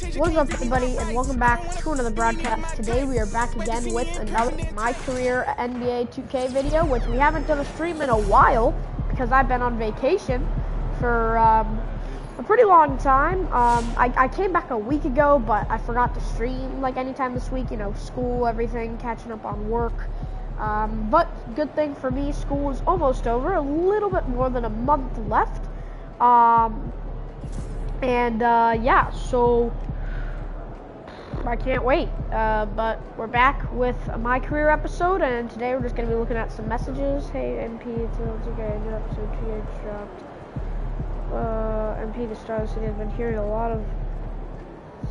What is up, everybody, and welcome back to another broadcast. Today we are back again with another My Career NBA 2K video, which we haven't done a stream in a while because I've been on vacation for a pretty long time. I came back a week ago, but I forgot to stream like anytime this week. You know, school, everything, catching up on work. But good thing for me, school is almost over. A little bit more than a month left. Yeah, so I can't wait. But we're back with a My Career episode, and today we're just going to be looking at some messages. Hey, MP, it's okay, new episode 2H dropped. MP, the Star of the City, has been hearing a lot of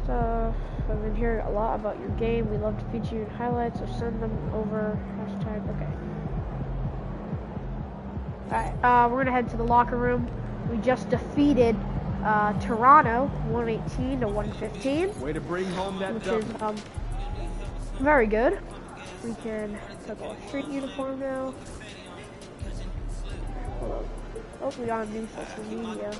stuff. I've been hearing a lot about your game. We love to feature you in highlights, so send them over. Hashtag, okay. Alright, we're going to head to the locker room. We just defeated Toronto 118 to 115. Way to bring home that which is very good. We can take our street uniform now. Hold on. Oh, we got a new social media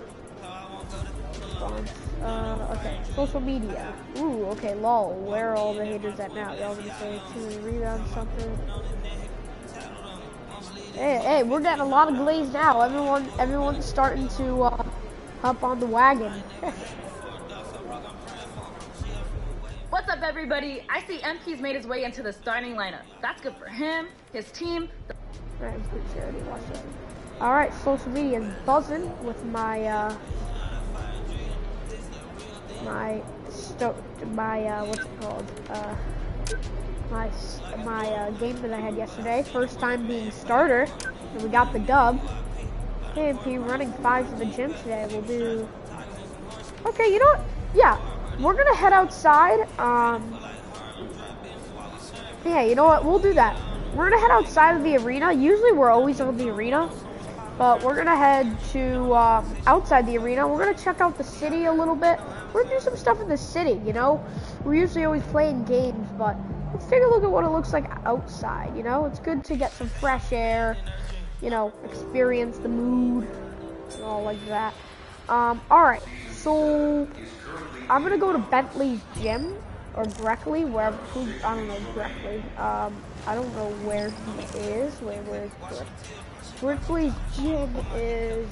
response. Okay, social media. Ooh, okay, lol. Where are all the haters at now? Y'all gonna say too many rebounds, something? Hey, we're getting a lot of glaze now. Everyone's starting to hop on the wagon. What's up, everybody? I see MP's made his way into the starting lineup. That's good for him, his team. Alright, I'm pretty sure I already watched that. Alright, social media is buzzing with my what's it called? My game that I had yesterday. First time being starter, and we got the dub. Hey, MP, running 5 to the gym today. We'll do. Okay, you know what? Yeah, we're gonna head outside. Yeah, you know what? We'll do that. We're gonna head outside of the arena. Usually, we're always on the arena, but we're gonna head to outside the arena. We're gonna check out the city a little bit. We're gonna do some stuff in the city. You know, we're usually always playing games, but let's take a look at what it looks like outside. You know, it's good to get some fresh air. You know, experience the mood and all like that. Alright, so I'm gonna go to Bentley's gym or Breckley, wherever. I don't know Breckley. I don't know where he is. Where is Brick? Breckley's gym is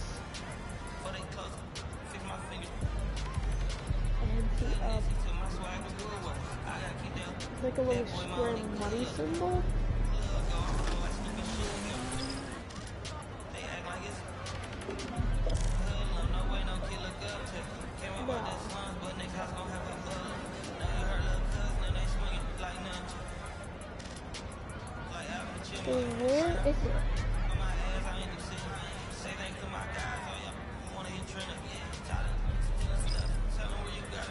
like a little square money symbol. So where is it?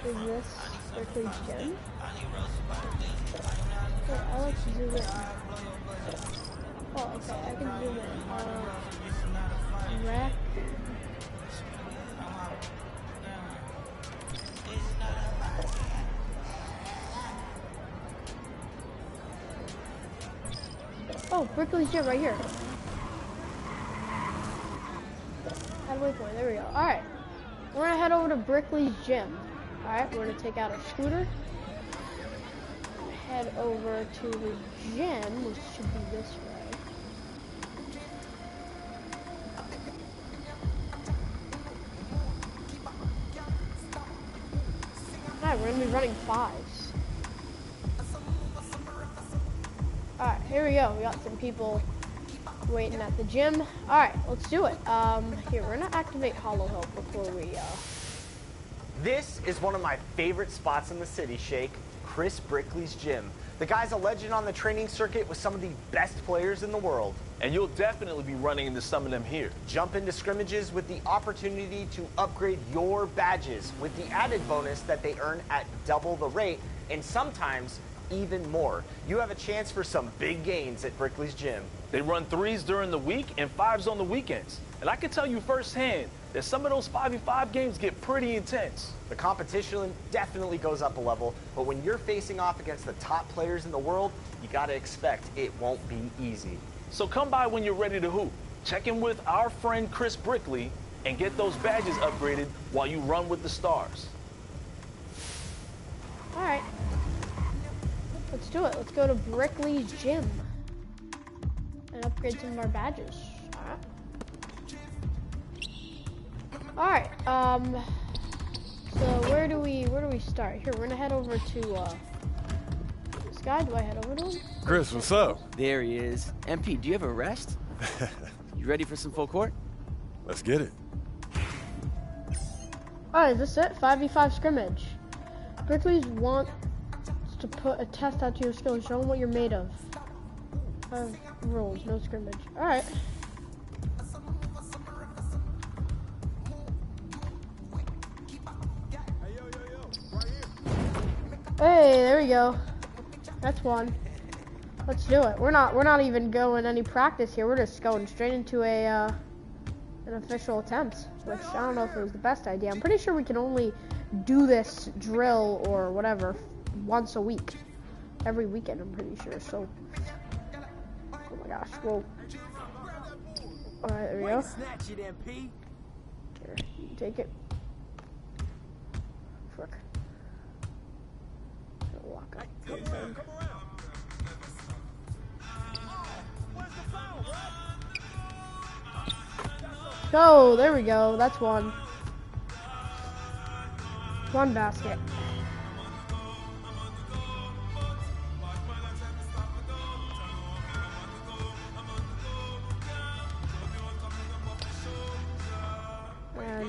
Is this Berkeley's gym? Wait, I like to zoom in. Oh, okay, I can zoom in. Rack. Oh, Berkeley's gym right here. Halfway point, there we go. Alright, we're gonna head over to Brickley's gym. Alright, we're gonna take out our scooter. Head over to the gym, which should be this way. Alright, we're gonna be running 5s. Alright, here we go. We got some people waiting at the gym. Alright, let's do it. Here, we're gonna activate Hollow Help before we, This is one of my favorite spots in the city, Shake. Chris Brickley's gym. The guy's a legend on the training circuit with some of the best players in the world. And you'll definitely be running into some of them here. Jump into scrimmages with the opportunity to upgrade your badges with the added bonus that they earn at double the rate, and sometimes even more. You have a chance for some big gains at Brickley's gym. They run 3s during the week and 5s on the weekends. And I can tell you firsthand that some of those 5v5 games get pretty intense. The competition definitely goes up a level, but when you're facing off against the top players in the world, you gotta expect it won't be easy. So come by when you're ready to hoop. Check in with our friend Chris Brickley and get those badges upgraded while you run with the stars. Alright. Let's do it. Let's go to Brickley's gym and upgrade some of our badges. Alright. So where do we start? Here, we're gonna head over to this guy. Do I head over to him? Chris, what's up? There he is. MP, do you have a rest? You ready for some full court? Let's get it. Alright, is this it? 5v5 scrimmage. Brickley's wants to put a test out to your skill and show them what you're made of. Rules, no scrimmage. Alright. Hey, there we go. That's one. Let's do it. We're not even going any practice here. We're just going straight into an official attempt, which I don't know if it was the best idea. I'm pretty sure we can only do this drill or whatever once a week. Every weekend, I'm pretty sure. So, oh my gosh. Whoa. All right, there we go. Here, you take it. Frick. Walk up. Go, there we go. That's one. One basket.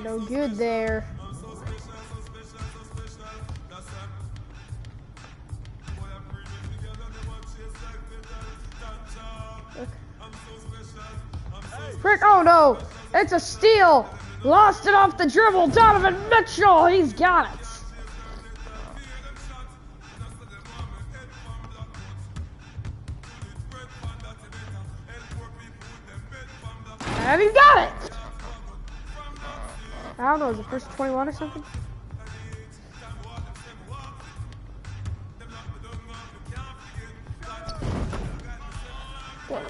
No good there. Frick, oh no! It's a steal! Lost it off the dribble! Donovan Mitchell! He's got it! And he got it! I don't know, is it first 21 or something? Damn.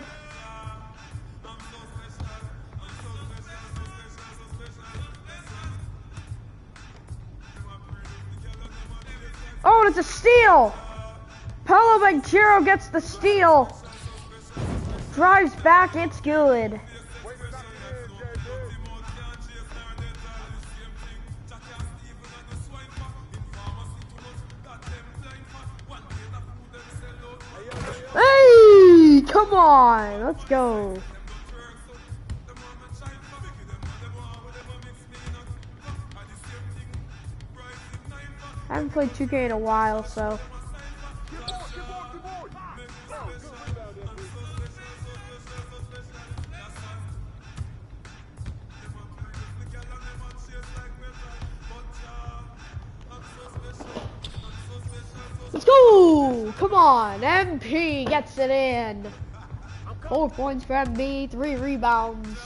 Oh, and it's a steal! Paolo Mycareer gets the steal. Drives back, it's good. Hey, come on, let's go. I haven't played 2K in a while, so. Let's go! Come on, MP gets it in. 4 points for MP, 3 rebounds.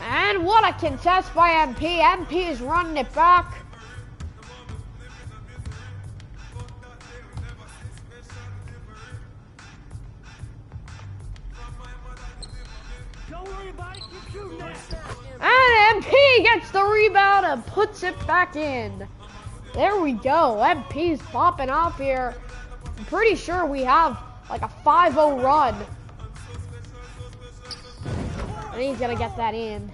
And what a contest by MP. MP is running it back. And MP gets the rebound and puts it back in. There we go. MP's popping off here. I'm pretty sure we have like a 5-0 run. And he's gonna get that in.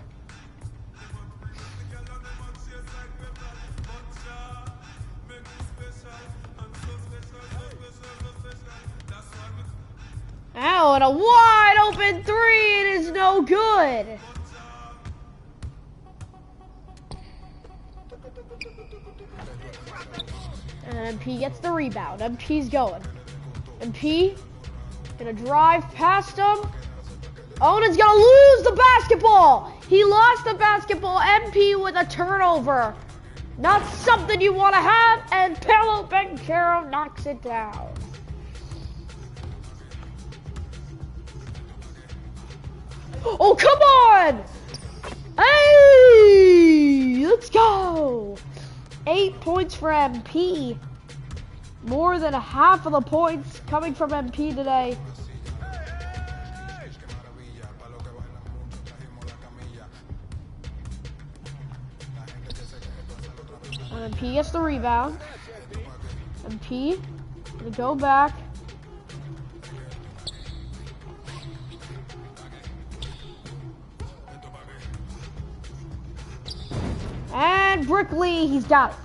Oh, and a wide open 3, it is no good. And MP gets the rebound. MP's going. MP gonna drive past him. Oh, and he's gonna lose the basketball. He lost the basketball. MP with a turnover. Not something you want to have. And Paolo Mycareer knocks it down. Oh, come on! Hey! Let's go! 8 points for MP. More than half of the points coming from MP today. And P gets the rebound. And P gonna go back. And Brickley, he's got it.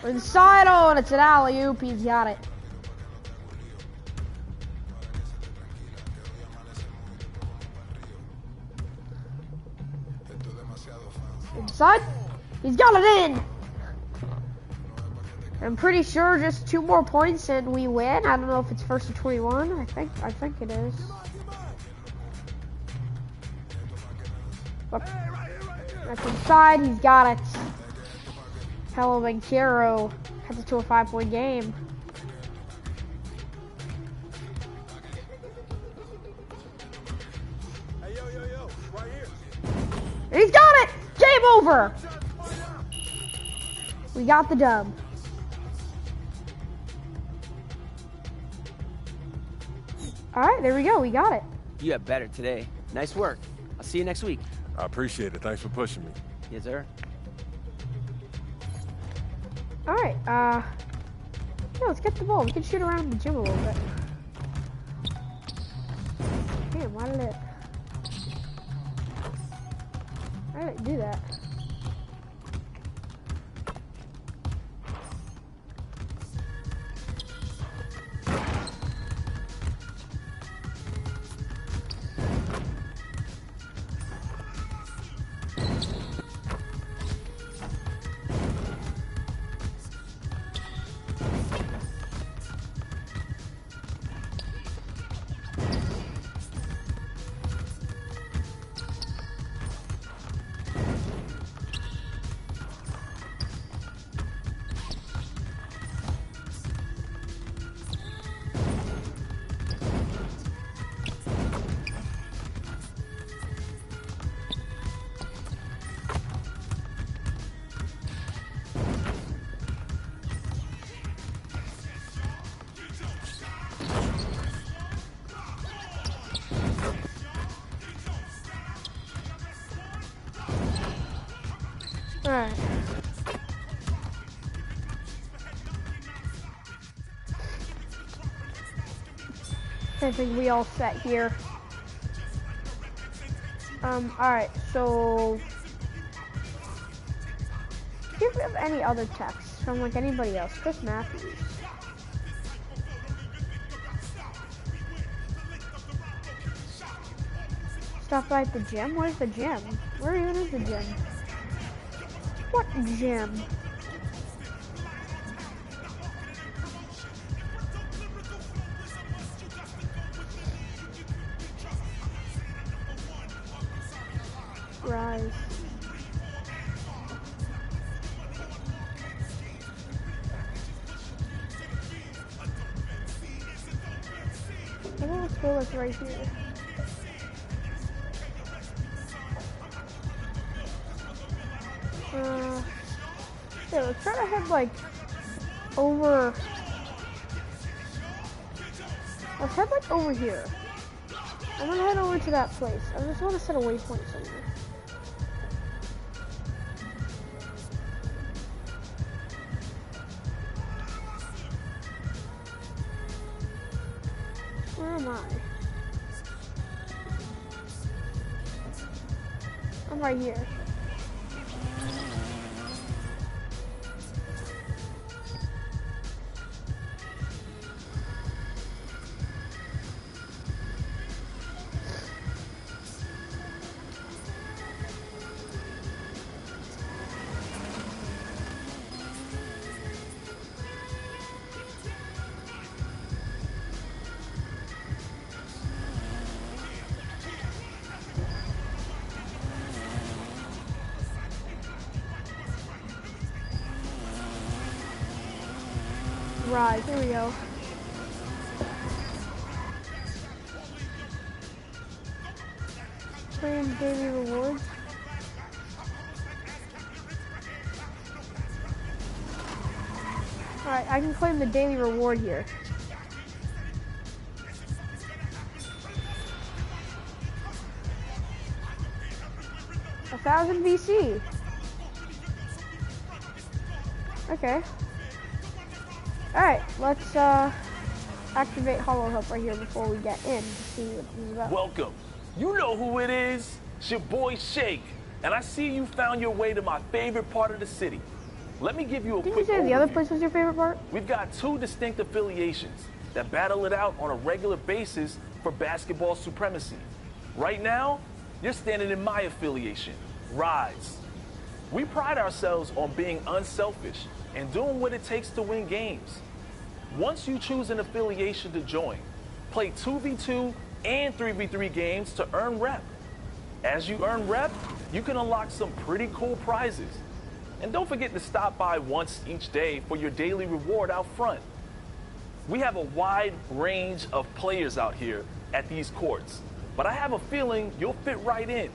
Inside, oh, and it's an alley-oop. He's got it. Inside, he's got it in. I'm pretty sure just 2 more points and we win. I don't know if it's first to 21. I think it is. Look. That's inside. He's got it. Hello, Mycareer has it to a 5-point game. Hey, yo, right here. And he's got it! Game over! We got the dub. Alright, there we go. We got it. You have better today. Nice work. I'll see you next week. I appreciate it. Thanks for pushing me. Yes, sir. Alright, yeah, let's get the ball. We can shoot around the gym a little bit. Damn, why did it do that? Alright. I think we all set here. Alright, so do you have any other texts from like anybody else? Chris Matthews. Stop by at the gym? Where's the gym? Where even is the gym? What gym? Rise. I think let's go like right here. Yeah, let's try to head like over. Let's head like over here. I'm gonna head over to that place. I just want to set a waypoint somewhere. Where am I? I'm right here. Right, here we go. Claim daily rewards. Alright, I can claim the daily reward here. A 1,000 VC. Okay. Alright, let's activate Hollow Hope right here before we get in to see what this is about. Welcome. You know who it is. It's your boy Shake. And I see you found your way to my favorite part of the city. Let me give you a Did you quick say the other overview. place was your favorite part? We've got two distinct affiliations that battle it out on a regular basis for basketball supremacy. Right now, you're standing in my affiliation, Rise. We pride ourselves on being unselfish and doing what it takes to win games. Once you choose an affiliation to join, play 2v2 and 3v3 games to earn rep. As you earn rep, you can unlock some pretty cool prizes. And don't forget to stop by once each day for your daily reward out front. We have a wide range of players out here at these courts, but I have a feeling you'll fit right in.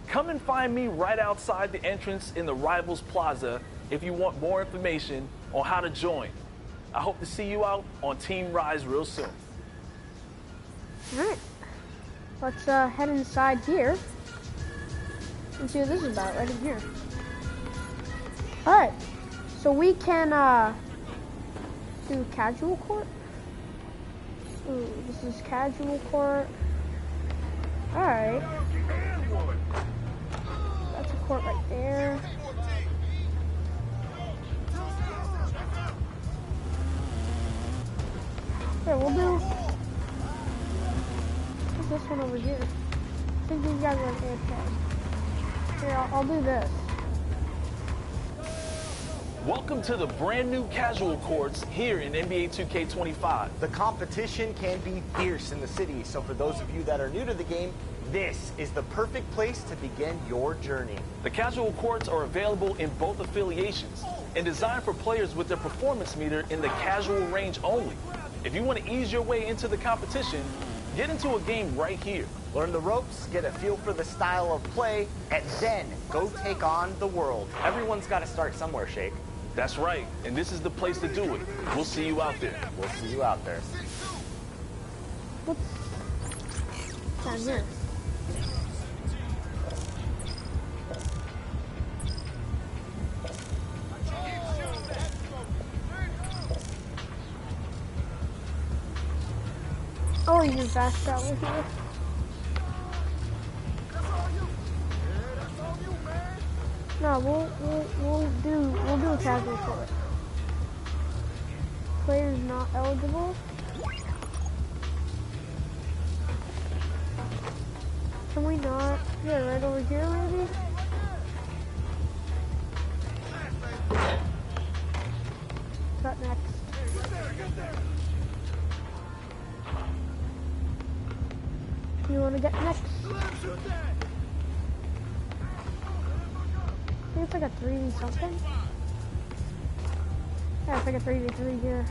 Come and find me right outside the entrance in the Rivals Plaza if you want more information on how to join. I hope to see you out on Team Rise real soon. Alright. Let's head inside here and see what this is about right in here. Alright. So we can do casual court. Ooh, this is casual court. Alright. That's a court right there. Here, we'll do. What's this one over here? I think these guys are like AFK. Here, I'll do this. Welcome to the brand new casual courts here in NBA 2K25. The competition can be fierce in the city, so for those of you that are new to the game, this is the perfect place to begin your journey. The casual courts are available in both affiliations and designed for players with their performance meter in the casual range only. If you want to ease your way into the competition, get into a game right here. Learn the ropes, get a feel for the style of play, and then go take on the world. Everyone's got to start somewhere, Shake. That's right, and this is the place to do it. We'll see you out there. We'll see you out there. What's down here? Oh, you can fast travel here. No, we'll do a casual court. Players not eligible. Can we not? Yeah, right over here maybe? Cut next. You want to get next? I think it's like a 3v something. Yeah, it's like a 3v3 here.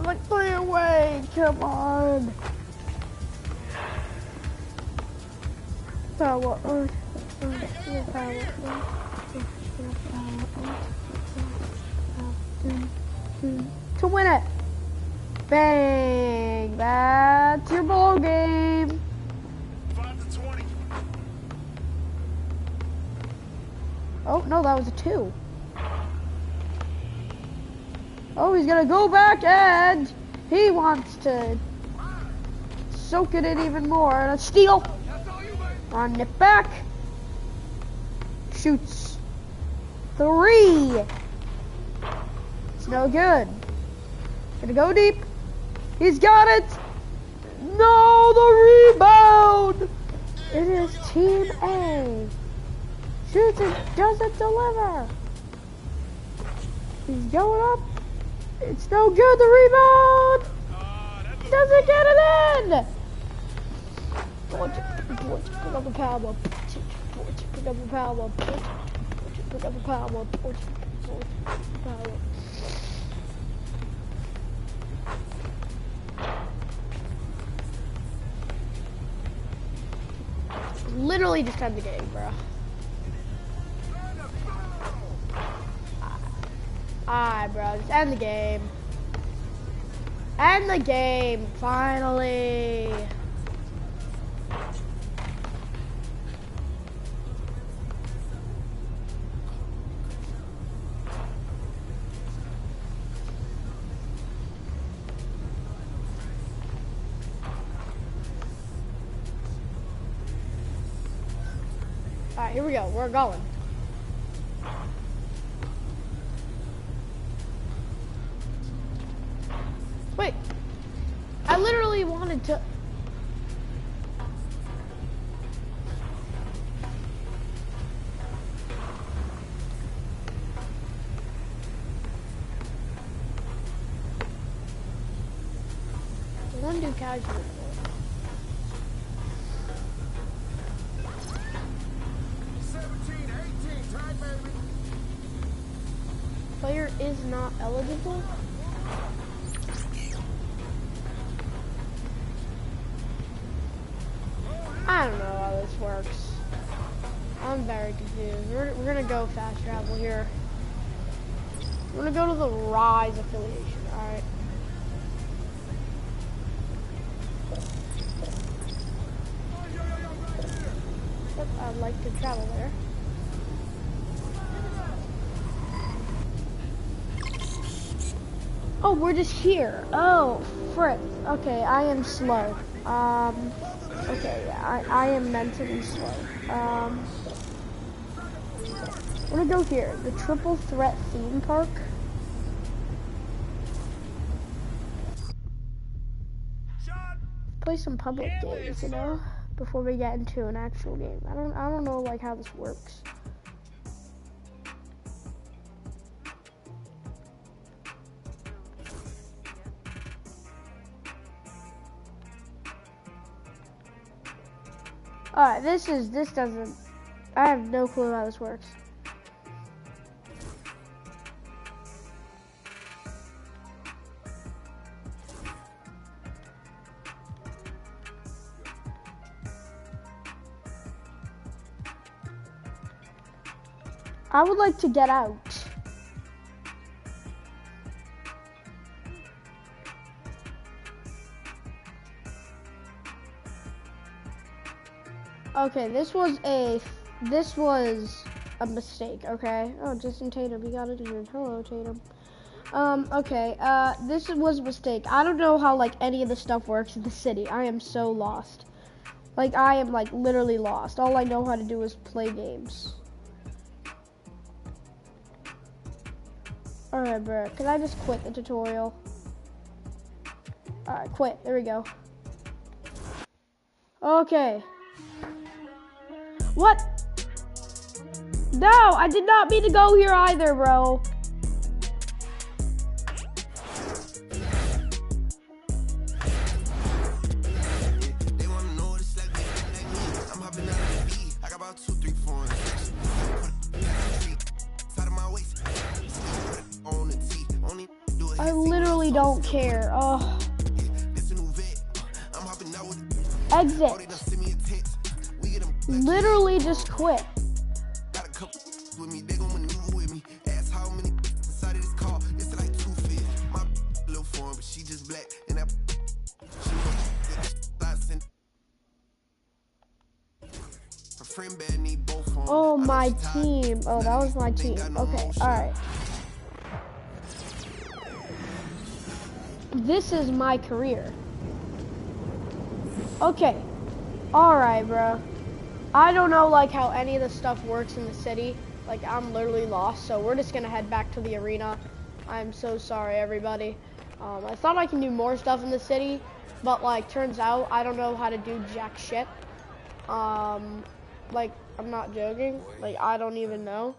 Like 3 away, come on. Power on. To win it. Bang. That's your ball game. 5 to 20. Oh, no, that was a 2. Oh, he's gonna go back and he wants to soak it in even more. And a steal. Run it back. Shoots. 3. It's no good. Gonna go deep. He's got it. No, the rebound. It is Team A. Shoots and doesn't deliver. He's going up. It's no good. The rebound. Doesn't get it in. Pick up the power. Pick up the power. Pick up the power. Literally just end the game, bro. Alright, bro, just end the game. End the game, finally. Alright, here we go. We're going. Wait. I literally wanted to... One do casual. 17-18, time, baby. Player is not eligible. I don't know how this works. I'm very confused. We're gonna go fast travel here. We're gonna go to the Rise affiliation. All right. Yep, I'd like to travel there. Oh, we're just here. Oh, frick. Okay, I am slow. Okay, yeah, I am mentally slow. I'm gonna go here. The Triple Threat Theme Park. Play some public games, you know, before we get into an actual game. I don't know like how this works. Alright, this doesn't, I have no clue how this works. I would like to get out. Okay, this was a mistake, okay? Oh, Jason Tatum, you got it in. Hello, Tatum. Okay, this was a mistake. I don't know how, like, any of the stuff works in the city. I am so lost. Like, I am, like, literally lost. All I know how to do is play games. Alright, bro, can I just quit the tutorial? Alright, quit. There we go. Okay. What? No, I did not mean to go here either, bro. They wanna know it's like me. I'm hopping out of the beat. I got about 2, 3, 4 side of my waist. On the T. Only do it. I literally don't care. Oh. This a new vet. I'm hopping out with Exit. send me a text. We get them Literally just quit. got a couple with me. They gon' maneuver with me. Ask how many inside of this car. It's like 2 feet. My little form, but she just black. And that her friend bad need both of 'em. Oh, I know my she tired. team. Oh, that was my team. Okay, alright. This is Mycareer. Okay. Alright, bro. I don't know like how any of the stuff works in the city. Like I'm literally lost, so we're just gonna head back to the arena. I'm so sorry, everybody. I thought I can do more stuff in the city, but like turns out I don't know how to do jack shit. Like I'm not joking. Like I don't even know.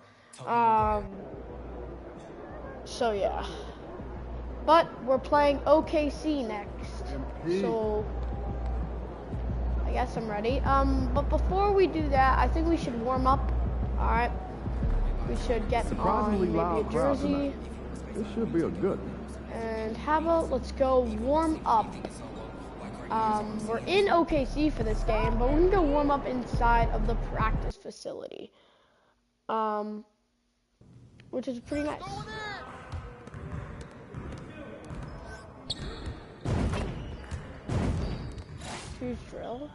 So yeah. But we're playing OKC next. So I guess I'm ready. But before we do that, I think we should warm up. All right. We should get Surprisingly on maybe a loud crowd jersey. tonight. This should be a good one. And how about let's go warm up. We're in OKC for this game, but we can go warm up inside of the practice facility. Which is pretty nice. Choose drill.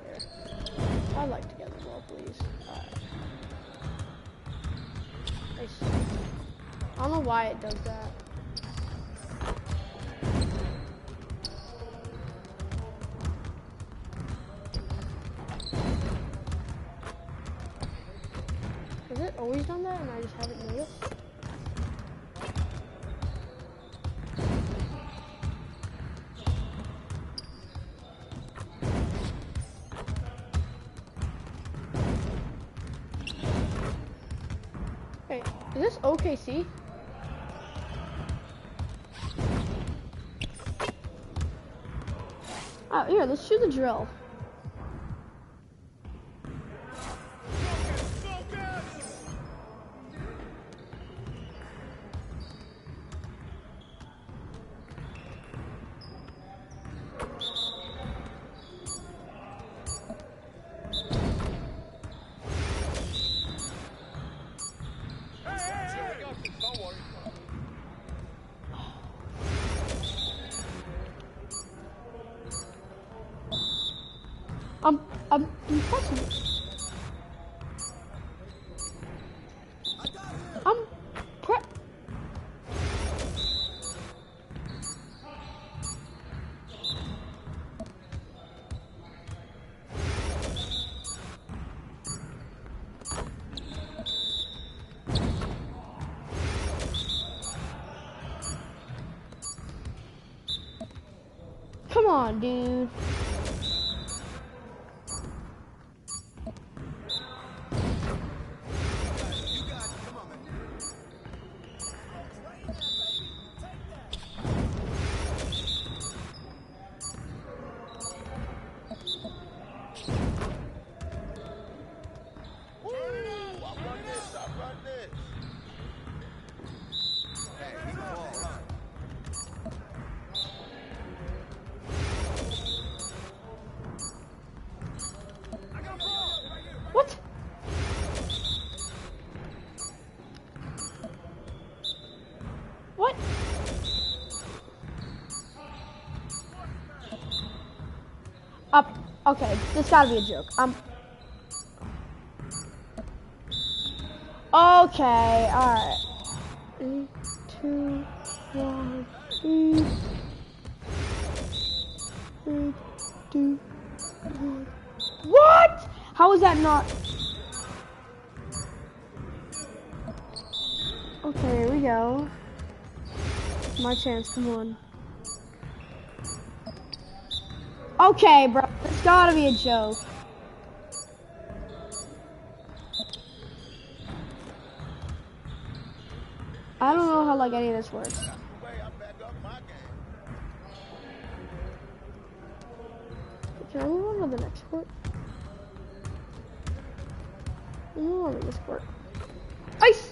Here. I'd like to get the ball, please. Nice. I don't know why it does that. Has it always done that and I just haven't noticed? Wait, is this OKC? Oh, here, let's shoot the drill. I'm impressive. Come on, dude. What? What? Up. Okay, this gotta be a joke. Okay, alright. 3, 2, 1, 3, 2, 1. What? How is that not? Okay, here we go. My chance, come on. Okay, bro, it's gotta be a joke. I don't know how like any of this works. Can I move on to the next court? Move on to this court. Ice!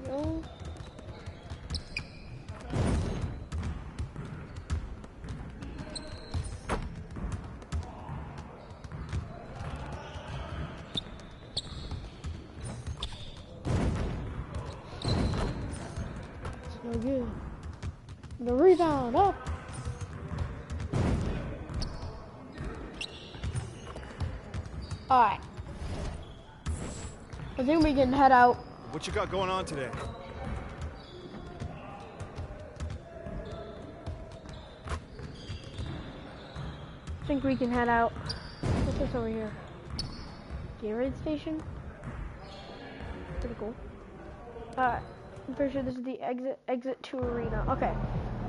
There we go. No good. The rebound up. Alright. I think we can head out. What you got going on today? I think we can head out. What's this over here? Gatorade station? Pretty cool. Alright. I'm pretty sure this is the exit to arena. Okay.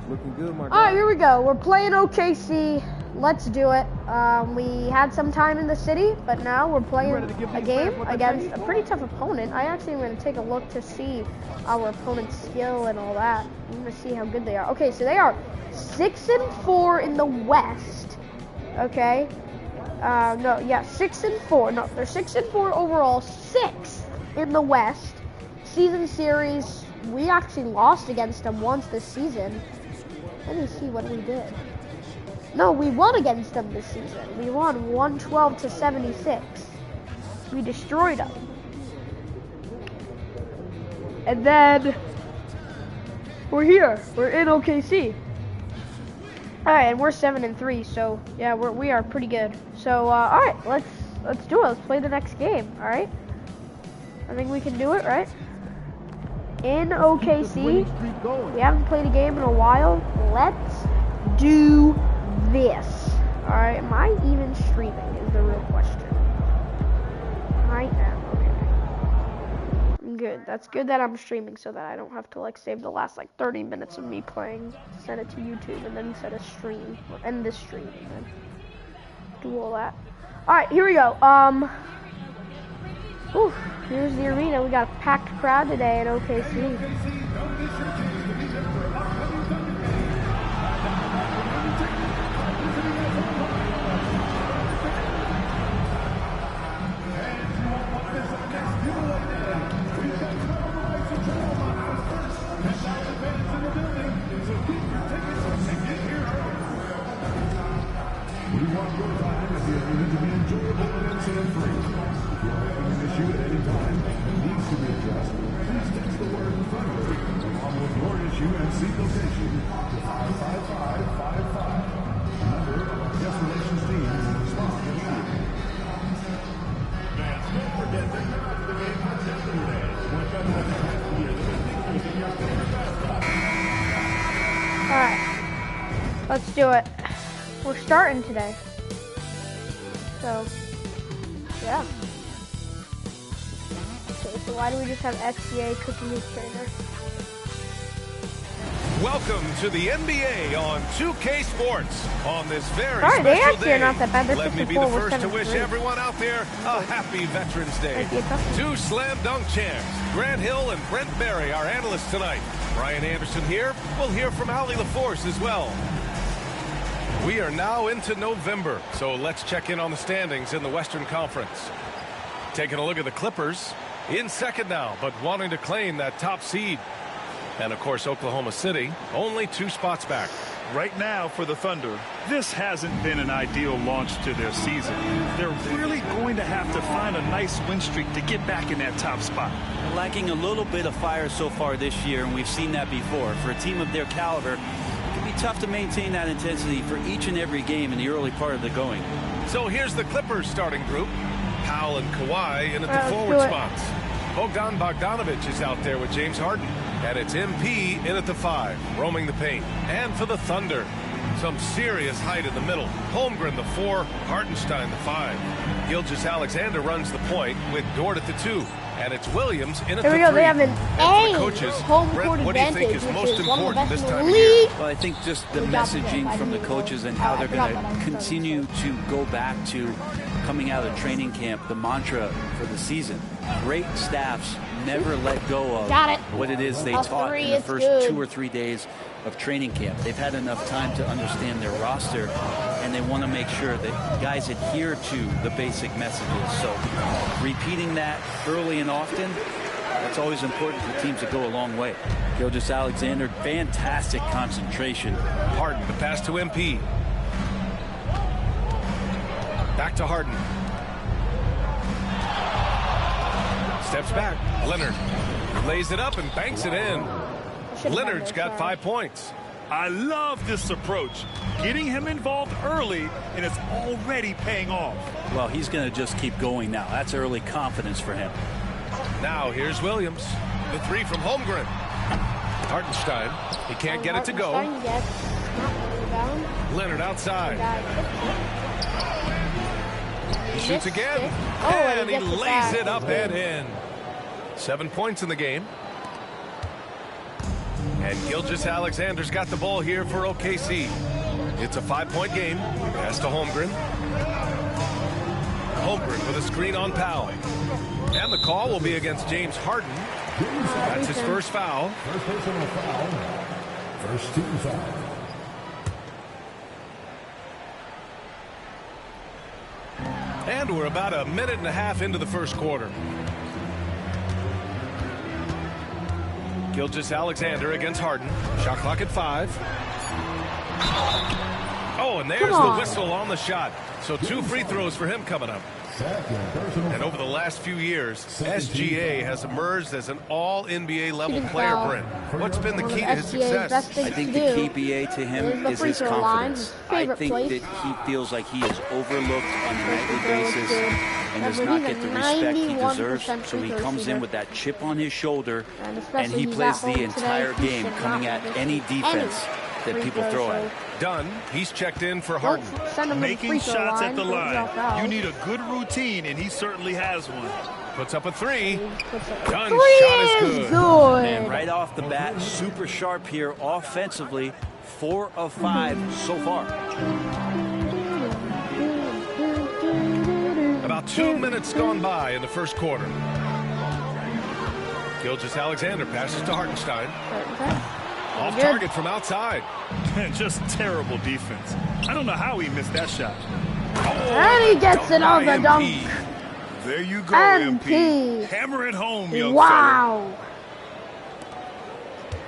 Looking good, my guy. Alright, here we go. We're playing OKC. Let's do it. We had some time in the city, but now we're playing a game against a pretty tough opponent. I actually am going to take a look to see our opponent's skill and all that. I'm going to see how good they are. Okay, so they are 6-4 in the West. Okay. 6-4. No, they're 6-4 overall, 6th in the West. Season series, we actually lost against them once this season. Let me see what we did. No, we won against them this season. We won 112-76. We destroyed them. And then we're here. We're in OKC. All right, and we're 7-3. So yeah, we are pretty good. So all right, let's do it. Let's play the next game. All right. I think we can do it, right? In OKC. We haven't played a game in a while. Let's do this. Alright, am I even streaming is the real question. I am, okay. I'm good. That's good that I'm streaming so that I don't have to like save the last like 30 minutes of me playing, send it to YouTube, and then set a stream, or end this stream, and then do all that. Alright, here we go. Here's the arena. We got a packed crowd today at OKC. Alright, let's do it. We're starting today. So, yeah. Okay, so why do we just have SCA cooking his trainer? Welcome to the NBA on 2K Sports on this very Alright, they special actually day. are not that bad. They're Let me be 54, the we're first to wish 7-3. everyone out there a happy Veterans Day. Two slam dunk champs, Grant Hill and Brent Berry, our analysts tonight. Brian Anderson here. We'll hear from Allie LaForce as well. We are now into November, so let's check in on the standings in the Western Conference. Taking a look at the Clippers, in second now, but wanting to claim that top seed. And of course, Oklahoma City, only 2 spots back. Right now for the Thunder, this hasn't been an ideal launch to their season. They're really going to have to find a nice win streak to get back in that top spot. Lacking a little bit of fire so far this year, and we've seen that before. For a team of their caliber, it can be tough to maintain that intensity for each and every game in the early part of the going. So here's the Clippers starting group. Powell and Kawhi in at the forward spots. Bogdan Bogdanovic is out there with James Harden. And it's MP in at the 5, roaming the paint. And for the Thunder, some serious height in the middle. Holmgren the 4, Hartenstein the 5. Gilgeous-Alexander runs the point with Dort at the 2. And it's Williams in at the 3. Here we go, they have an And for the coaches, home Brent, court what do you advantage, think is which most is one of the important best this in the time of year? league. Well, I think just the messaging from the coaches and how they're going to continue to go back to coming out of training camp, the mantra for the season. Great staffs never let go of what it is they taught in the first 2 or 3 days of training camp. They've had enough time to understand their roster, and they want to make sure that guys adhere to the basic messages. So repeating that early and often, that's always important for teams that go a long way. Gilgeous-Alexander, fantastic concentration. Harden, the pass to MP. Back to Harden. Steps back. Leonard lays it up and banks it in. Leonard's got 5 points. I love this approach. Getting him involved early, and it's already paying off. Well, he's going to just keep going now. That's early confidence for him. Now here's Williams. The three from Holmgren. Hartenstein. He can't get it to go. Leonard outside. He shoots again. And he lays it up and in. 7 points in the game. And Gilgeous-Alexander's got the ball here for OKC. It's a 5-point game. Pass to Holmgren. Holmgren with a screen on Powell. And the call will be against James Harden. That's his first foul. First personal foul. First team foul. And we're about a minute and a half into the first quarter. Gilgeous-Alexander against Harden. Shot clock at 5. Oh, and there's the whistle on the shot. So 2 free throws for him coming up. And over the last few years, SGA has emerged as an all-NBA level player, Brent. What's been the key to his success? I think the key, BA, to him is his confidence. I think that he feels like he is overlooked on a nightly basis and does not get the respect he deserves. So he comes in with that chip on his shoulder, and he plays the entire game coming at any defense that people throw at him. Dunn, he's checked in for Harden. Making shots at the line. You need a good routine, and he certainly has one. Puts up a 3. Dunn's shot is good. And right off the bat, super sharp here offensively. 4 of 5 so far. About 2 minutes gone by in the first quarter. Gilgeous-Alexander passes to Hartenstein. Off target from outside. Just terrible defense. I don't know how he missed that shot. And he gets it on the dunk. There you go, MP. Hammer it home, young wow.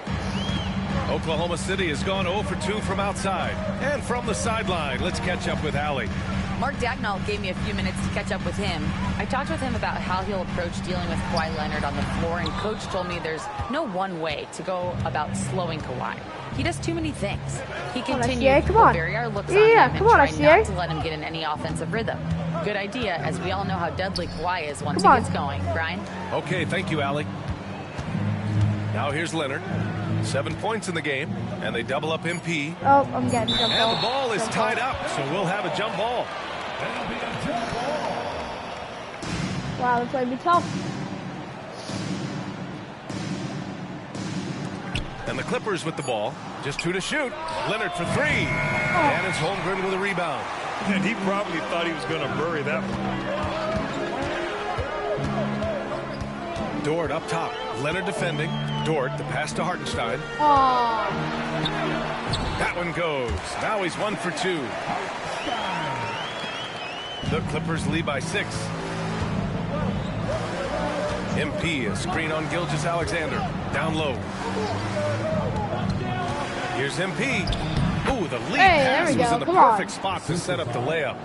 fella. Oklahoma City has gone 0 for 2 from outside. And from the sideline, let's catch up with Allie. Mark Dagnall gave me a few minutes to catch up with him. I talked with him about how he'll approach dealing with Kawhi Leonard on the floor, and Coach told me there's no one way to go about slowing Kawhi. He does too many things. He continued to put very hard looks on him and try not to let him get in any offensive rhythm. Good idea, as we all know how deadly Kawhi is once he gets going. Brian? Okay, thank you, Allie. Now here's Leonard. 7 points in the game, and they double up MP. Oh, I'm getting jump ball. And the ball is tied up, so we'll have a jump ball. Wow, this might be tough. And the Clippers with the ball. Just 2 to shoot. Leonard for 3. And it's Holmgren with a rebound. And he probably thought he was going to bury that one. Dort up top. Leonard defending. Dort, the pass to Hartenstein. That one goes. Now he's 1 for 2. The Clippers lead by 6. MP, a screen on Gilgeous-Alexander. Down low. Here's MP. Ooh, the lead pass was in the perfect spot to set up the layup.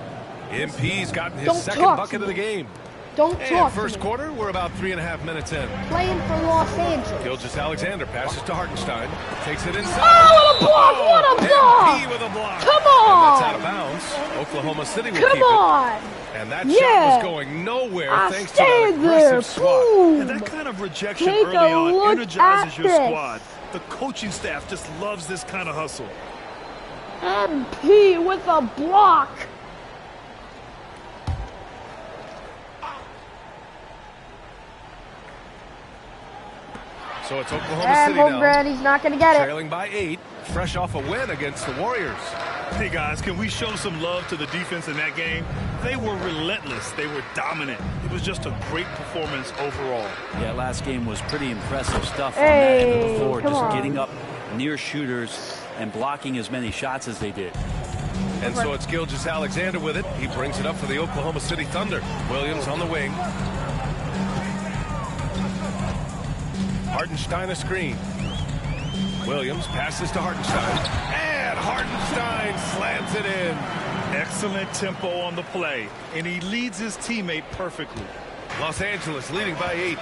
MP's gotten his second bucket of the game. Don't talk. First quarter, we're about 3.5 minutes in. Playing for Los Angeles. Gilgeous-Alexander passes to Hartenstein. Takes it inside. Oh, what a block! What a block! MP with a block. Come on! And that's out of bounds. Oklahoma City will keep it. And that shot was going nowhere thanks to that aggressive swat. And that kind of rejection early on energizes your squad. The coaching staff just loves this kind of hustle. MP with a block. So it's Oklahoma City now. He's not going to get it. Trailing by 8, fresh off a win against the Warriors. Hey guys, can we show some love to the defense in that game? They were relentless. They were dominant. It was just a great performance overall. Yeah, last game was pretty impressive stuff on that end of the floor. Just getting up near shooters and blocking as many shots as they did. And so it's Gilgeous-Alexander with it. He brings it up for the Oklahoma City Thunder. Williams on the wing. Hartenstein a screen. Williams passes to Hartenstein. And Hartenstein slams it in. Excellent tempo on the play. And he leads his teammate perfectly. Los Angeles leading by 8.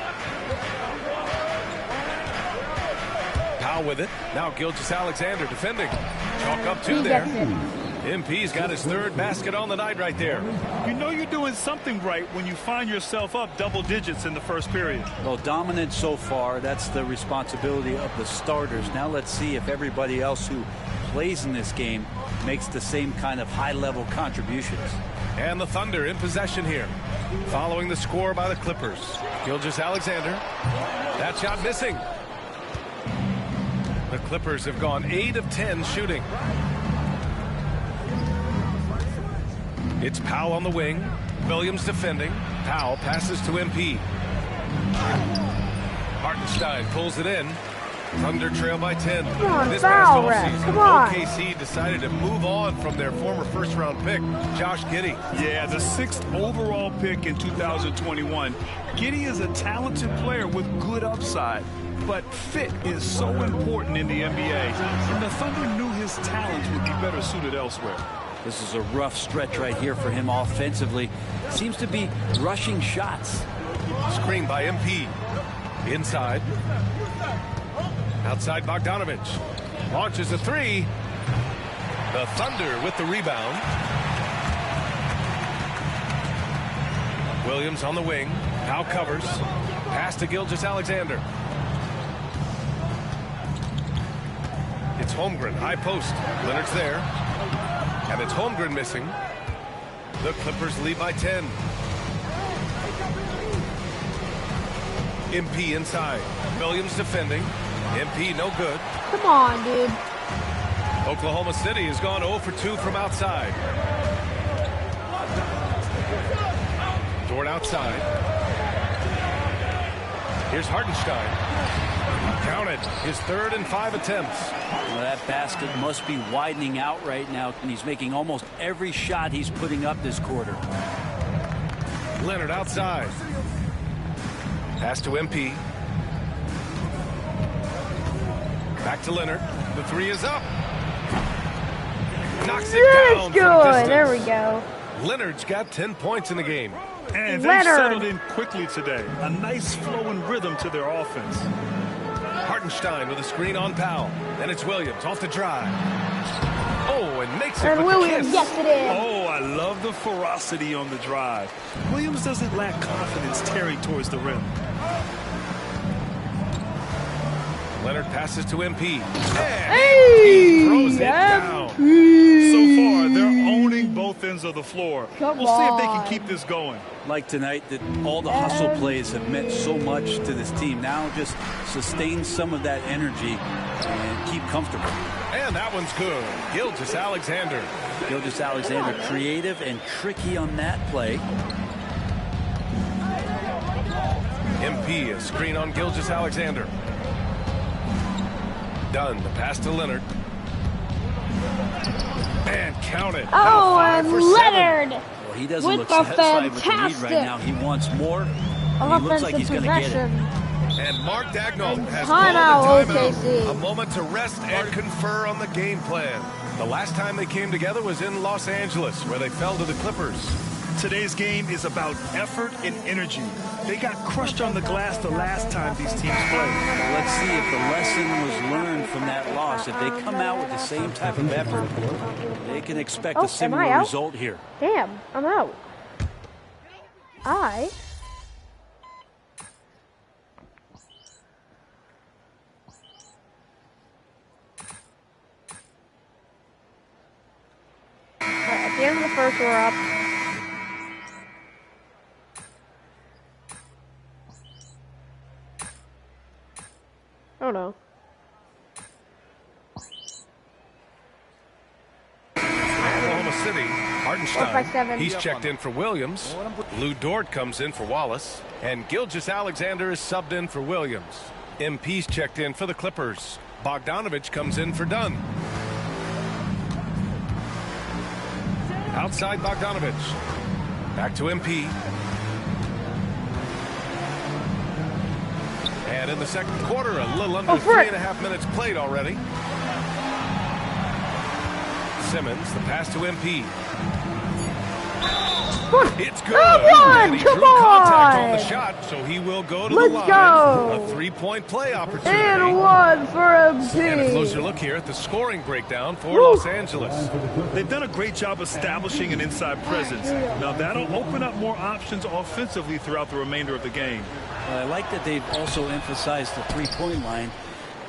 Powell with it. Now Gilgeous-Alexander defending. Chalk up 2 there. MP's got his 3rd basket on the night right there. You know you're doing something right when you find yourself up double digits in the first period. Well, dominant so far. That's the responsibility of the starters. Now let's see if everybody else who plays in this game makes the same kind of high-level contributions. And the Thunder in possession here. Following the score by the Clippers. Gilgeous-Alexander. That shot missing. The Clippers have gone 8 of 10 shooting. It's Powell on the wing. Williams defending. Powell passes to MP. Hartenstein pulls it in. Thunder trail by 10. Come on, this foul, past Rex. offseason, Come on. OKC decided to move on from their former first-round pick, Josh Giddey. Yeah, the 6th overall pick in 2021. Giddey is a talented player with good upside, but fit is so important in the NBA, and the Thunder knew his talents would be better suited elsewhere. This is a rough stretch right here for him offensively. Seems to be rushing shots. Screen by MP. Inside. Outside Bogdanovich. Launches a 3. The Thunder with the rebound. Williams on the wing. Now covers. Pass to Gilgeous-Alexander. It's Holmgren. High post. Leonard's there. And it's Holmgren missing. The Clippers lead by 10. MP inside. Williams defending. MP no good. Come on, dude. Oklahoma City has gone 0 for 2 from outside. Dort outside. Here's Hartenstein. Counted. His 3rd and 5 attempts. Well, that basket must be widening out right now, and he's making almost every shot he's putting up this quarter. Leonard outside. Pass to MP. Back to Leonard. The 3 is up. Knocks it down. Good. There we go. Leonard's got 10 points in the game. And they settled in quickly today. A nice flowing rhythm to their offense. Hartenstein with a screen on Powell. Then it's Williams off the drive. Oh, and makes it And with Williams the kiss. gets it in. Oh, I love the ferocity on the drive. Williams doesn't lack confidence tearing towards the rim. Leonard passes to MP. Hey! He throws it down. So far, they're owning both ends of the floor. Come We'll see if they on. can keep this going. Like tonight, that all the hustle plays have meant so much to this team. Now just sustain some of that energy and keep comfortable. And that one's good. Gilgeous-Alexander. Gilgeous-Alexander creative and tricky on that play. MP, a screen on Gilgeous-Alexander. Dunn, the pass to Leonard. And count it. Oh, Now 5 and for 7. Leonard. Well, he doesn't With look the satisfied with the lead fantastic right now. He wants more. And he looks like he's going to get it. possession. And Mark Dagnall And has timeout, called a timeout. OKC. A moment to rest and confer on the game plan. The last time they came together was in Los Angeles, where they fell to the Clippers. Today's game is about effort and energy. They got crushed on the glass the last time these teams played. Let's see if the lesson was learned from that loss. If they come out with the same type of effort, they can expect Oh, a am similar I out? result here. Damn, I'm out. At the end of the first, we're up. Oh no. Oklahoma City, Up by 7. Hartenstein. He's checked in for Williams. Lou Dort comes in for Wallace. And Gilgeous-Alexander is subbed in for Williams. MP's checked in for the Clippers. Bogdanovich comes in for Dunn. Outside Bogdanovich. Back to MP. And in the second quarter, a little under 3.5 minutes played already. Simmons, the pass to MP. It's good. And he drew come contact on on. the shot, so he will go to Let's the line. go. A 3-point play opportunity. And one for MP. And a closer look here at the scoring breakdown for Los Angeles. They've done a great job establishing an inside presence. Now that'll open up more options offensively throughout the remainder of the game. I like that they've also emphasized the three-point line.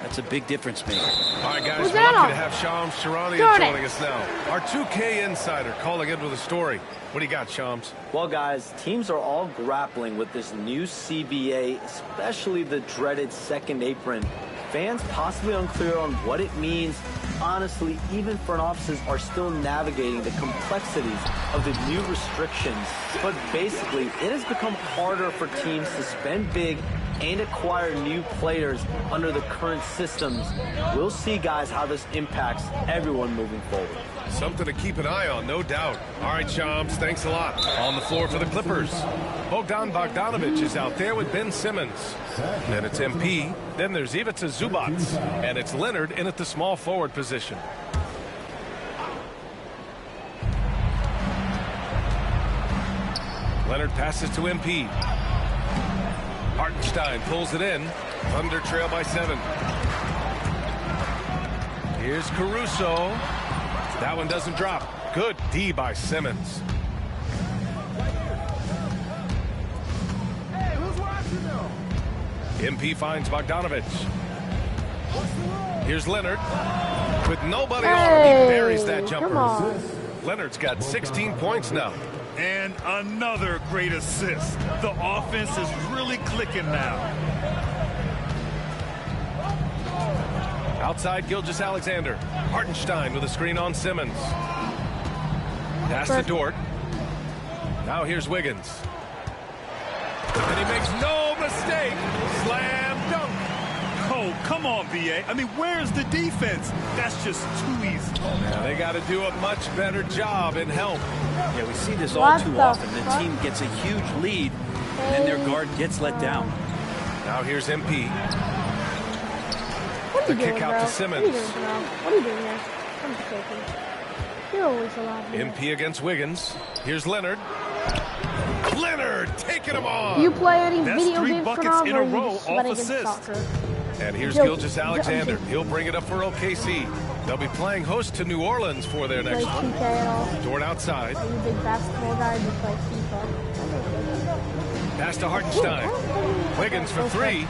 That's a big difference maker. All right, guys, Who's we're that lucky on? to have Shams Charania Darn it. joining us now. Our 2K insider calling in with a story. What do you got, Shams? Well, guys, teams are all grappling with this new CBA, especially the dreaded second apron. Fans possibly unclear on what it means. Honestly, even front offices are still navigating the complexities of the new restrictions. But basically, it has become harder for teams to spend big and acquire new players under the current systems. We'll see, guys, how this impacts everyone moving forward. Something to keep an eye on, no doubt. All right, Shams, thanks a lot. On the floor for the Clippers. Bogdan Bogdanovic is out there with Ben Simmons. Then it's MP. Then there's Ivica Zubac. And it's Leonard in at the small forward position. Leonard passes to MP. Hartenstein pulls it in. Thunder trail by 7. Here's Caruso. That one doesn't drop. Good D by Simmons. MP finds Bogdanovic. Here's Leonard. With nobody on, he buries that jumper. Leonard's got 16 points now. And another great assist. The offense is really clicking now. Outside, Gilgeous-Alexander. Hartenstein with a screen on Simmons. Pass to Dort. Now here's Wiggins. And he makes no mistake. Slam dunk. Oh, come on, BA. I mean, where's the defense? That's just too easy. Yeah, they got to do a much better job in help. Yeah, we see this all too often. The team gets a huge lead, and then their guard gets let down. Now here's MP. What are you The kick doing, out bro? to Simmons. What are you doing, bro? What are you doing here? I'm just joking. You're always allowed. MP against Wiggins. Here's Leonard. Leonard taking him on. Do you play any That's video 3 games for buckets now, in or a are you row just off letting it assist. soccer? And here's Joking. Gilgeous-Alexander. He'll bring it up for OKC. They'll be playing host to New Orleans for their Play next one. 2K at all? Dort outside. Are you a big basketball guy or do you play FIFA? Pass to Hartenstein. Wiggins for 3.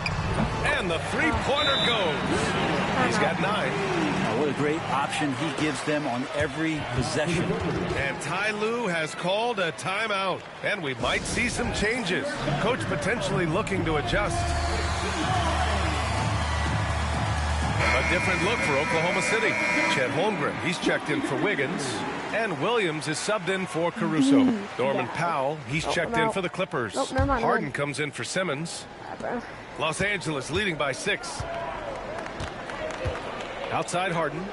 And the three-pointer goes. He's got 9. What a great option he gives them on every possession. And Ty Lue has called a timeout. And we might see some changes. Coach potentially looking to adjust. A different look for Oklahoma City. Chet Holmgren, he's checked in for Wiggins. And Williams is subbed in for Caruso. Norman Powell, he's checked in for the Clippers. Harden comes in for Simmons. Los Angeles leading by 6. Outside Harden.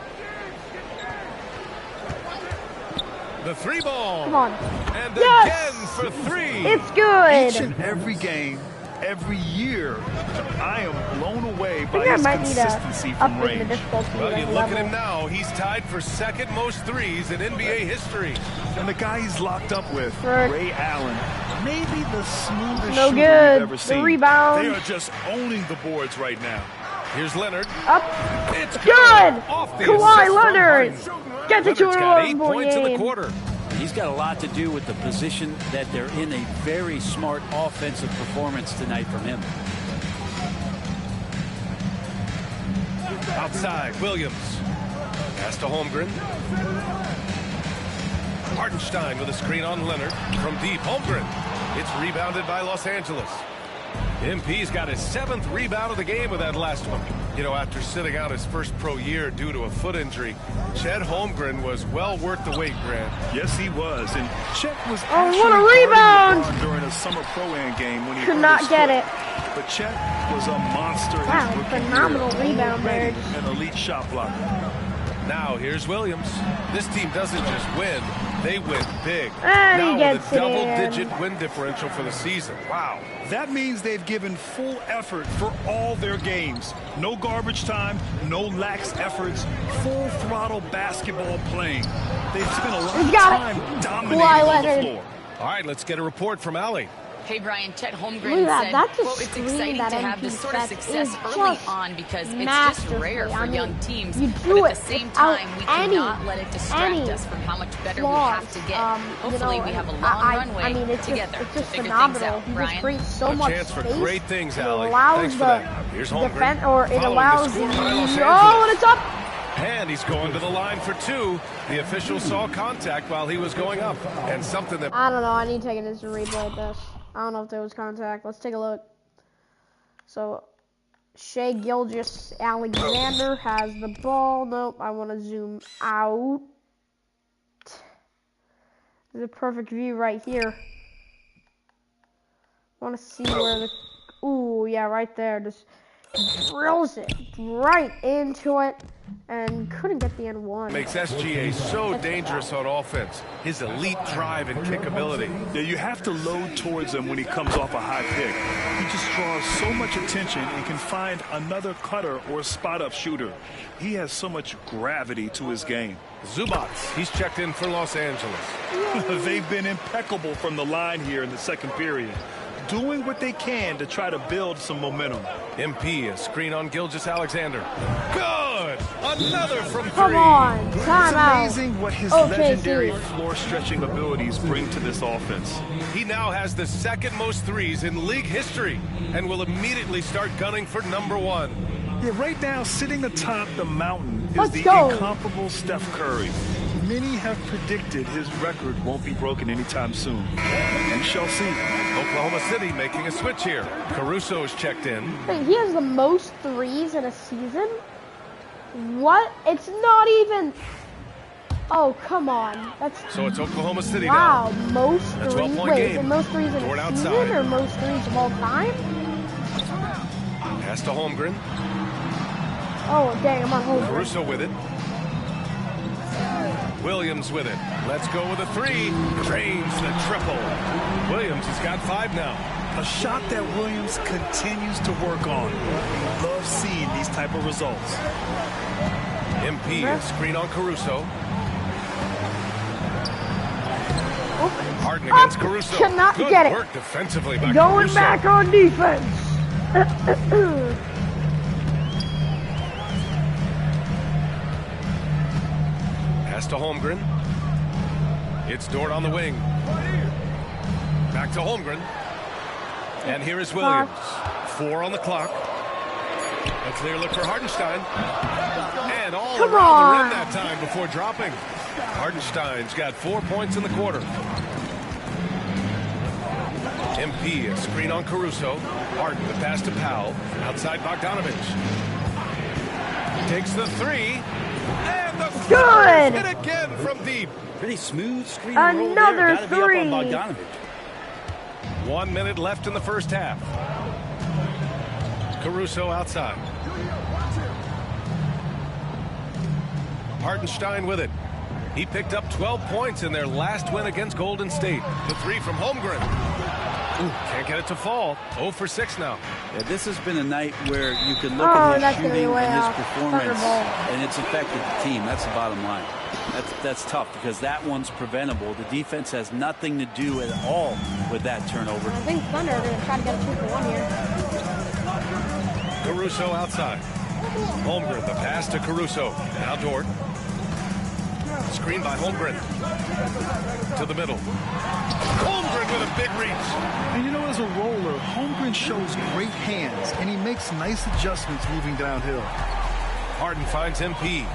The 3 ball. Come on. And Yes! again for 3. It's good. Each and every game, every year, I am blown away I by think I his might need to consistency from up the range. difficulty Well, you look level. at him now. He's tied for second most threes in NBA history. And the guy he's locked up with, First. Ray Allen, maybe the smoothest No shooter good. we've ever The seen. rebound. They are just owning the boards right now. Here's Leonard. Up. It's Good. Off the Kawhi assist from Leonard. Harden. Get to Leonard's got 8 2 points in the game. quarter. He's got a lot to do with the position that they're in. A very smart offensive performance tonight from him. Outside, Williams. Pass to Holmgren. Hartenstein with a screen on Leonard. From deep, Holmgren. It's rebounded by Los Angeles. MP's got his 7th rebound of the game with that last one. You know, after sitting out his first pro year due to a foot injury, Chet Holmgren was well worth the wait, Grant. Yes, he was. And Chet was Oh, actually what a guarding rebound! LeBron during a summer pro-am game when he Could hurt not his get foot. it. But Chet was a monster. Wow, his rookie phenomenal year. rebound there. Already an elite shot blocker. Now here's Williams. This team doesn't just win, They win big. And he now with gets a it in. double-digit win differential for the season. Wow. That means they've given full effort for all their games. No garbage time, no lax efforts, full throttle basketball playing. They've spent a lot of time dominating on the floor. All right, let's get a report from Allie. Hey, Brian, Chet Holmgren Look at said, that. That's a quote, it's screen exciting that to have MP this sort of sets success is early just on because it's just masterfully. rare for I mean, young teams. you But do at it the same without time, we any- cannot let it distract us from how much better we flaws. have to get. You Hopefully, know, we have a long runway I mean, it's together just, it's to just figure phenomenal. things out. He Brian? just creates so A much chance for space. great things, It Allie. allows Thanks for the that. Here's Holmgren. defense, or it Following the allows score by Los the, Angeles. and it's up. And he's going to the line for two. The official saw contact while he was going up. And something that... I don't know. I need to take an instant replay of this. I don't know if there was contact. Let's take a look. So, Shai Gilgeous-Alexander has the ball. Nope, I want to zoom out. There's a perfect view right here. I want to see where the... Ooh, yeah, right there. Just drills it right into it and couldn't get the N1. Makes SGA so dangerous on offense. His elite drive and kickability. Yeah, you have to load towards him when he comes off a high pick. He just draws so much attention and can find another cutter or spot-up shooter. He has so much gravity to his game. Zubac, he's checked in for Los Angeles. They've been impeccable from the line here in the second period, doing what they can to try to build some momentum. MP, a screen on Gilgeous-Alexander. Good! Another from three. Come on, time out. It's amazing what his legendary floor-stretching abilities bring to this offense. He now has the second most threes in league history and will immediately start gunning for number one. Yeah, right now, sitting atop the mountain is Let's the go. incomparable Steph Curry. Many have predicted his record won't be broken anytime soon. We shall see. Oklahoma City making a switch here. Caruso's checked in. Wait, he has the most threes in a season? What? It's not even... Oh, come on. That's... So it's Oklahoma City wow, now. most A threes. 12-point Wait, game. is it most threes in Toward a outside. season or most threes of all time? Pass to Holmgren. Oh, dang, I'm on hold. Caruso with it. Williams with it. Let's go with a three. Drains the triple. Williams has got 5 now. A shot that Williams continues to work on. Love seeing these type of results. MP, a screen on Caruso. Harden against Caruso. Cannot Good get it. work defensively by Going Caruso. back on defense. Pass to Holmgren. It's Dort on the wing. Back to Holmgren. And here is Williams. 4 on the clock. A clear look for Hardenstein. And all Come around the on. rim that time before dropping. Hardenstein's got 4 points in the quarter. MP, a screen on Caruso. Harden, the pass to Powell. Outside Bogdanovich. Takes the 3. And the Good. hit again from deep. Pretty smooth screen roll Another there. Gotta be up on three. Bogdanovich. 1 minute left in the first half. Caruso outside. Hardenstein with it. He picked up 12 points in their last win against Golden State. The 3 from Holmgren. Ooh, can't get it to fall. 0 for 6 now. Yeah, this has been a night where you can look Oh, at that's his gonna be shooting way and his off. performance, Thunderball. and it's affected the team. That's the bottom line. That's tough because that one's preventable. The defense has nothing to do at all with that turnover. I think Thunder are going to try to get a 2-for-1 here. Caruso outside. Holmgren, the pass to Caruso. Now Dort. Screen by Holmgren. To the middle. Holmgren with a big reach. And you know, as a roller, Holmgren shows great hands, and he makes nice adjustments moving downhill. Harden finds MP.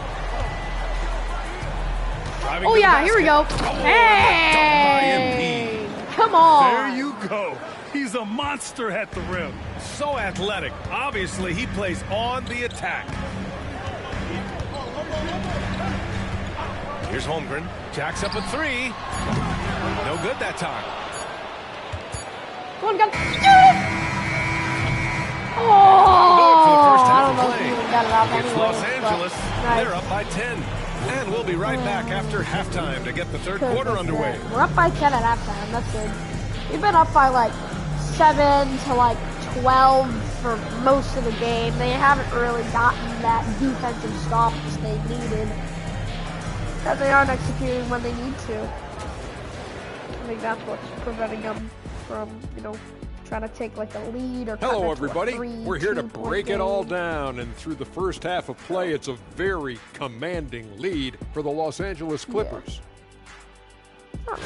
Driving Oh, to the yeah, here we go. basket. Oh, Hey! Come on. There you go. He's a monster at the rim. So athletic. Obviously, he plays on the attack. Here's Holmgren. Jacks up a 3. No good that time. Come on, guys. For the first Oh, I half don't of know if play. he even got it off It's anyways, Los but Angeles. Nice. They're up by 10. And we'll be right back after halftime to get the third quarter underway. We're up by 10 at halftime. That's good. We've been up by like 7 to like 12 for most of the game. They haven't really gotten that defensive stop that they needed. That they aren't executing when they need to. I think that's what's preventing them from, trying to take like a lead or hello everybody. We're here to break it all down, and through the first half of play it's a very commanding lead for the Los Angeles Clippers. Yeah.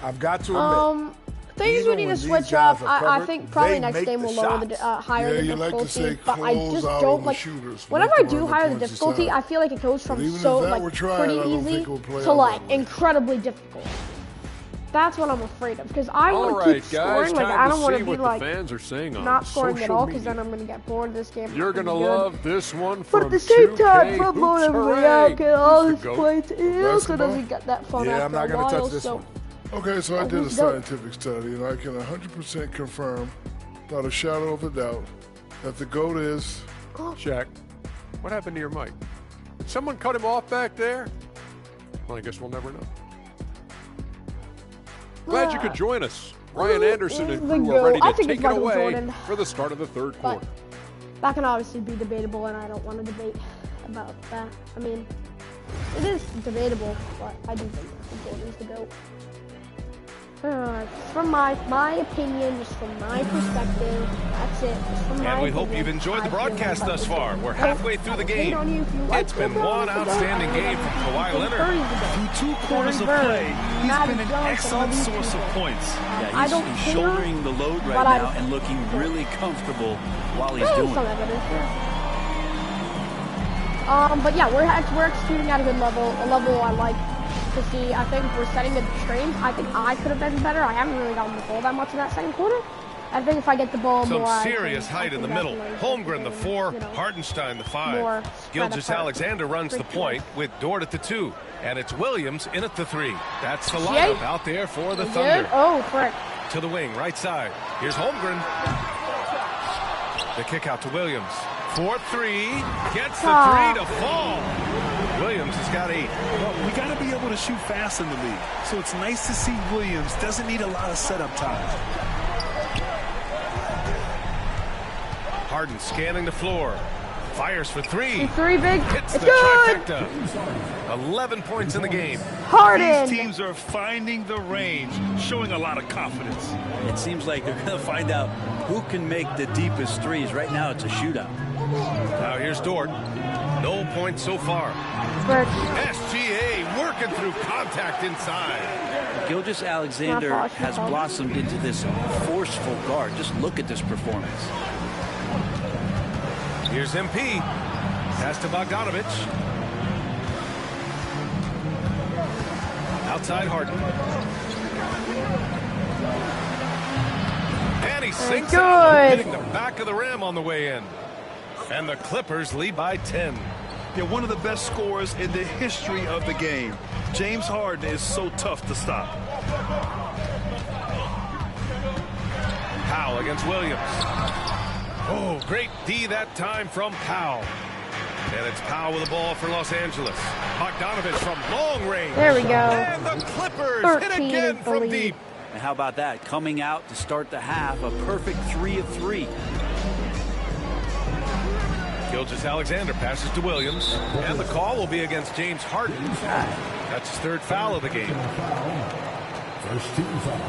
I've got to admit, things we need to switch up. I think probably next game we'll lower the higher the difficulty, but I just don't like. Whenever I do higher the difficulty, I feel like it goes from pretty easy to like incredibly difficult. That's what I'm afraid of, because I want to keep scoring. Like I don't want to be like not scoring at all, because then I'm gonna get bored of this game. You're gonna love this one. But at the same time, from blowing everybody out, get all this points, it also doesn't get that fun after I'm not a gonna while. touch this one. Okay, so I did a scientific study, and I can 100% confirm, without a shadow of a doubt, that the GOAT is... Shaq, what happened to your mic? Did someone cut him off back there? Well, I guess we'll never know. Glad you could join us. Ryan Anderson and crew are ready to take it away for the start of the third quarter. That can obviously be debatable, and I don't want to debate about that. I mean, it is debatable, but I do think Michael Jordan is the GOAT. From my opinion, just from my perspective, that's it. Just from and we hope you've enjoyed the broadcast thus far. We're halfway through the game. It's been one outstanding game from Kawhi Leonard. Through 2 quarters of play, he's been an excellent source of points. Yeah, he's shouldering the load right now and looking really comfortable while he's doing it. But yeah, we're executing at a good level, a level I like to see. I think we're setting the trains. I think I could have been better. I haven't really gotten the ball that much in that second quarter. I think if I get the ball more... Some serious height in the middle. Holmgren the 4, Hartenstein the 5. Gilgeous-Alexander runs the point with Dort at the 2. And it's Williams in at the 3. That's the lineup out there for the Thunder. Oh, frick. To the wing, right side. Here's Holmgren. The kick out to Williams. 4-3. Gets the 3 to fall. Williams has got 8. Well, we got to be able to shoot fast in the league. So it's nice to see Williams doesn't need a lot of setup time. Harden scanning the floor. Fires for 3. 3 big. Hits it's the good. trifecta. 11 points in the game. Harden. These teams are finding the range, showing a lot of confidence. It seems like they're going to find out who can make the deepest threes. Right now, it's a shootout. Now here's Dort. No points so far. SGA working through contact inside. Gilgeous-Alexander has blossomed into this forceful guard. Just look at this performance. Here's MP. Pass to Bogdanovich. Outside Harden. And he sinks out, hitting the back of the rim on the way in. And the Clippers lead by 10. They're one of the best scorers in the history of the game. James Harden is so tough to stop. Powell against Williams. Oh, great D that time from Powell. And it's Powell with the ball for Los Angeles. Bogdanovich from long range. There we go. And the Clippers hit again from deep. And how about that? Coming out to start the half, a perfect 3 of 3. Gilgeous-Alexander passes to Williams. And the call will be against James Harden. That's his 3rd foul of the game. First team foul.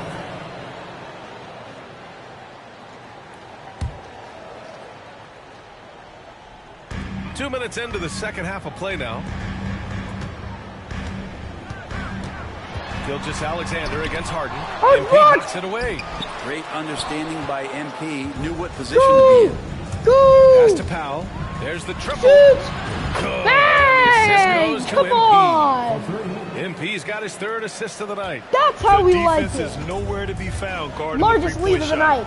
2 minutes into the second half of play now. Gilgeous-Alexander against Harden. MP knocks it away. Great understanding by MP. Knew what position to be in. Pass to Powell. There's the triple. Good. Hey, assist goes to come MP. on. MP's got his 3rd assist of the night. That's how we like it. Defense is nowhere to be found. Guarding largest lead of the night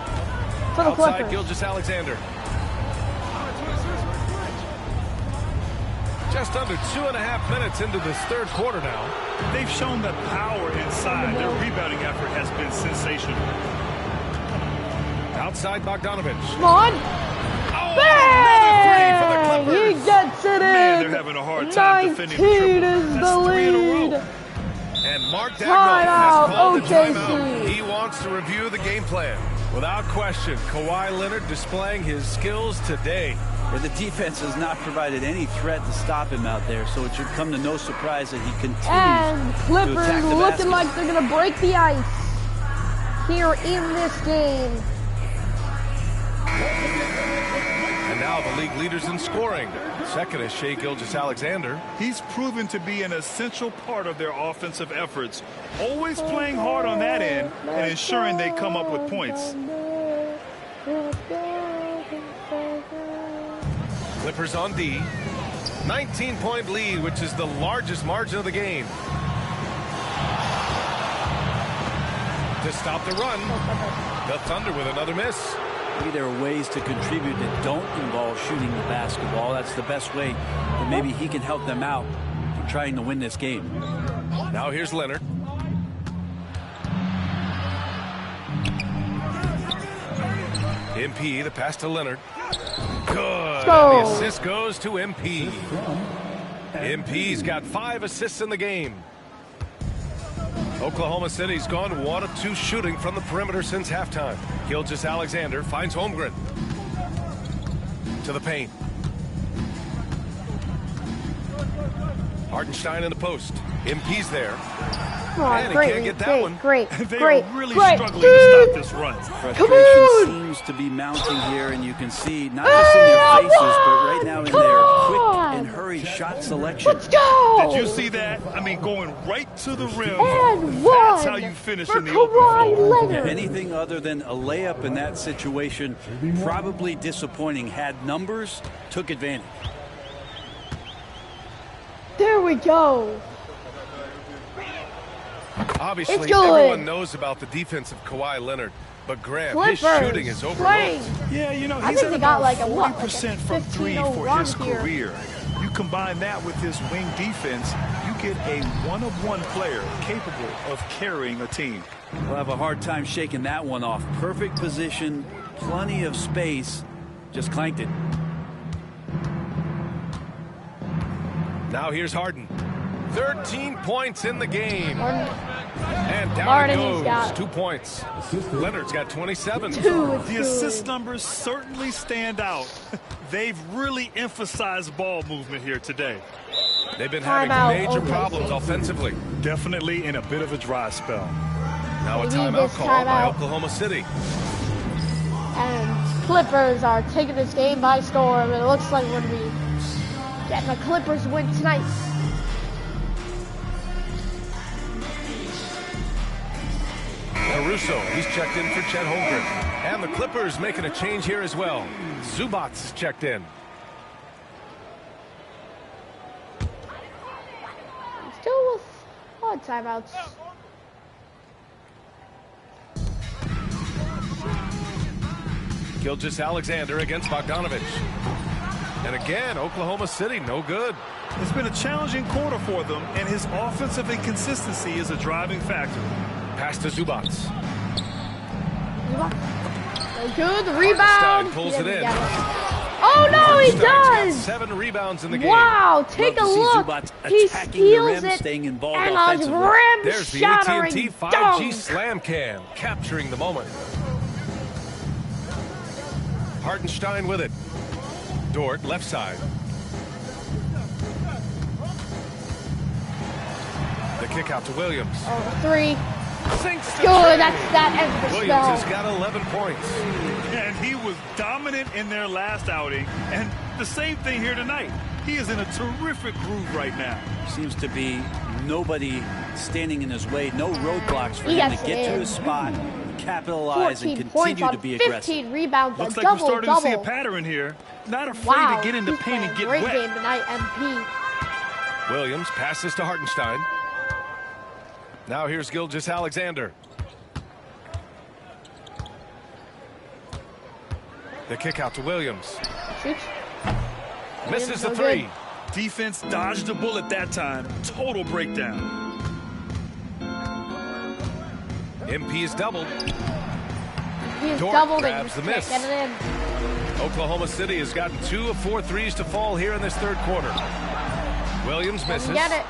for the Outside Clippers. Gilgeous-Alexander. Just under 2.5 minutes into this 3rd quarter now. They've shown that power inside. Their rebounding effort has been sensational. Outside Bogdanovich. Come on. Oh, another 3 for the and he gets it Man, in. they're having a hard time defending the 19 triple. is the That's 3 in a lead. row. And Mark Dagnall Timeout, has called the OKC. timeout. He wants to review the game plan. Without question, Kawhi Leonard displaying his skills today. And the defense has not provided any threat to stop him out there, so it should come to no surprise that he continues And to Clippers attack the looking basket. like they're going to break the ice here in this game. And now the league leaders in scoring. Second is Shai Gilgeous-Alexander. He's proven to be an essential part of their offensive efforts, always playing hard on that end and ensuring they come up with points. Clippers on D. 19-point lead, which is the largest margin of the game. To stop the run, the Thunder with another miss. Maybe there are ways to contribute that don't involve shooting the basketball. That's the best way that maybe he can help them out in trying to win this game. Now here's Leonard. MP, the pass to Leonard. Good. Go. And the assist goes to MP. MP's got 5 assists in the game. Oklahoma City's gone 1 of 2 shooting from the perimeter since halftime. Gilgeous-Alexander finds Holmgren. To the paint. Hartenstein in the post. MP's there. And he can't get that one. Great. They Great. are really Great. struggling to stop this run. Frustration seems to be mounting here, and you can see not just in their faces, but right now in their quick and hurried shot selection. Let's go. Did you see that? I mean, going right to the rim. And That's one how you finish for in the open floor. Kawhi Leonard. Anything other than a layup in that situation, probably disappointing. Had numbers, took advantage. There we go. Obviously, It's good. everyone knows about the defense of Kawhi Leonard, but Graham, his Clippers shooting is playing. overlooked. Yeah, you know, I he's think at they got about like a 40% from 3 15-0 for run his here. career. You combine that with his wing defense, you get a one-of-one player capable of carrying a team. We'll have a hard time shaking that one off. Perfect position, plenty of space, just clanked it. Now here's Harden. 13 points in the game. And down Harden it has goes. got 2 points. Leonard's got 27. The assist numbers certainly stand out. They've really emphasized ball movement here today. They've been having major problems offensively. Definitely in a bit of a dry spell. Now a We need timeout this call by timeout. Oklahoma City. And Clippers are taking this game by storm. It looks like we're going to be getting a Clippers win tonight. Caruso, he's checked in for Chet Holmgren. And the Clippers making a change here as well. Zubats is checked in. Still with odd timeouts. Gilgeous-Alexander against Bogdanovich. And again, Oklahoma City, no good. It's been a challenging quarter for them, and his offensive inconsistency is a driving factor. Pass to Zubats. Good rebound. Hartenstein pulls it in. Oh no, he Hartenstein's got does! 7 rebounds in the game. Wow, take a Love to see look. Zubats He attacking the steals rim, it staying involved and offensively. a rim There's the shattering AT&T 5G dunk. slam cam, capturing the moment. Hartenstein with it. Dort, left side. The kick out to Williams. Oh, 3. Sinks the Good, tray. that ends the Williams spell. has got 11 points. And he was dominant in their last outing, and the same thing here tonight. He is in a terrific groove right now. Seems to be nobody standing in his way, no roadblocks for him Yes, to get it to is. his spot, capitalize, 14 and points continue on to be 15 aggressive. rebounds. Looks a like we're double, starting to see a double. pattern here. Not afraid Wow, to get in the he's paint and playing get a great wet. game tonight, MP. Williams passes to Hartenstein. Now here's Gilgeous-Alexander. The kick out to Williams. Shoots. Misses the No 3. good. Defense dodged a bullet that time. Total breakdown. MP is doubled. He is Dort doubled and grabs he the can't miss. get it in. Oklahoma City has gotten 2 of 4 threes to fall here in this third quarter. Williams misses. Get it.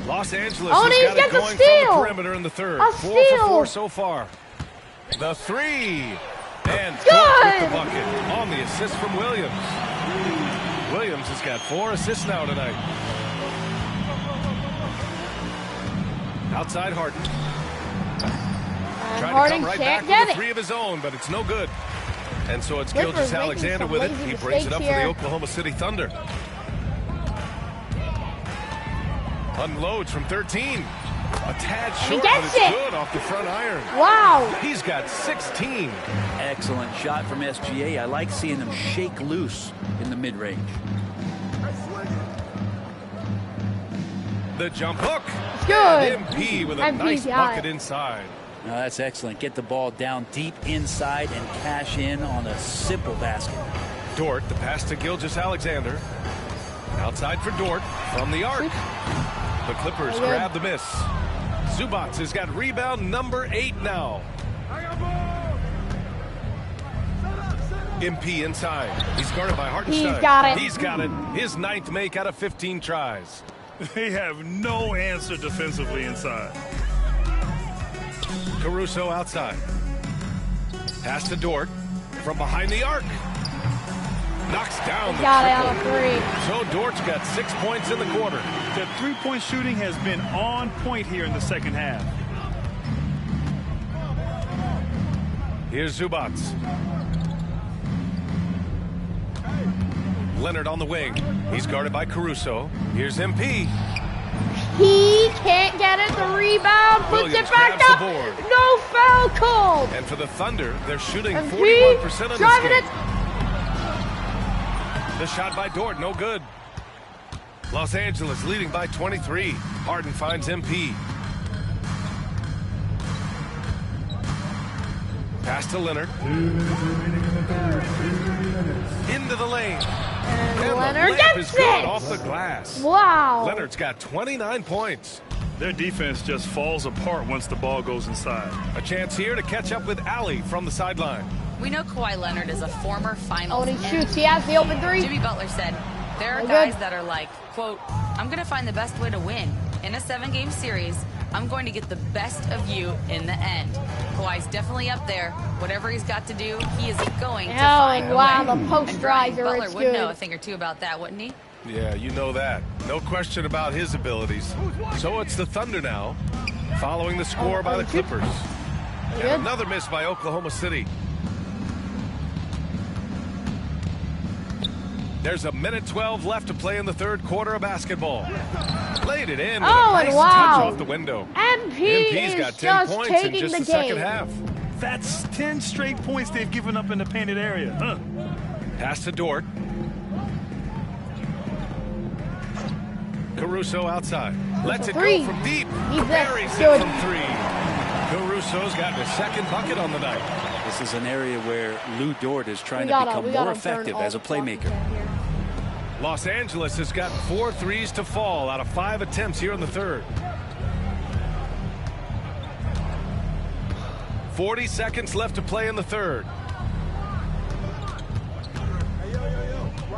Los Angeles Oh, has got it going from the perimeter in the third. 4 for 4 so far. The three. And Dort with the bucket on the assist from Williams. Williams has got 4 assists now tonight. Outside Harden. Trying to come right back with a 3 of his own, but it's no good. And so it's Gilgeous-Alexander with it. He brings it up for the Oklahoma City Thunder. Unloads from 13. A tad short, but it's good off the front iron. Wow. He's got 16. Excellent shot from SGA. I like seeing him shake loose in the mid-range. The jump hook. Good. And MP with a MP nice bucket inside. No, that's excellent. Get the ball down deep inside and cash in on a simple basket. Dort, the pass to Gilgeous-Alexander. Outside for Dort from the arc. The Clippers grab the miss. Zubac has got rebound number 8 now. MP inside. He's guarded by Hartenstein. He's got it. He's got it. His 9th make out of 15 tries. They have no answer defensively inside. Caruso outside. Pass to Dort from behind the arc. Knocks down the got it out of 3. So Dort's got 6 points in the quarter. The three-point shooting has been on point here in the second half. Here's Zubac. Leonard on the wing. He's guarded by Caruso. Here's MP. He can't get it. The rebound puts Williams it back grabs up. the board. No foul called. And for the Thunder, they're shooting MP 41% of this driving game. it. The shot by Dort, no good. Los Angeles leading by 23. Harden finds MP. Pass to Leonard. Into the lane. And Leonard the layup is gets good it. off the glass. Wow. Leonard's got 29 points. Their defense just falls apart once the ball goes inside. A chance here to catch up with Allie from the sideline. We know Kawhi Leonard is a former finals. Oh, and he shoots. He has the open 3. Jimmy Butler said, there are No guys good. that are like, quote, I'm going to find the best way to win. In a 7-game series, I'm going to get the best of you in the end. Kawhi's definitely up there. Whatever he's got to do, he is going to find and a wow, way. the post And Brian riser, Butler it's would good. know a thing or two about that, wouldn't he? Yeah, you know that. No question about his abilities. So it's the Thunder now, following the score by the Clippers. And another miss by Oklahoma City. There's a minute 12 left to play in the third quarter of basketball. Laid it in with a nice touch off the window. MP's got 10 points in taking just the the second game. half. That's 10 straight points they've given up in the painted area. Huh? Pass to Dort. Caruso outside. Lets it go from deep. Buries it from 3. Caruso's gotten his second bucket on the night. This is an area where Lou Dort is trying to become more effective as a playmaker. Los Angeles has gotten 4 threes to fall out of 5 attempts here in the third. 40 seconds left to play in the third.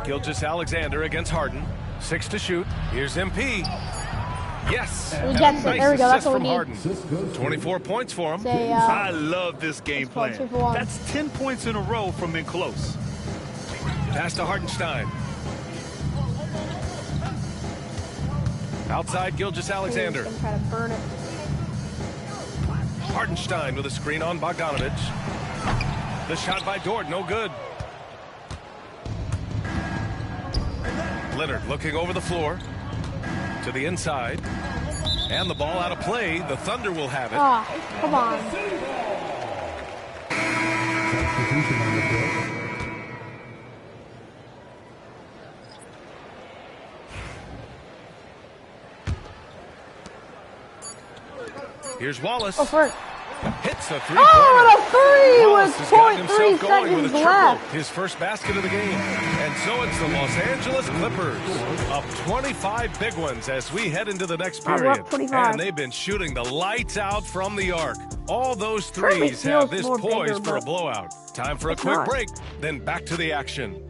Gilgeous-Alexander against Harden. 6 to shoot. Here's MP. Yes. He gets it. There we go. That's what we need. Harden. 24 points for him. I love this game plan. That's 10 points in a row from being close. Pass to Hartenstein. Outside Gilgeous-Alexander. He's gonna try to burn it. Hartenstein with a screen on Bogdanovich. The shot by Dort, no good. Leonard looking over the floor to the inside. And the ball out of play. The Thunder will have it. Oh, come on. Here's Wallace. Go for it. Hits the 3-pointer. Oh, Wallace and a 3 has gotten with 0.3 himself going with a seconds triple. left. His first basket of the game. And so it's the Los Angeles Clippers up 25 big ones as we head into the next we're period. up 25. And they've been shooting the lights out from the arc. All those threes have this poised for a but blowout. Time for a it's quick not. break, then back to the action.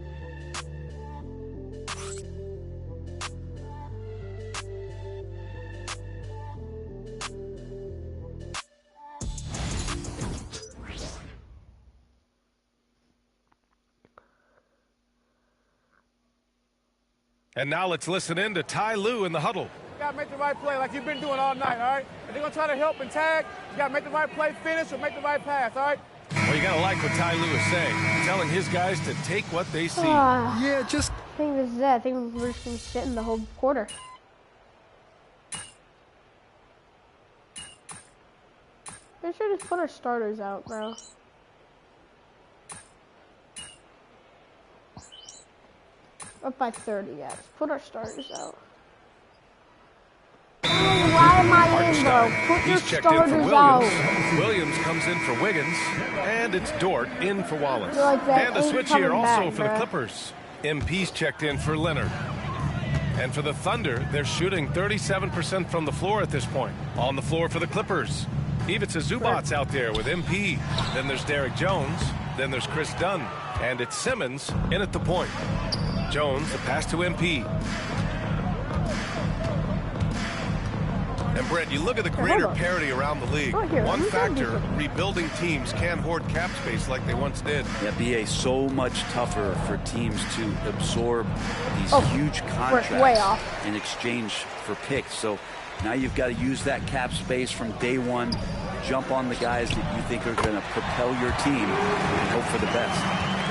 And now let's listen in to Ty Lue in the huddle. You got to make the right play like you've been doing all night, all right? If they're going to try to help and tag, you got to make the right play, finish, or make the right pass, all right? Well, you got to like what Ty Lue is saying, telling his guys to take what they see. Yeah, just... I think this is it. I think we're just going to sit in the whole quarter. They should just put our starters out, bro. Up by 30, yes. Put our starters out. Why am I in, bro? Put your He's checked in for starters Williams. out. Williams comes in for Wiggins, and it's Dort in for Wallace. Like that And a ain't switch coming here also back, for the bruh. Clippers. MP's checked in for Leonard. And for the Thunder, they're shooting 37% from the floor at this point. On the floor for the Clippers, Ivica Zubac's out there with MP. Then there's Derek Jones. Then there's Chris Dunn. And it's Simmons in at the point. Jones, the pass to MP. And Brett, you look at the greater parity around the league. One factor, rebuilding teams can't hoard cap space like they once did. Yeah, BA, so much tougher for teams to absorb these huge contracts way off. in exchange for picks. So now you've got to use that cap space from day one, jump on the guys that you think are going to propel your team and hope for the best.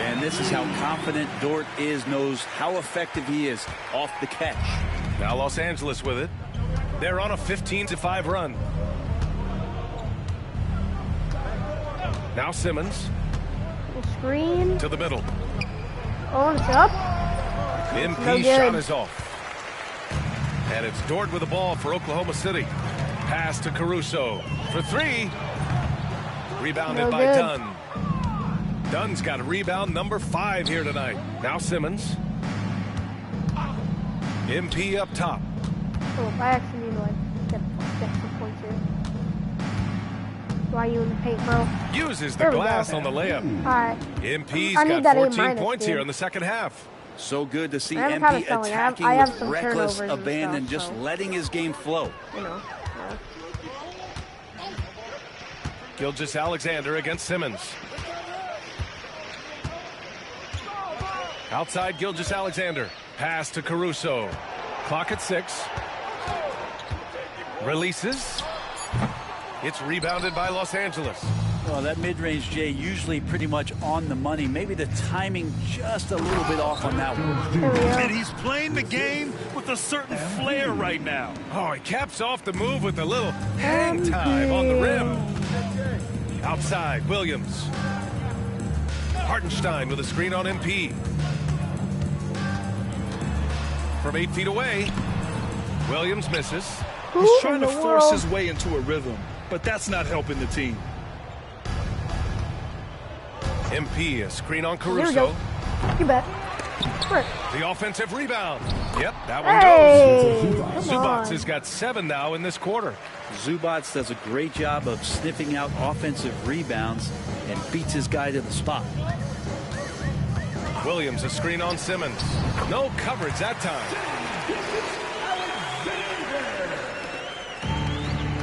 And this is how confident Dort knows how effective he is off the catch. Now Los Angeles with it. They're on a 15-5 run. Now Simmons. Screen. To the middle. Oh, it's up. MP shot is off. And it's Dort with the ball for Oklahoma City. Pass to Caruso for three. Rebounded by Dunn. Dunn's got a rebound number 5 here tonight. Now Simmons. MP up top. Oh, I actually need to like get some points here. Why are you in the paint, bro? Uses the glass on the layup. Alright. MP's I need got that 14 A- points dude. here in the second half. So good to see I'm MP kinda attacking I have with some reckless turnovers and abandon, stuff, just so. letting his game flow. You know. Gilgeous-Alexander against Simmons. Outside Gilgeous-Alexander. Pass to Caruso. Clock at 6. Releases. It's rebounded by Los Angeles. Well, that mid-range, Jay, usually pretty much on the money. Maybe the timing just a little bit off on that one. And he's playing the game with a certain flair right now. Oh, he caps off the move with a little hang time on the rim. Outside, Williams. Hartenstein with a screen on MP. From 8 feet away, Williams misses. He's trying to force his way into a rhythm, but that's not helping the team. MP, a screen on Here we Caruso. go. You bet. The offensive rebound. Yep, that Hey, one goes. come Zubac on. has got 7 now in this quarter. Zubac does a great job of sniffing out offensive rebounds and beats his guy to the spot. Williams, a screen on Simmons. No coverage that time.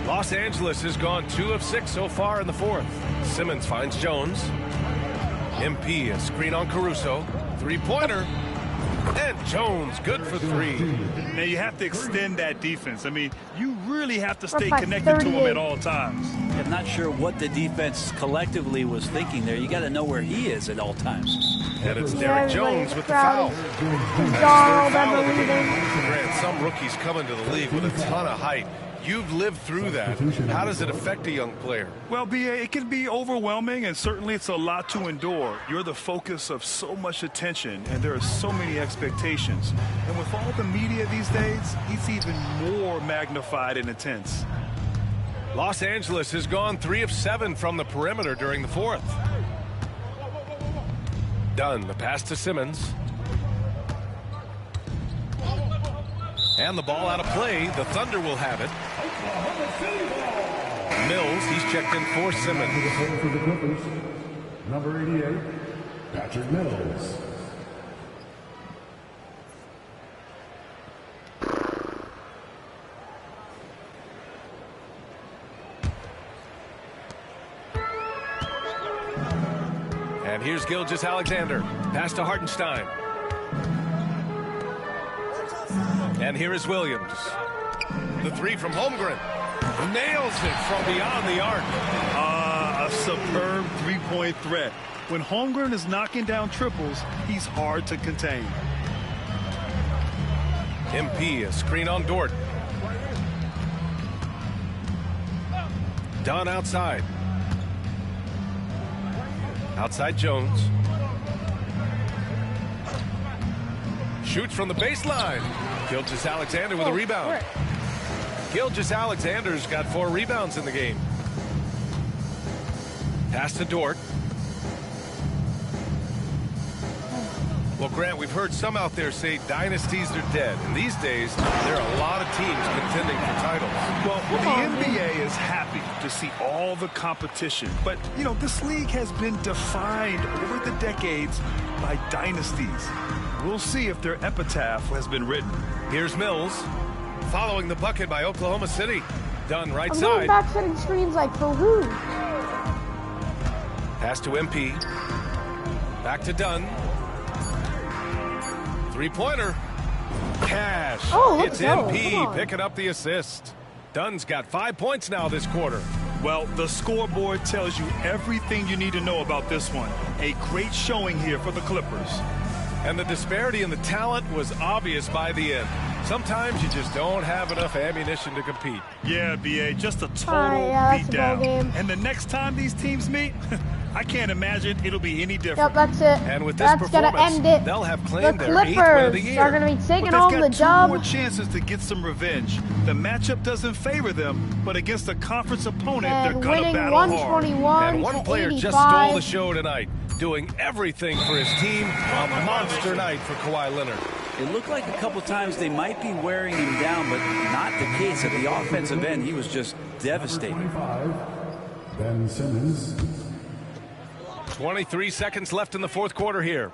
Los Angeles has gone 2 of 6 so far in the fourth. Simmons finds Jones. MP, a screen on Caruso. Three-pointer. And Jones, good for 3. Now you have to extend that defense. I mean, you really have to stay Up by connected to him 38. at all times. I'm not sure what the defense collectively was thinking there. You got to know where he is at all times. And it's Yeah, Derek everybody, Jones the with the crowd foul. is That's all his third that foul of the believe game. in. Grant, some rookies come into the league with a ton of height. You've lived through that. How does it affect a young player? Well, BA, it can be overwhelming, and certainly it's a lot to endure. You're the focus of so much attention, and there are so many expectations. And with all the media these days, it's even more magnified and intense. Los Angeles has gone 3 of 7 from the perimeter during the fourth. Dunn, the pass to Simmons. And the ball out of play. The Thunder will have it. Mills, he's checked in for Simmons. For the Clippers, number 88, Patrick Mills. And here's Gilgeous-Alexander. Pass to Hartenstein. And here is Williams. The three from Holmgren. Nails it from beyond the arc. A superb three-point threat. When Holmgren is knocking down triples, he's hard to contain. MP, a screen on Dort. Dunn outside. Outside Jones. Shoots from the baseline. Gilgeous-Alexander with a rebound. Gilgeous-Alexander's got 4 rebounds in the game. Pass to Dort. Well, Grant, we've heard some out there say dynasties are dead. And these days, there are a lot of teams contending for titles. Well, the NBA is happy to see all the competition. But, you know, this league has been defined over the decades by dynasties. We'll see if their epitaph has been written. Here's Mills. Following the bucket by Oklahoma City. Dunn right I'm side. going back setting screens like for who? Pass to MP. Back to Dunn. Three-pointer. Cash. Oh, it's MP picking up the assist. Dunn's got 5 points now this quarter. Well, the scoreboard tells you everything you need to know about this one. A great showing here for the Clippers. And the disparity in the talent was obvious by the end. Sometimes you just don't have enough ammunition to compete. Yeah, BA, just a total beatdown. And the next time these teams meet, I can't imagine it'll be any different. Yep, that's it. And with this that's gonna performance, end it. they'll have claimed The their 8th win of the Clippers year. are going to be taking But home the they've got job. 2 more chances to get some revenge. The matchup doesn't favor them, but against a conference opponent, And they're going to battle hard. 121 And one player 85. just stole the show tonight, doing everything for his team. A monster night for Kawhi Leonard. It looked like a couple times they might be wearing him down, but not the case. At the offensive end, he was just devastating. 25, Ben Simmons. 23 seconds left in the fourth quarter here.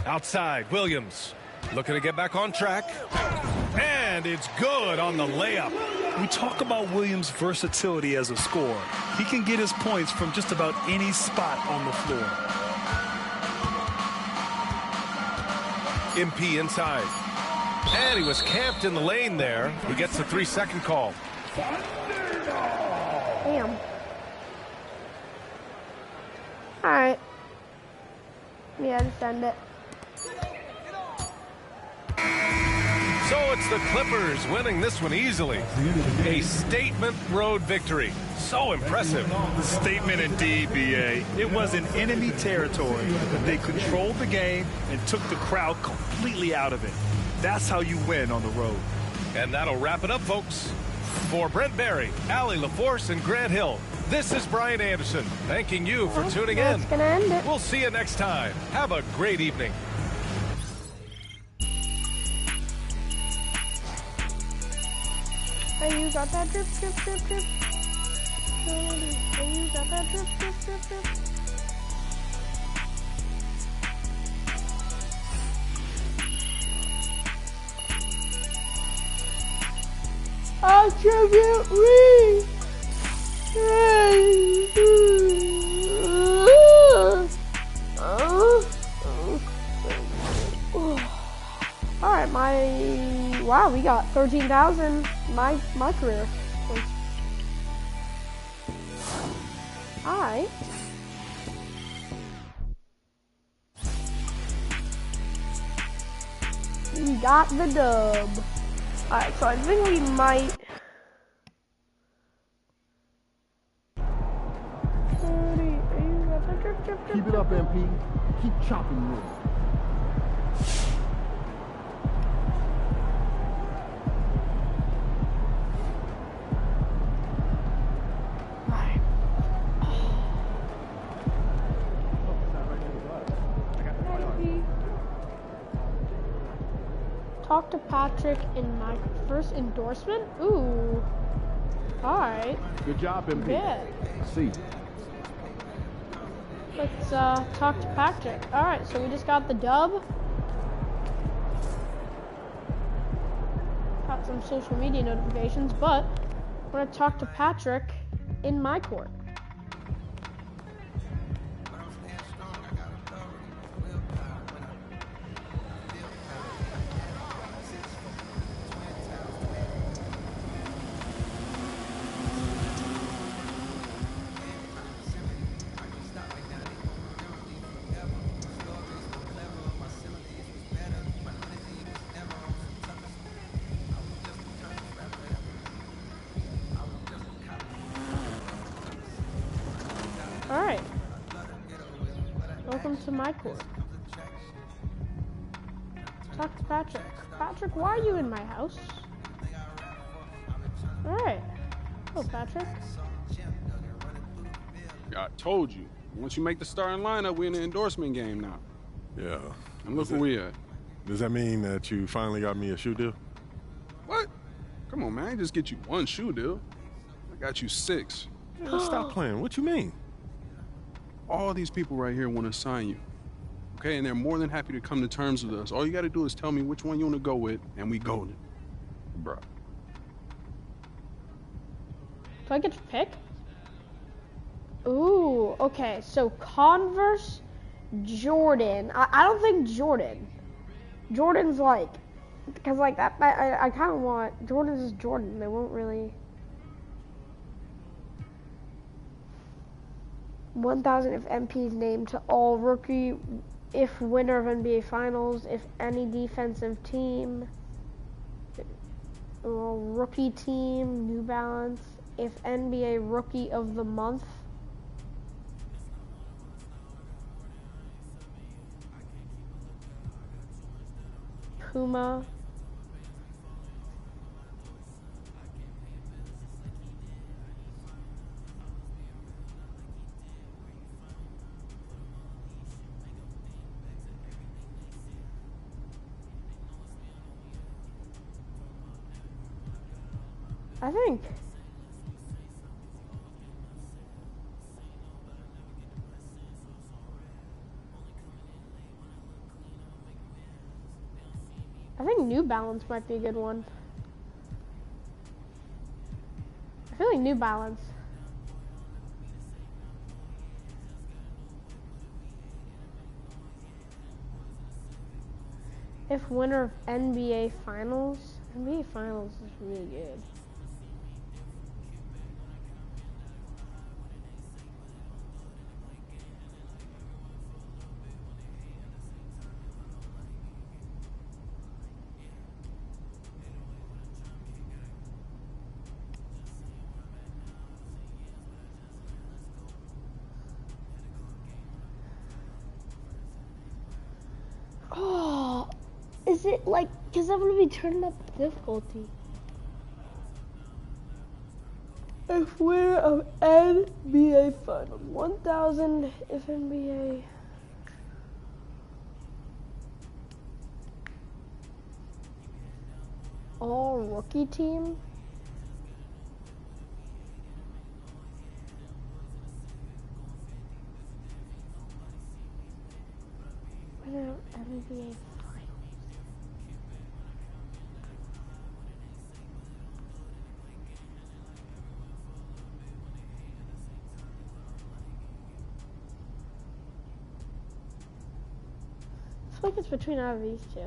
Outside, Williams looking to get back on track. And it's good on the layup. We talk about Williams' versatility as a scorer. He can get his points from just about any spot on the floor. MP inside. And he was camped in the lane there. He gets a 3-second call. Damn. All right. Yeah, just end it. So it's the Clippers winning this one easily. A statement road victory. So impressive. Statement indeed, BA. It was in enemy territory. They controlled the game and took the crowd completely out of it. That's how you win on the road. And that'll wrap it up, folks. For Brent Barry, Allie LaForce, and Grant Hill, this is Brian Anderson, thanking you for tuning in. Gonna end it. We'll see you next time. Have a great evening. Hey, you got that drip, drip, drip, drip. Hey, you got that drip, drip, drip, drip. Attribute me. All right, wow, we got 13,000. My career. All right. We got the dub. All right, so I think we might. Keep it up, MP. Keep chopping wood. Talk to Patrick in my first endorsement. Ooh. All right. Good job, MP. Yeah. See. Let's talk to Patrick. All right, so we just got the dub. Got some social media notifications, but we're gonna talk to Patrick in my court. Alright. Welcome to my court. Talk to Patrick. Patrick, why are you in my house? Alright. Oh, Patrick. I told you. Once you make the starting lineup, we're in the endorsement game now. Yeah. And look where we at. Does that mean that you finally got me a shoe deal? What? Come on, man. I ain't just get you one shoe deal. I got you 6. Man, stop playing. What you mean? All these people right here want to sign you. Okay, and they're more than happy to come to terms with us. All you got to do is tell me which one you want to go with, and we golden. Bruh. Do I get to pick? Ooh, okay. So Converse, Jordan. I don't think Jordan. Jordan's like, because like that. I kind of want Jordan's is Jordan. They won't really. 1,000 if MP's named to all rookie, if winner of NBA Finals, if any defensive team, rookie team, New Balance, if NBA Rookie of the Month. Puma. I think. I think New Balance might be a good one. I feel like New Balance. If winner of NBA Finals. NBA Finals is really good. Oh, is it like, because I'm going to be turning up the difficulty. If winner of NBA Finals, 1,000 if NBA. All rookie team. Winner of NBA Finals. I feel like it's between out of these two.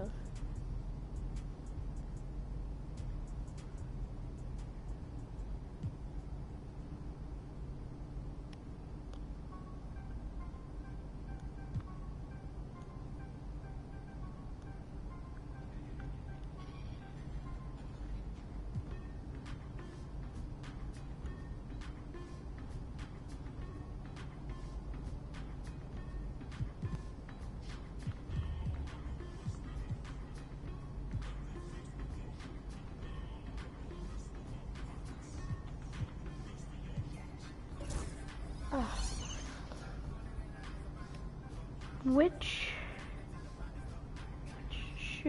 Which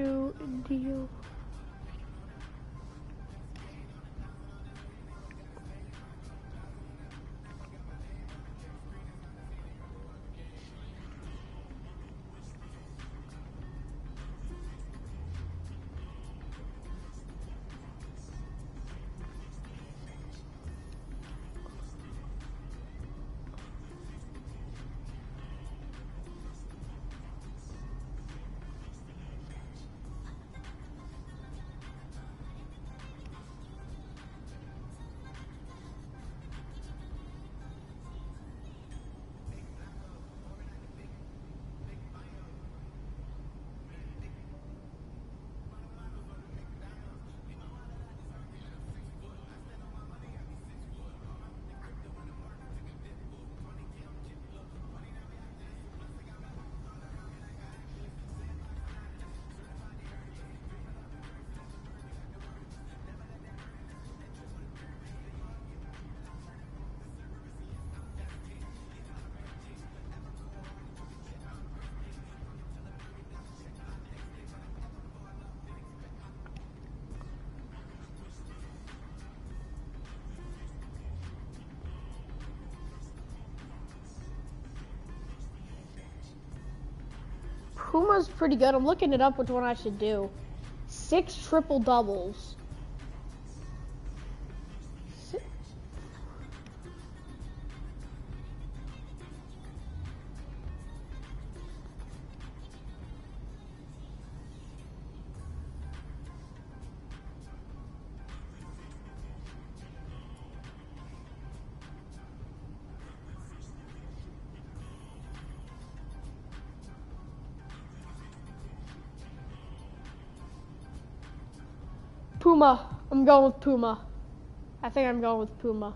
shoe deal. Puma's pretty good. I'm looking it up which one I should do. 6 triple doubles. Puma. I'm going with Puma. I think I'm going with Puma.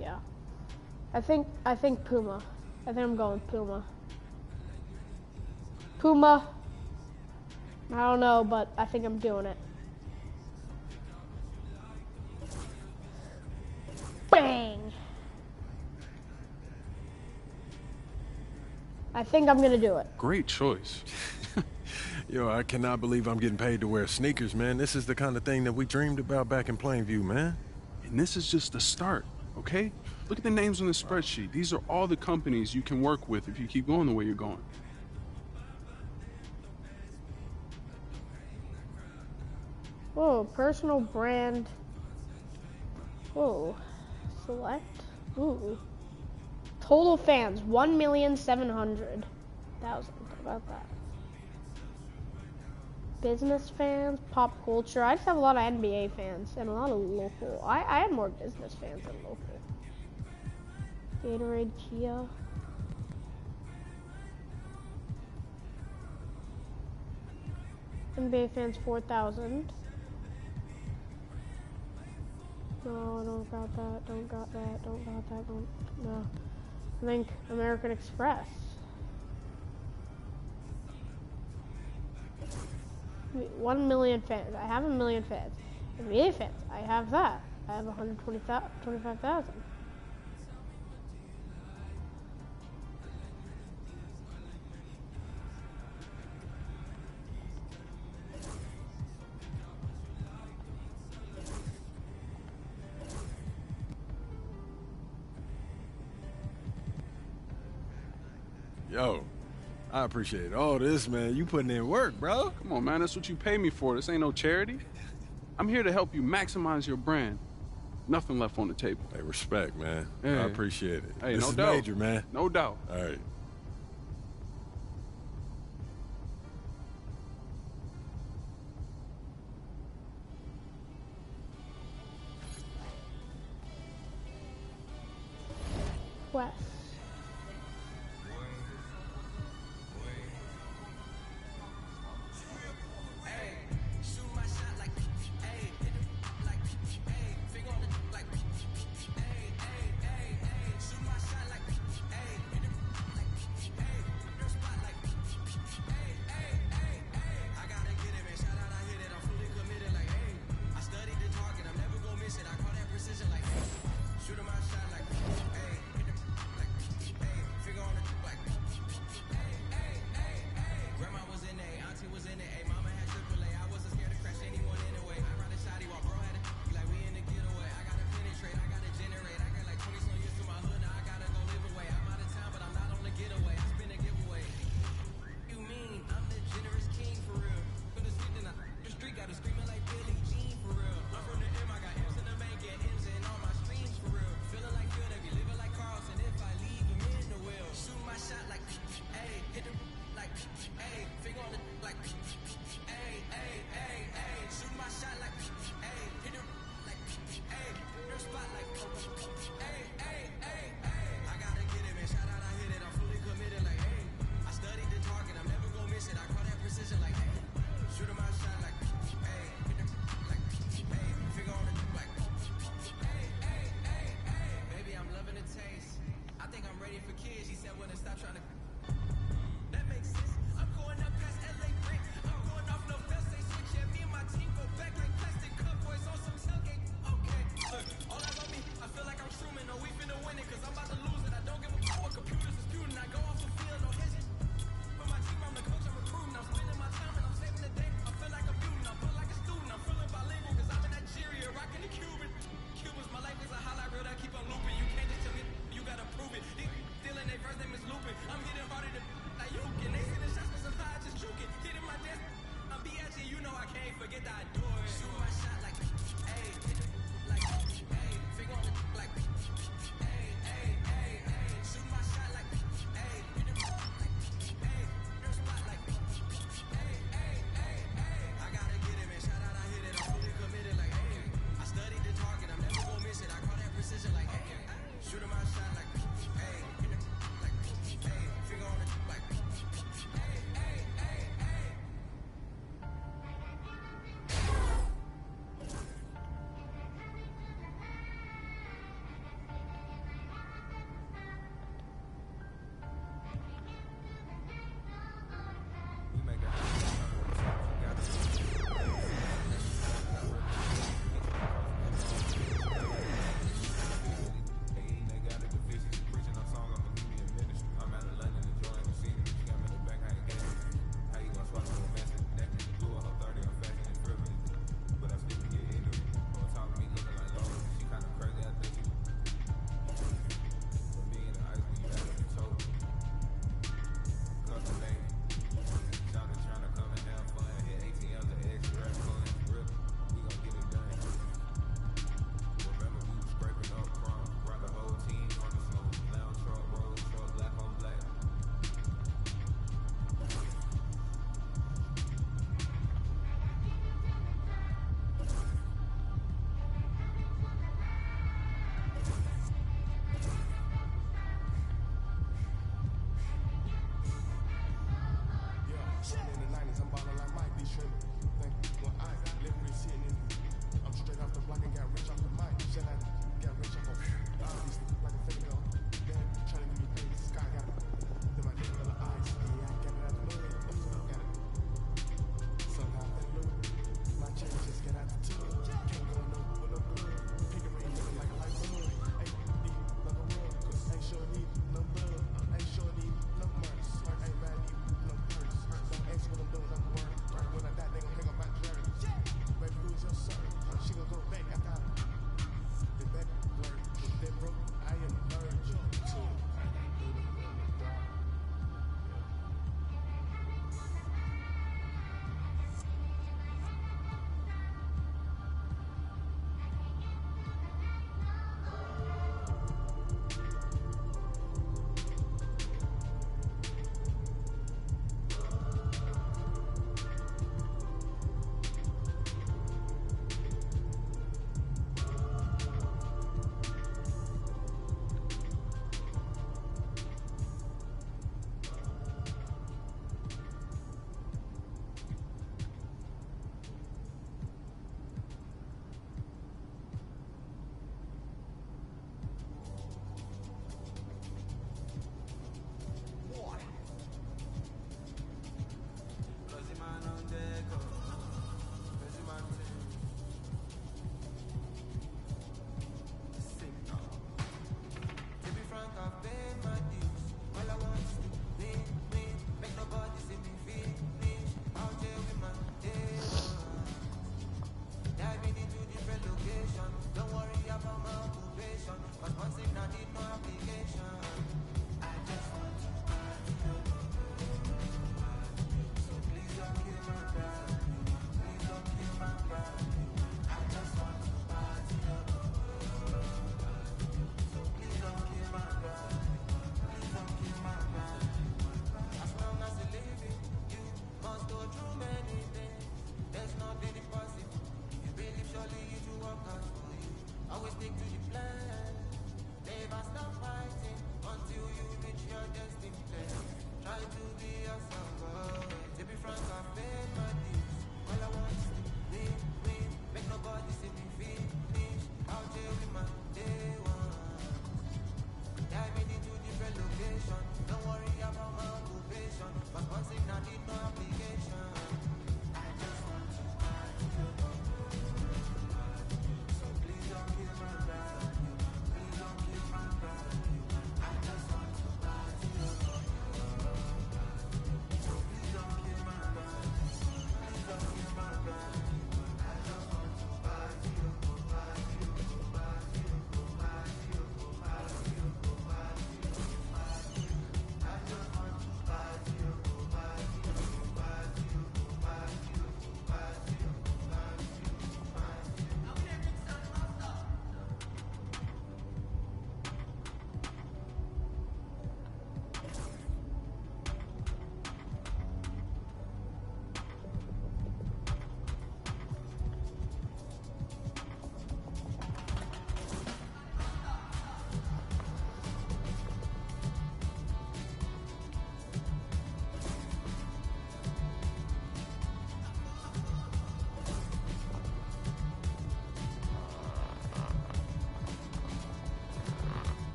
Yeah. I think Puma. I think I'm going with Puma. Puma. I don't know, but I think I'm doing it. Bang! I think I'm gonna do it. Great choice. Yo, I cannot believe I'm getting paid to wear sneakers, man. This is the kind of thing that we dreamed about back in Plainview, man. And this is just the start, okay? Look at the names on the spreadsheet. These are all the companies you can work with if you keep going the way you're going. Whoa, personal brand. Whoa, select. Ooh. Total fans, 1,700,000. How about that? Business fans, pop culture. I just have a lot of NBA fans and a lot of local. I have more business fans than local. Gatorade, Kia. NBA fans, 4,000. No, don't got that, don't got that, don't got that, don't, no. I think American Express. Wait, 1 million fans. I have 1 million fans. NBA fans. I have that. I have 125,000. Yo, I appreciate all this, man. You putting in work, bro. Come on, man. That's what you pay me for. This ain't no charity. I'm here to help you maximize your brand. Nothing left on the table. Hey, respect, man. Hey. I appreciate it. Hey, this no is doubt. major, man. No doubt. All right. West.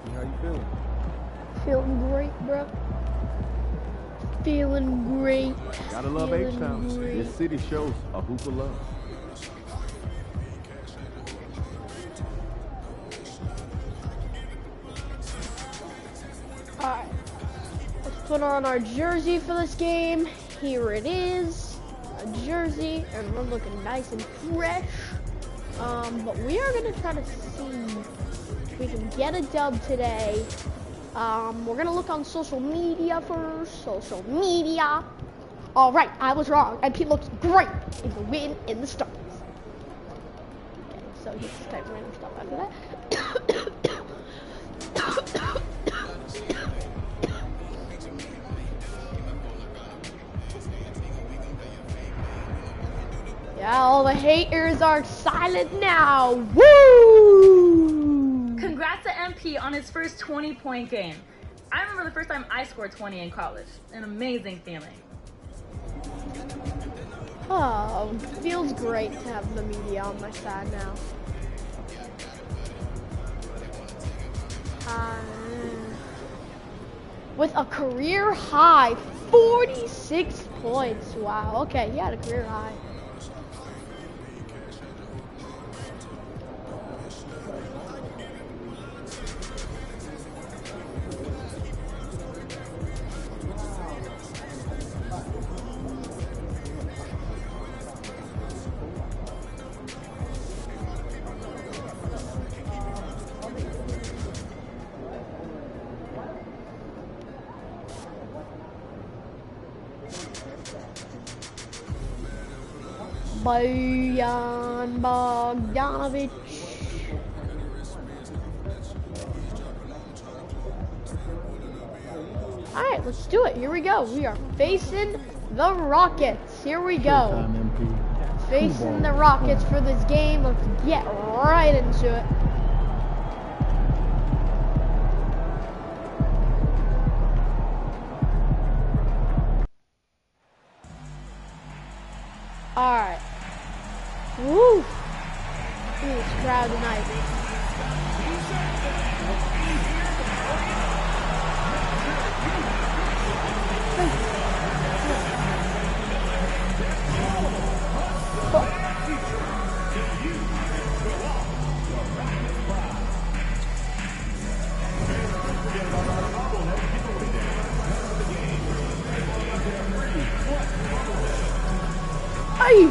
MP, how you feeling? Feeling great, bro. Feeling great. Gotta love H-Town. This city shows a hoop of love. Alright. Let's put on our jersey for this game. Here it is. A jersey, and we're looking nice and fresh. But we are gonna try to see if we can get a dub today. We're gonna look on social media first. Social media. All right, I was wrong. MP looks great in the win in the stars. Okay, so he just typed random stuff after that. Yeah, all the haters are silent now. Woo! Congrats to MP on his first 20-point game. I remember the first time I scored 20 in college. An amazing feeling. Oh, feels great to have the media on my side now. With a career high, 46 points. Wow, okay, he had a career high. Bojan Bogdanovic. All right, let's do it. Here we go. We are facing the Rockets. Here we go. Facing the Rockets for this game. Let's get right into it. All right. Woo! Look at this crowd tonight. Hey!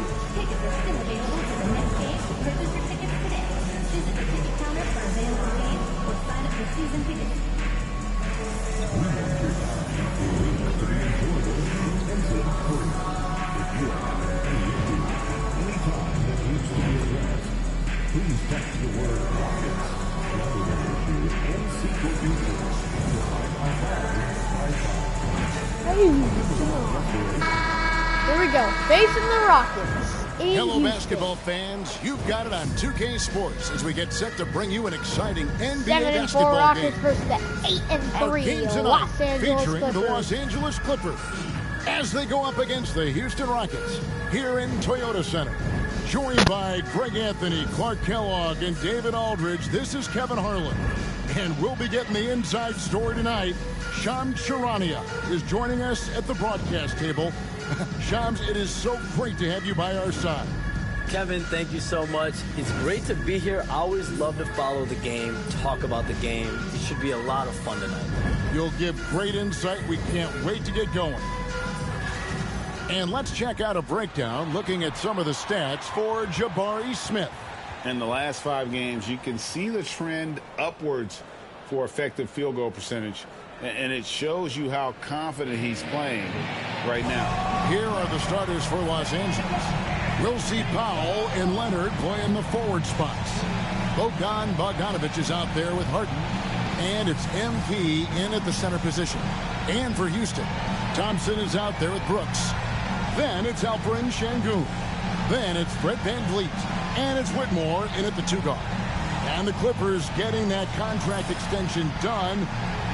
Here we go, facing the Rockets. Hello, basketball fans. You've got it on 2K Sports as we get set to bring you an exciting NBA 7-4 basketball Rockets game. versus the 8-3 Los Angeles featuring Clippers. the Los Angeles Clippers as they go up against the Houston Rockets here in Toyota Center. Joined by Greg Anthony, Clark Kellogg, and David Aldridge, this is Kevin Harlan. And we'll be getting the inside story tonight. Shams Charania is joining us at the broadcast table. Shams, it is so great to have you by our side. Kevin, thank you so much. It's great to be here. I always love to follow the game, talk about the game. It should be a lot of fun tonight. You'll give great insight. We can't wait to get going. And let's check out a breakdown looking at some of the stats for Jabari Smith. In the last 5 games, you can see the trend upwards for effective field goal percentage. And it shows you how confident he's playing right now. Here are the starters for Los Angeles. We'll see Powell and Leonard playing the forward spots. Bojan Bogdanovic is out there with Harden. And it's MP in at the center position. And for Houston, Thompson is out there with Brooks. Then it's Alperen Şengün. Then it's Fred VanVleet. And it's Whitmore in at the 2 guard. And the Clippers getting that contract extension done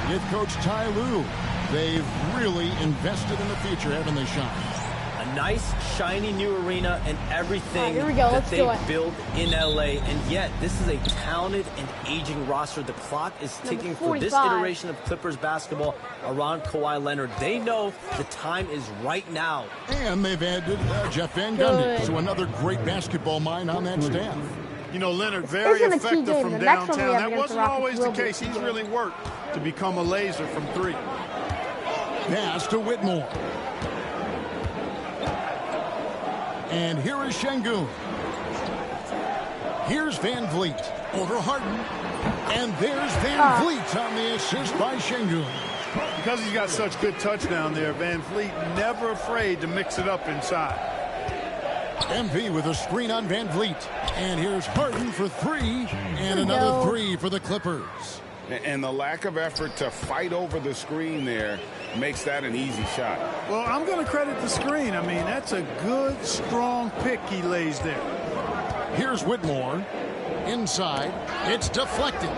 with Coach Ty Lue. They've really invested in the future, haven't they, Sean? nice, shiny new arena and everything here we go. that Let's they built in LA. And yet, this is a talented and aging roster. The clock is ticking for this iteration of Clippers basketball around Kawhi Leonard. They know the time is right now. And they've added Jeff Van Gundy, so another great basketball mind on that staff. You know, Leonard, very effective from downtown. That wasn't always the case. He's really worked to become a laser from three. Pass to Whitmore. And here is Şengün. Here's Van Vliet over Harden. And there's Van Vliet on the assist by Şengün. Because he's got such good touch down there, Van Vliet never afraid to mix it up inside. MP with a screen on Van Vliet. And here's Harden for three. And another three for the Clippers. And the lack of effort to fight over the screen there makes that an easy shot. Well, I'm going to credit the screen. I mean, that's a good, strong pick he lays there. Here's Whitmore. Inside. It's deflected.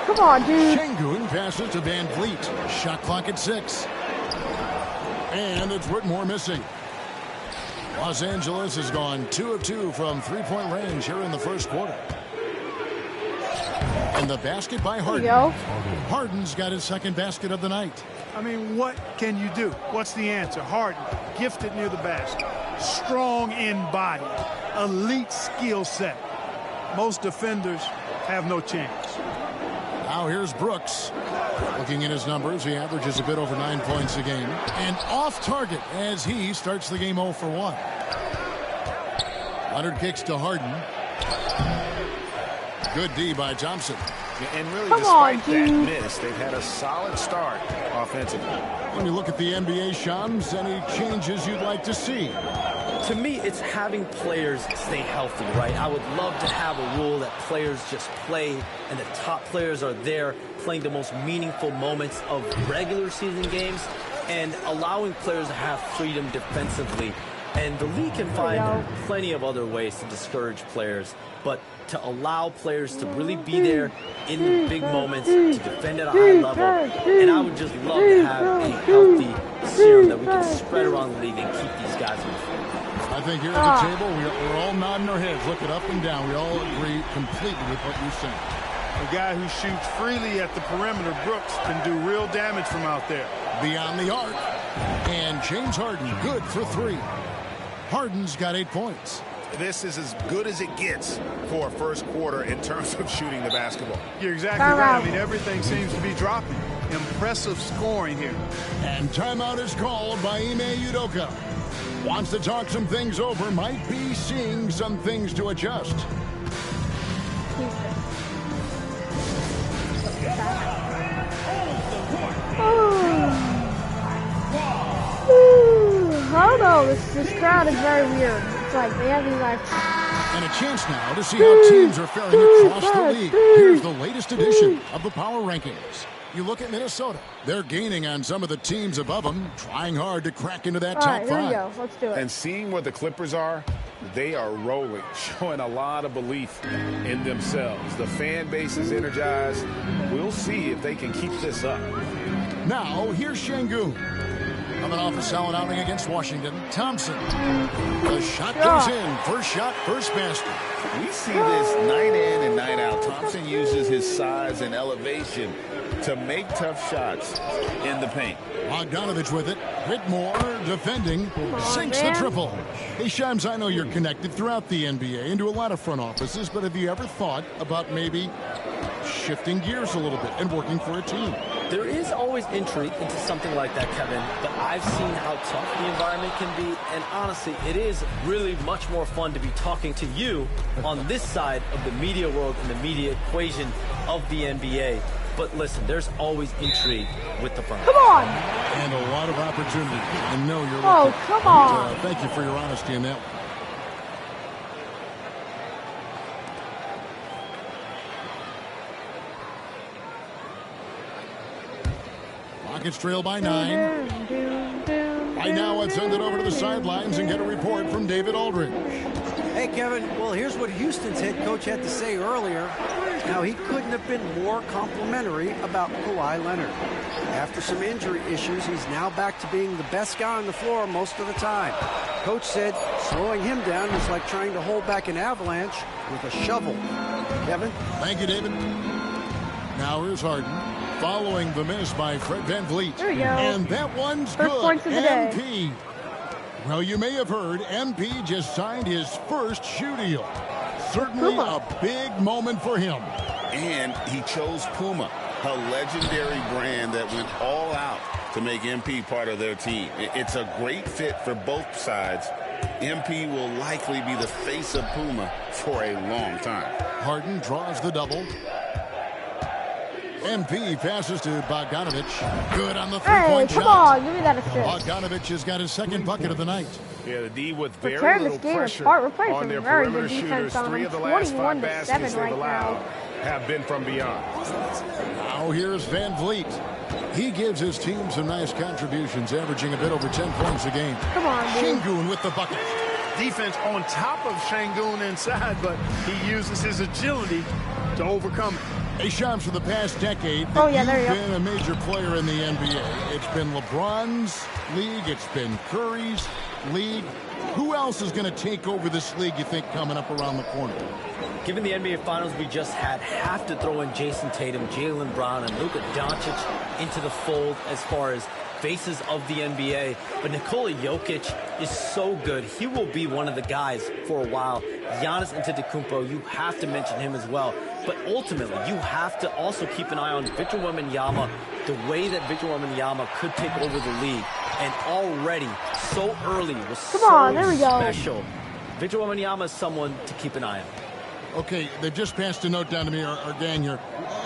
Come on, dude. Şengün passes to Van Vliet. Shot clock at 6. And it's Whitmore missing. Los Angeles has gone 2 of 2 from three-point range here in the first quarter. And the basket by Harden. Harden's got his second basket of the night. I mean, what can you do? What's the answer? Harden, gifted near the basket, strong in body, elite skill set. Most defenders have no chance. Now here's Brooks. Looking at his numbers, he averages a bit over 9 points a game. And off target as he starts the game 0 for 1. Leonard kicks to Harden. Good D by Thompson. And really, despite that miss, they've had a solid start offensively. When you look at the NBA, Shams, any changes you'd like to see? To me, it's having players stay healthy, right? I would love to have a rule that players just play and the top players are there playing the most meaningful moments of regular season games and allowing players to have freedom defensively. And the league can find plenty of other ways to discourage players, but to allow players to really be there in the big moments, to defend at a high level. And I would just love to have a healthy serum that we can spread around the league and keep these guys in the field. I think here at the table, we're all nodding our heads, looking up and down. We all agree completely with what you're saying. A guy who shoots freely at the perimeter, Brooks, can do real damage from out there. Beyond the arc. And James Harden, good for 3. Harden's got 8 points. This is as good as it gets for a first quarter in terms of shooting the basketball. You're exactly right. I mean, everything seems to be dropping. Impressive scoring here. And timeout is called by Ime Udoka. Wants to talk some things over, might be seeing some things to adjust. I don't know, this crowd is very weird. It's like they have these like... And a chance now to see how teams are faring across the league. Here's the latest edition of the Power Rankings. You look at Minnesota. They're gaining on some of the teams above them, trying hard to crack into that top 5. Here we go. Let's do it. And seeing what the Clippers are, they are rolling, showing a lot of belief in themselves. The fan base is energized. We'll see if they can keep this up. Now, here's Şengün. Coming off a solid outing against Washington. Thompson. The shot goes in. First shot, first basket. We see this night in and night out. Thompson uses his size and elevation to make tough shots in the paint. Bogdanovich with it. Whitmore defending. Sinks the triple. Hey, Shams, I know you're connected throughout the NBA and to a lot of front offices, but have you ever thought about maybe shifting gears a little bit and working for a team? There is always intrigue into something like that, Kevin, but I've seen how tough the environment can be, and honestly, it is really much more fun to be talking to you on this side of the media world and the media equation of the NBA. But listen, there's always intrigue with the front. Come on! And a lot of opportunity. And no, you're lucky. Come on! Thank you for your honesty in that one. Rockets trail by 9. Right now, let's send it over to the sidelines and get a report from David Aldridge. Hey, Kevin. Well, here's what Houston's head coach had to say earlier. Now, he couldn't have been more complimentary about Kawhi Leonard. After some injury issues, he's now back to being the best guy on the floor most of the time. Coach said slowing him down is like trying to hold back an avalanche with a shovel. Kevin? Thank you, David. Now here's Harden, following the miss by Fred VanVleet. There you go. And that one's First good. points of the day. MP. Well, you may have heard MP just signed his first shoe deal. Certainly a big moment for him. And he chose Puma, a legendary brand that went all out to make MP part of their team. It's a great fit for both sides. MP will likely be the face of Puma for a long time. Harden draws the double. MP passes to Bogdanovich. Good on the three-point shot. Come on, give me that assist. Bogdanovich has got his second bucket of the night. Yeah, the D with We're very tearing little this game pressure apart. We're playing on some their very perimeter good defense shooters. on 3 them. of the last 5 21-7 baskets they've right allowed now. have been from beyond. Now here's VanVleet. He gives his team some nice contributions, averaging a bit over 10 points a game. Come on, dude. Şengün with the bucket. Defense on top of Şengün inside, but he uses his agility to overcome it. Hey, Shams, for the past decade, Oh, yeah, there you've you go. been a major player in the NBA. It's been LeBron's league. It's been Curry's league. Who else is going to take over this league, you think, coming up around the corner? Given the NBA Finals we just had, have to throw in Jason Tatum, Jaylen Brown, and Luka Doncic into the fold as far as faces of the NBA. But Nikola Jokic is so good. He will be one of the guys for a while. Giannis Antetokounmpo, you have to mention him as well. But ultimately, you have to also keep an eye on Victor Wembanyama, the way that Victor Wembanyama could take over the league. And already, so early, was special. Victor Wembanyama is someone to keep an eye on. Okay, they've just passed a note down to me, our gang here.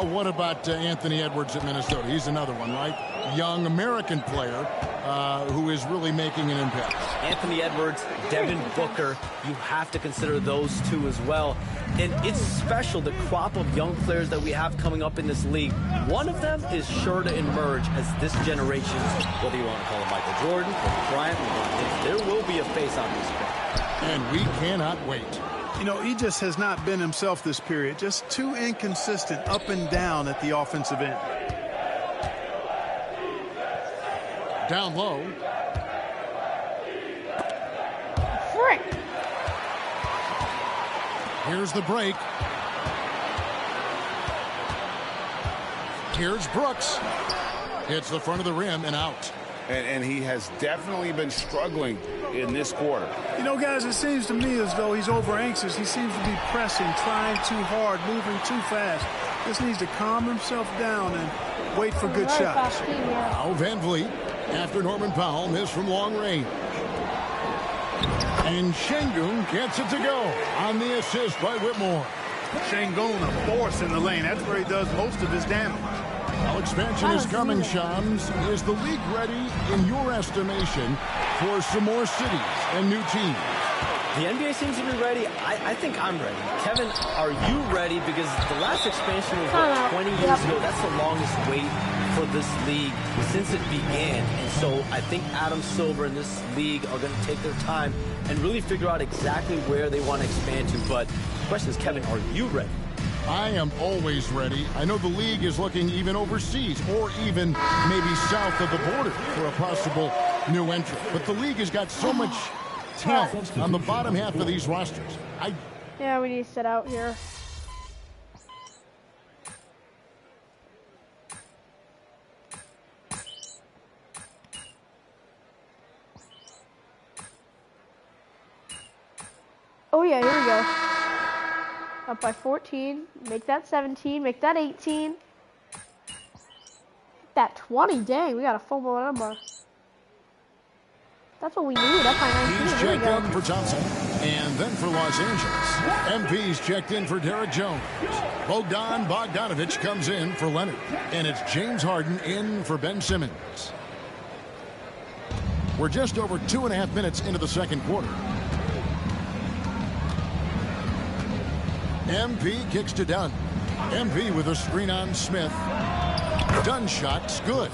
What about Anthony Edwards at Minnesota? He's another one, right? Young American player who is really making an impact. Anthony Edwards, Devin Booker, you have to consider those two as well. And it's special, the crop of young players that we have coming up in this league. One of them is sure to emerge as this generation's, whether you want to call him Michael Jordan, Kobe Bryant, there will be a face on this court. And we cannot wait. You know, he just has not been himself this period. Just too inconsistent up and down at the offensive end. Down low. Frick. Here's the break. Here's Brooks. Hits the front of the rim and out. And he has definitely been struggling in this quarter. You know, guys, it seems to me as though he's over anxious. He seems to be pressing, trying too hard, moving too fast. Just needs to calm himself down and wait for good shots. Now VanVleet, after Norman Powell, missed from long range. And Şengün gets it to go on the assist by Whitmore. Şengün, a force in the lane. That's where he does most of his damage. Well, expansion is coming, Shams. Is the league ready, in your estimation, for some more cities and new teams? The NBA seems to be ready. I think I'm ready. Kevin, are you ready? Because the last expansion was, what, 20 years ago? That's the longest wait for this league since it began. And so I think Adam Silver and this league are going to take their time and really figure out exactly where they want to expand to. But the question is, Kevin, are you ready? I am always ready. I know the league is looking even overseas or even maybe south of the border for a possible new entrant. But the league has got so much talent on the bottom half of these rosters. Yeah, we need to sit out here. Oh yeah, here we go. Up by 14. Make that 17. Make that 18. That 20. Dang, we got a full number. That's what we need. Up by 19. He's checked in for Johnson. And then for Los Angeles, MP's checked in for Derek Jones. Bogdanovich comes in for Leonard. And it's James Harden in for Ben Simmons. We're just over 2.5 minutes into the second quarter. MP kicks to Dunn. MP with a screen on Smith. Dunn's shot's good.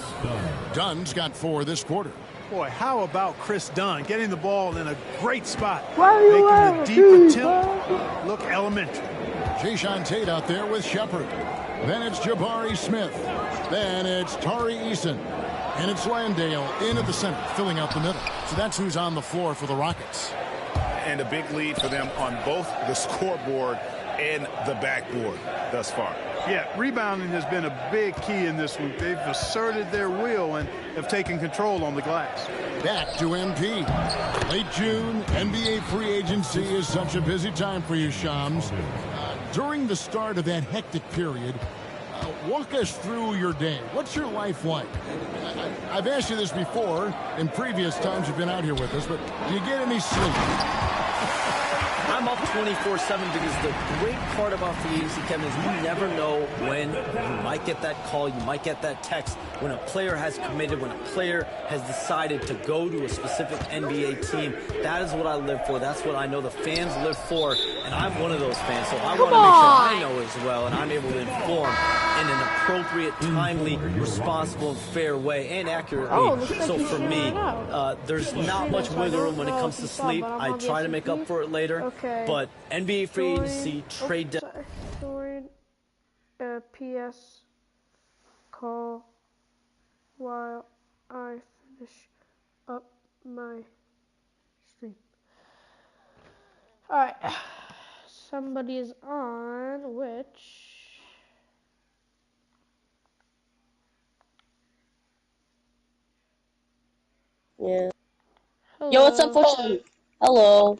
Dunn's got 4 this quarter. Boy, how about Chris Dunn getting the ball in a great spot, making the deep attempt look elementary. Jayshawn Tate out there with Shepard. Then it's Jabari Smith. Then it's Tari Eason. And it's Landale in at the center, filling out the middle. So that's who's on the floor for the Rockets. And a big lead for them on both the scoreboard and the backboard thus far. Yeah, rebounding has been a big key in this one. They've asserted their will and have taken control on the glass. Back to MP. Late June, NBA free agency is such a busy time for you, Shams. During the start of that hectic period, walk us through your day. What's your life like? I've asked you this before in previous times you've been out here with us, but do you get any sleep? I'm up 24/7 because the great part about free agency, Kevin, is you never know when you might get that call, you might get that text, when a player has committed, when a player has decided to go to a specific NBA team. That is what I live for. That's what I know the fans live for, and I'm one of those fans, so I want to make sure I know as well, and I'm able to inform in an appropriate, timely, responsible, and fair way, and accurately. So for me, there's not much wiggle room when it comes to sleep. I try to make up for it later. But NBA free agency, trade deadline. Join PS call while I finish up my stream. Alright. Somebody is on, which... Yeah. Hello. Yo, what's up, folks? Hello.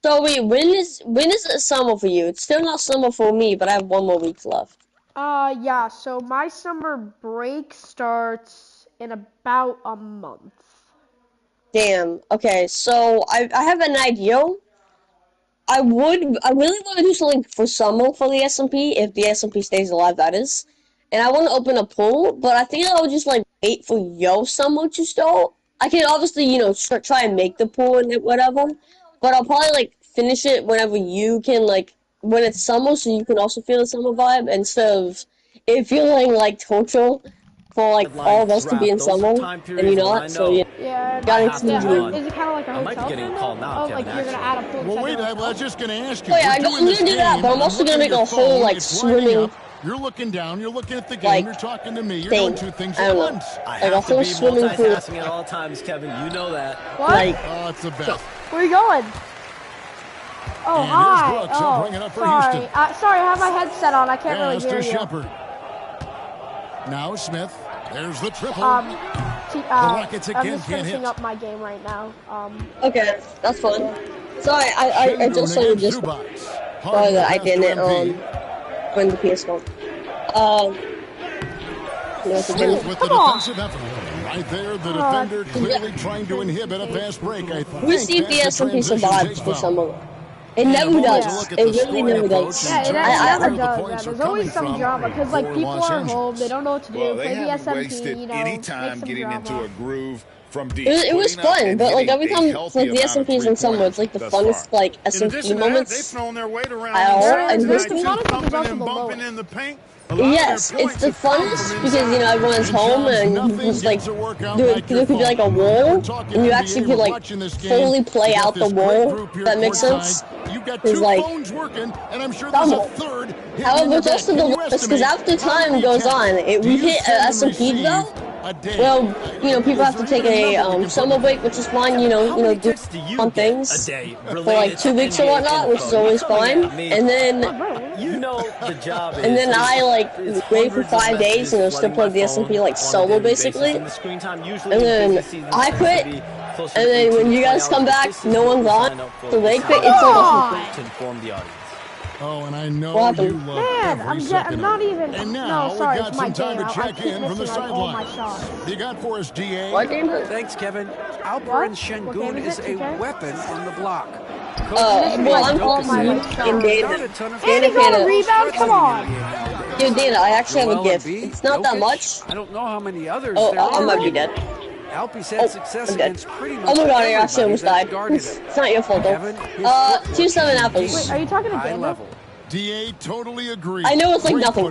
So wait, when is it summer for you? It's still not summer for me, but I have 1 more week left. Yeah, so my summer break starts in about a month. Damn. Okay, so I have an idea. I really want to do something for summer for the S&P, if the S&P stays alive, that is. And I want to open a pool, but I think I'll just, like, wait for your summer to start. I can obviously, you know, try and make the pool and whatever, but I'll probably, like, finish it whenever you can, like, when it's summer, so you can also feel the summer vibe, instead of it feeling like torture for, like, all of us to be in summer, and you not, so, Yeah, gotta is it kind of like a hotel thing? Oh, like you're gonna add a pool. Well, wait, I was just going to ask you. Oh, yeah, I'm gonna do that, but I'm also gonna make a whole, like, swimming... You're looking down, you're looking at the game, you're talking to me, you're doing two things at once. I have to be multitasking at all times, Kevin. You know that. What? Like, oh, it's the best. Where are you going? Oh, and hi. Brooks, oh, bring it up for sorry. Houston. Sorry, I have my headset on. I can't really hear you. Shepard. Now Smith. There's the triple. The Rockets again I'm just can't finishing hit. up my game right now. Okay, that's fine. Sorry, I just saw you just sorry that I didn't win the PS1. Smith with the defensive effort. Right there, the defender clearly trying to inhibit a fast break. We see if the S&P survives for some of it. It never does. It really never does. Yeah, it never does. Yeah, there's always some drama because like people are home, they don't know what to do. Well, Play the SMP, wasted you know, any time getting drama. into a groove from deep. It was fun, but like every time like the SMPs in summer, it's like the funnest like SMP moments. They've thrown their weight around in history. bumping in the paint. Yes, it's the funnest because, you know, everyone's home and you just, like, there could be, like, a wall, and you actually could, like, fully play out the wall, if that makes sense. It's, like, however, it's also the worst, because after time goes on, we hit SMP, though, well, you know, people have to take a summer break, which is fine, you know, do fun things for, like, 2 weeks or whatnot, which is always fine, and then... You know the job and then I like wait for 5 days and still play the SMP like solo basically. And then I quit. And then when you guys come back, no one's on. So they quit. It's like to inform the audience. Oh, and I know you love every second I'm not even. And now no, sorry, we got it's my some time game. to check in from the sideline. sideline. You got for us, DA. What game? Thanks, Kevin. Alperen Şengün is a weapon on the block. Well, I'm calling you in Dana. And he got a rebound. Come on. Yo, Dana, I actually have a gift. It's not that much. I don't know how many others there are. I might be dead. Alpe's had success against pretty much oh my god, I actually almost died. Guarded It's not your fault though. 2 7 apples. Wait, are you talking to Dana? DA totally agrees. I know it's like nothing.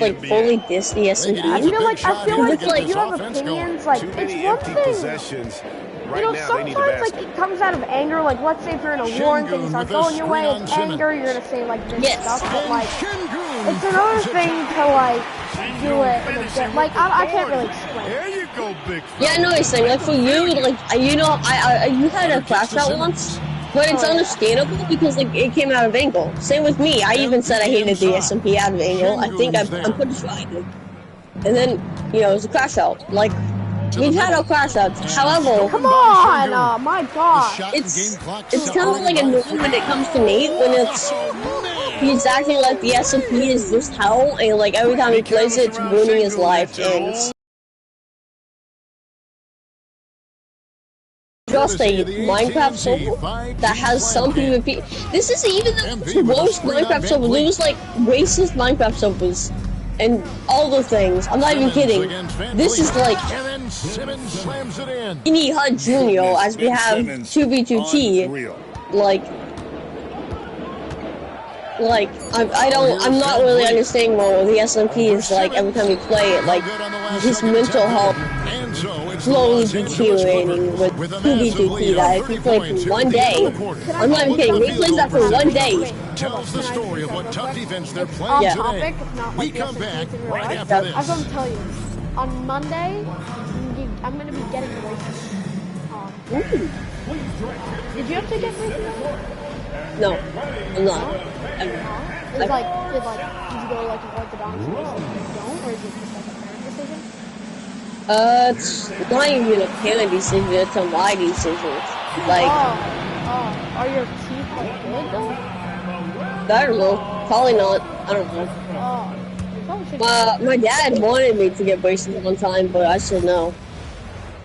like fully diss the S&P. I feel like like you have opinions. Like it's one thing. Right you know, now, they need a sometimes basket. it comes out of anger. Like let's say if you're in a war and things aren't going your way, it's anger. You're gonna say like this stuff, but like it's another thing to like do it in a bit. Like I can't really explain. There you go, big. Yeah, I know what you're saying. Like for you, like you know, you had a crash out once, but it's understandable because like it came out of angle. Same with me. I even said I hated the SMP out of angle. I think I'm pretty sure I did. And then it was a crash out. Like we've had our crash outs. However, come on, oh my god, it's kind of like annoying when it comes to Nate when he's acting like the SMP is just hell, and like every time he plays it, it's ruining his life. And just a Minecraft server that has some PvP. This is even the worst Minecraft server. There's like racist Minecraft servers and all the things. I'm not even kidding. This is like Mini HUD Junior as we have 2v2T. I'm not really understanding what the SMP is like every time you play it. Like his mental health slowly deteriorating with 2v2T. That if you play for 1 day, I'm not even kidding. He plays that for 1 day. Tells the story of what tough defense they're playing today. We come back right after this. I'm gonna tell you, on Monday, I'm gonna be getting the races. Did you have to get races? No, I'm not. Did you go like an orthodontist and you don't, or is it just like a parent decision? It's not even a parent decision, it's a my decision. Like, are your teeth like good though? I don't know. Probably not. I don't know. My dad wanted me to get braces one time, but I said no.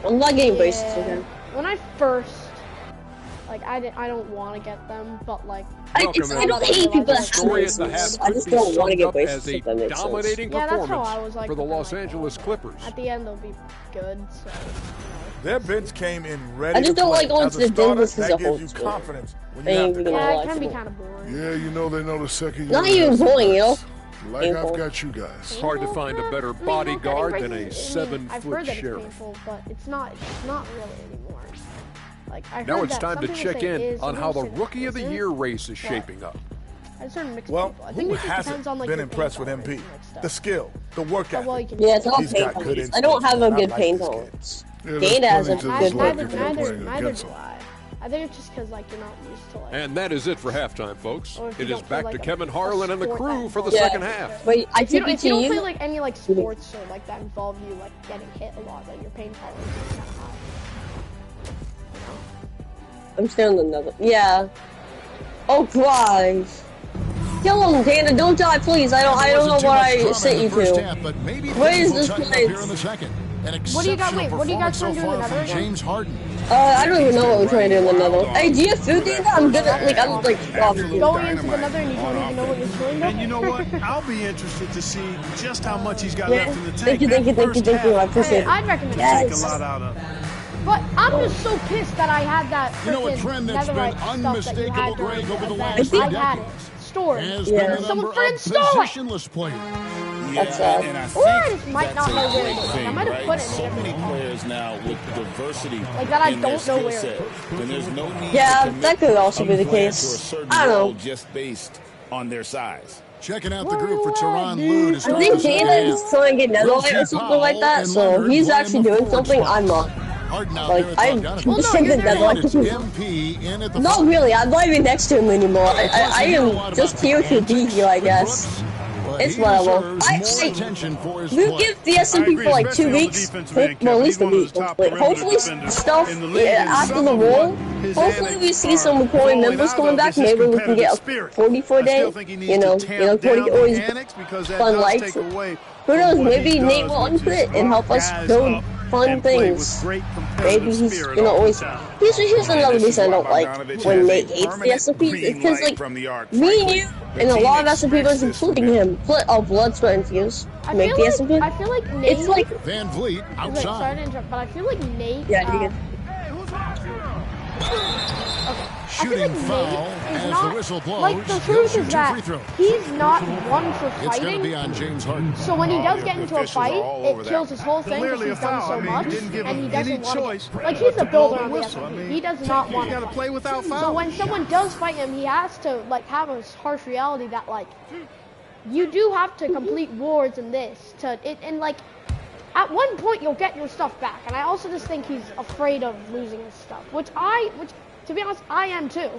I'm not getting braces again. When I first, I don't want to get them, but like, I don't hate people that have braces. I just don't want to get braces. If that makes sense. Yeah, that's how I was like. For the Los Angeles Clippers. At the end, they'll be good. So. Their bench came in ready. I just don't like going to the dentist as a whole. Gives you confidence when yeah, it can be kind of boring. Yeah, they know the second. Not even boring, Like I've got you guys. It's hard to find a better bodyguard than a 7-foot I've heard that sheriff. It's painful, but it's not really anymore. Like I heard Now it's that time to check in on how the Rookie of the Year race is but shaping up. I've heard mixed well, people. I think who it just hasn't depends on like been your impressed with MP? The skill, the work ethic. well, you can Yeah, it's all He's pain got good tolerance. instinct. I don't have a good I like pain this kid. tolerance. Yeah, Data has a there's good plenty pain to tolerance. neither do I. I think it's just because like you're not used to like. And that is it for halftime, folks. Or if It you is don't play, back like, to a Kevin Harlan and the sport crew that for the involves- second half. But I If you take it don't to play you. like any like sports or like that involve you like getting hit a lot, then your pain tolerance is kind of high. I'm still on another. Yeah. Oh God. Kill him, Dana! Don't die, please! I don't know what I sent you to. Where is this place? What do you got? Wait, what do you guys trying to do in another again? James Harden. I don't even know what we're trying to do in another. Hey, do you have food, Dana? I'm good at I'm off. Going into another and you don't even know what you're doing. And you know what? I'll be interested to see just how much he's got Yeah. left in the tank. Thank you. I appreciate it. I'd recommend Take a Yes. lot out of. But I'm just so pissed that I had that You know, a freaking trend that's been netherite stuff that you unmistakable, had during Greg, the over the event. last I few had it decades. stored. Has Yeah. been the Someone number friggin' of stole it. positionless players. That's sad. And I Or I just think might not that's know a where it great is. I thing, might have right? put it in So every many spot. players now with diversity Like that I in their don't know skill where set. it is. Then there's no need Yeah, to commit that could also a be the player case. to a certain I don't role know. just based on their size. Checking out the group for Teron Lue to I start think the second Dana is half. trying to get netherite or something like that, so he's actually doing something. I'm not. Harden out Like, there at I Bogdanovich. just think that And it's netherite. MP in at the Not front. really. I'm not even next to him anymore. I am just here to be here, I guess. But It's he whatever. deserves more attention for his We'll play. give the SMP for like 2 weeks. Well, at least a week. Hopefully, stuff after the war. Hopefully, we see some recording members coming back. Maybe we can get a 44 day. 40 always fun likes. Who knows? Maybe Nate will unquit and help us build fun things. Maybe he's always. Here's another reason I don't like when Nate hates the SMP. Because like me and you and a lot of SMP players, including him, put blood, sweat, and tears to make the SMP. I feel like Nate. It's like Van Vliet Sorry outside. to interrupt, but I feel like Nate. Yeah, you can. Shooting foul is as not, the whistle blows. like the He'll truth shoot is 2 that free throws. he's not one for It's going to fighting. be on James Harden. So when he does get into a officials are fight, all it over that kills his whole thing because Clearly a he's done foul. so I mean, much, he didn't give and he him doesn't any want choice to. Like he's the but to blow builder the on the whistle. I SMP. mean, He does not want you got to to. play without So foul. when someone does fight him, he has to like have a harsh reality that like you do have to complete wars in this and like at one point you'll get your stuff back. And I also just think he's afraid of losing his stuff, which to be honest I am too.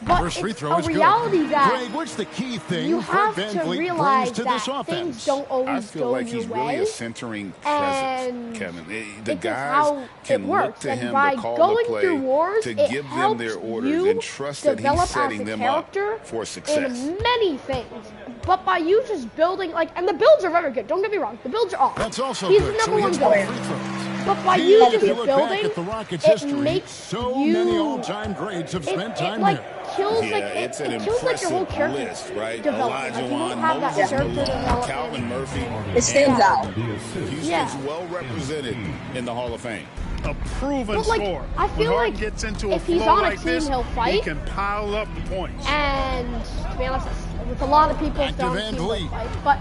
But First free it's throw a is reality good. that Greg, what's the key thing you have Fred to VanVleet realize brings to that this offense? things don't always I feel go like your he's way. really a centering And presence, Kevin. The it's just guys how can it look works. to And him by to call going the play, through wars, to it give them helps their orders, you and trust that he's develop setting as a them character up for success. in many things. But by you just building, like, and the builds are very good. Don't get me wrong, the builds are awesome. That's also He's good. the So number he one hits both builder. free throws. But by Here, you if just you look building, back at the Rockets' it history, makes so you many all-time greats have spent time like here. kills Yeah, like it's it an kills like your whole impressive character list, right? development. Elijah Like, you don't Wan, have that Moses character Malone, development. Calvin Murphy. It stands out. Houston's Yeah. well represented in the Hall of Fame. A proven But, like, scorer. I feel when Harden like gets into a if he's flow on a like team, this, he'll he fight. can pile up the points. And to be honest, with a lot of people Back to don't Van seem Vliet. to fight. But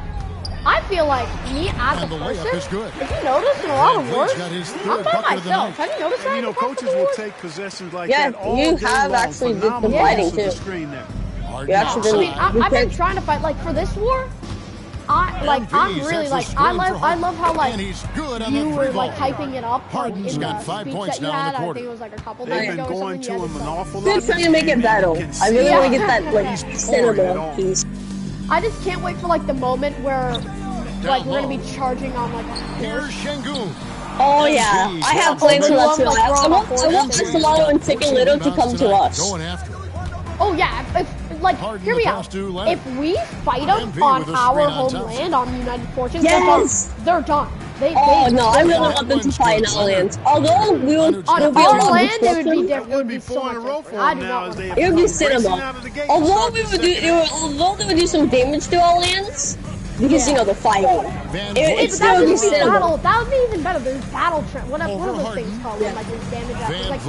I feel like me as a And the layup person, is good. if you notice in a lot of Van wars, Vliet's got his I'm third by bucket of the myself. night. Have you noticed that? And in the past coaches couple will wars? take possessions like Yeah, that all you day have long. actually been Phenomenal fighting, use of the too. screen there. Harden You actually I been, mean, I've been trying to fight like for this war. I'm really like I love how like And he's good on you the were three like ball. hyping it up like, Harden's in got the 5 speech points that you now in had. the I quarter. think it was like a couple They've days been ago or going something. to him an awful lot. They're trying to make it battle. I really Yeah. want to get that like He's pouring it cinema on. piece. I just can't wait for like the moment where like we're gonna be charging on like a Here's Şengün. Oh yeah, I have plans for that too. I want Salah and Chicken Little to come to us. Going after it. Oh yeah, like Harden hear me the out. pass to Leonard. If we fight them MV on with a our screen on top. homeland on United Fortunes, Yes! they're done. Oh no, I really want want them to fight in our land. Although we will on be a our lot land, of it would be destruction, different. It would be so much different. I do not want to. it would be cinema. Although they would do some damage to our lands, because you know the fighting. It still would be cinema. That would be even better. There's battle trend. What are those things called? When, like there's damage after, like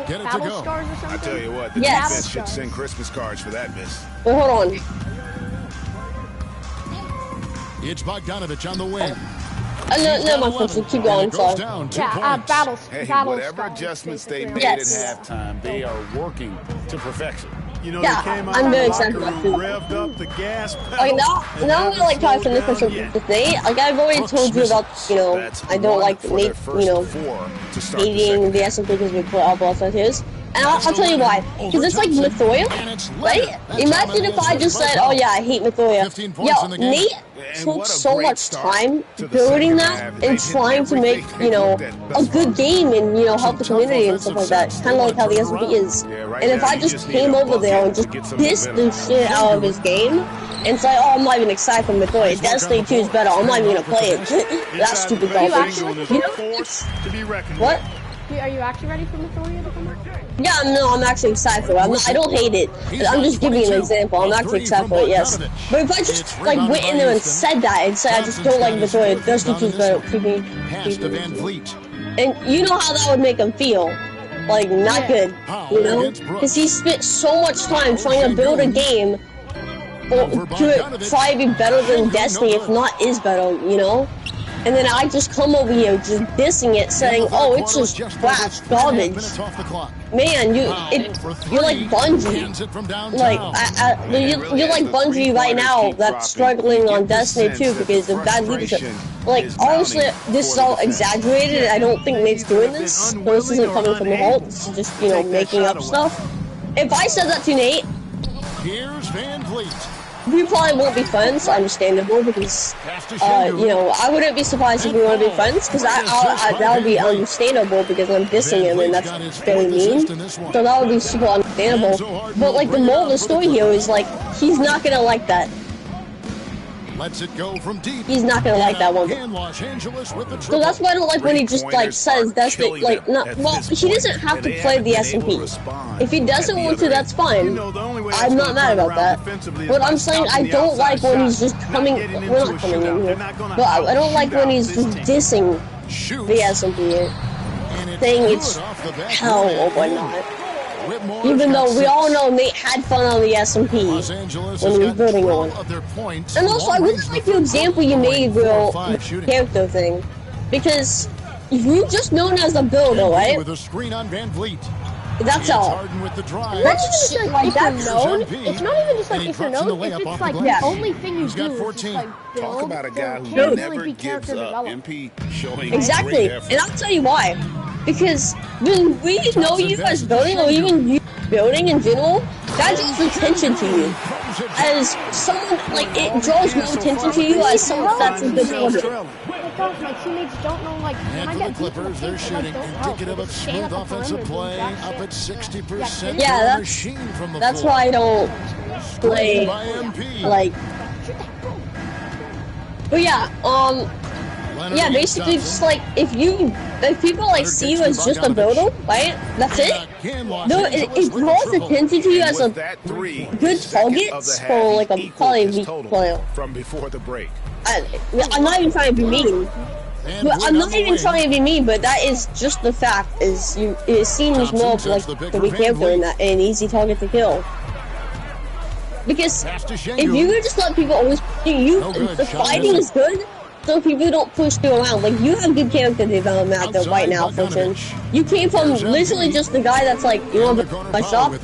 battle scars or something. I tell you what, the Yes. defense should send Christmas cards for that miss. Well, hold on. It's Bogdanovich on the wing. No, my folks, keep going. Sorry. Battle Hey, battle whatever scars, adjustments they basically. made Yes. at halftime, they are working to perfection. You know, Yeah, they came out I'm of very the locker excited room, about revved up the gas pedal. Okay, now I'm gonna like try to finish this today. Like I've already told you about, I don't like Nate, hating the S&P because we put up all tattoos. And I'll tell you why. Because it's like Mythoya, right? Imagine if I just said, oh yeah, I hate Mythoya. Yo, Nate took so much time building that and trying to make, a good game and, help the community and stuff like that. Kind of like how the S&P is. And if I just came over there and just pissed the shit out of his game and say, oh, I'm not even excited for Mythoya. Destiny 2 is better. I'm not even gonna play it. That's stupid. What? Are you actually ready for Mythoya to come out? Yeah, no, I'm actually excited for it. I don't hate it. I'm just giving you an example. I'm actually excited for it, yes. But if I just went in there and said that and said I just don't like Mythoya, Destiny 2 is better. And you know how that would make him feel. Like, not good. Because he spent so much time trying to build a game to try to be better than Destiny, if not is better, And then I just come over here just dissing it, saying, "Oh, it's just trash, garbage." Man, you're like Bungie. Like you're like Bungie right now that's struggling on Destiny 2 because of bad leadership. Like honestly, this is all exaggerated. I don't think Nate's doing this. So this isn't coming from the heart. This is just making up stuff. If I said that to Nate, here's Van Vliet. We probably won't be friends, understandable, because, I wouldn't be surprised if we want to be friends, because that would be understandable, because I'm dissing him, and that's very mean, so that would be super understandable, but, like, the moral of the story here is, like, he's not gonna like that. Lets it go from deep. He's not gonna like that one. So that's why I don't like when he just says that's he doesn't have to play the S&P. If he doesn't want to, that's fine. I'm not mad about that. But I'm saying I don't like when he's just coming. We're not coming in here. But I don't like when he's just dissing the S&P, saying it's hell or whatnot. Even though we all know Nate had fun on the S&P when he was building one. And also, I really like the example you made, Will, the character thing. Because you're just known as a builder, right? With a screen on Van Vliet. That's all. Harden with the drive. And that's just like if you're known. MP. It's not even just like if you're known. If it's like the only thing you He's do got is 14. just like build. Talk about a guy who can't never really be gives character up. developed. MP showing Exactly, great effort. and I'll tell you why. Because when we know you as building, or even you building in general, that draws attention to you. As someone, like, it draws more attention to you as someone that's a good builder. My gosh, my teammates don't know, like, when I And for get the Clippers, they're shooting indicative of smooth offensive play, up at 60%. Yeah, Machine from the that's floor. why I don't play, by MP. like, but yeah, yeah, basically just like, if people like see you as just a builder, right, that's it. No, it draws attention to you as a good target for like a probably weak player. From before the break. I'm not even trying to be mean. But I'm not even trying to be mean, but that is just the fact. It seems more of like the weak character and an easy target to kill. Because if you could just let people always the fighting is good, so people don't push you around. Like, you have good character development out there right now, Fortune. You came from literally just the guy that's like, you want to build my shop,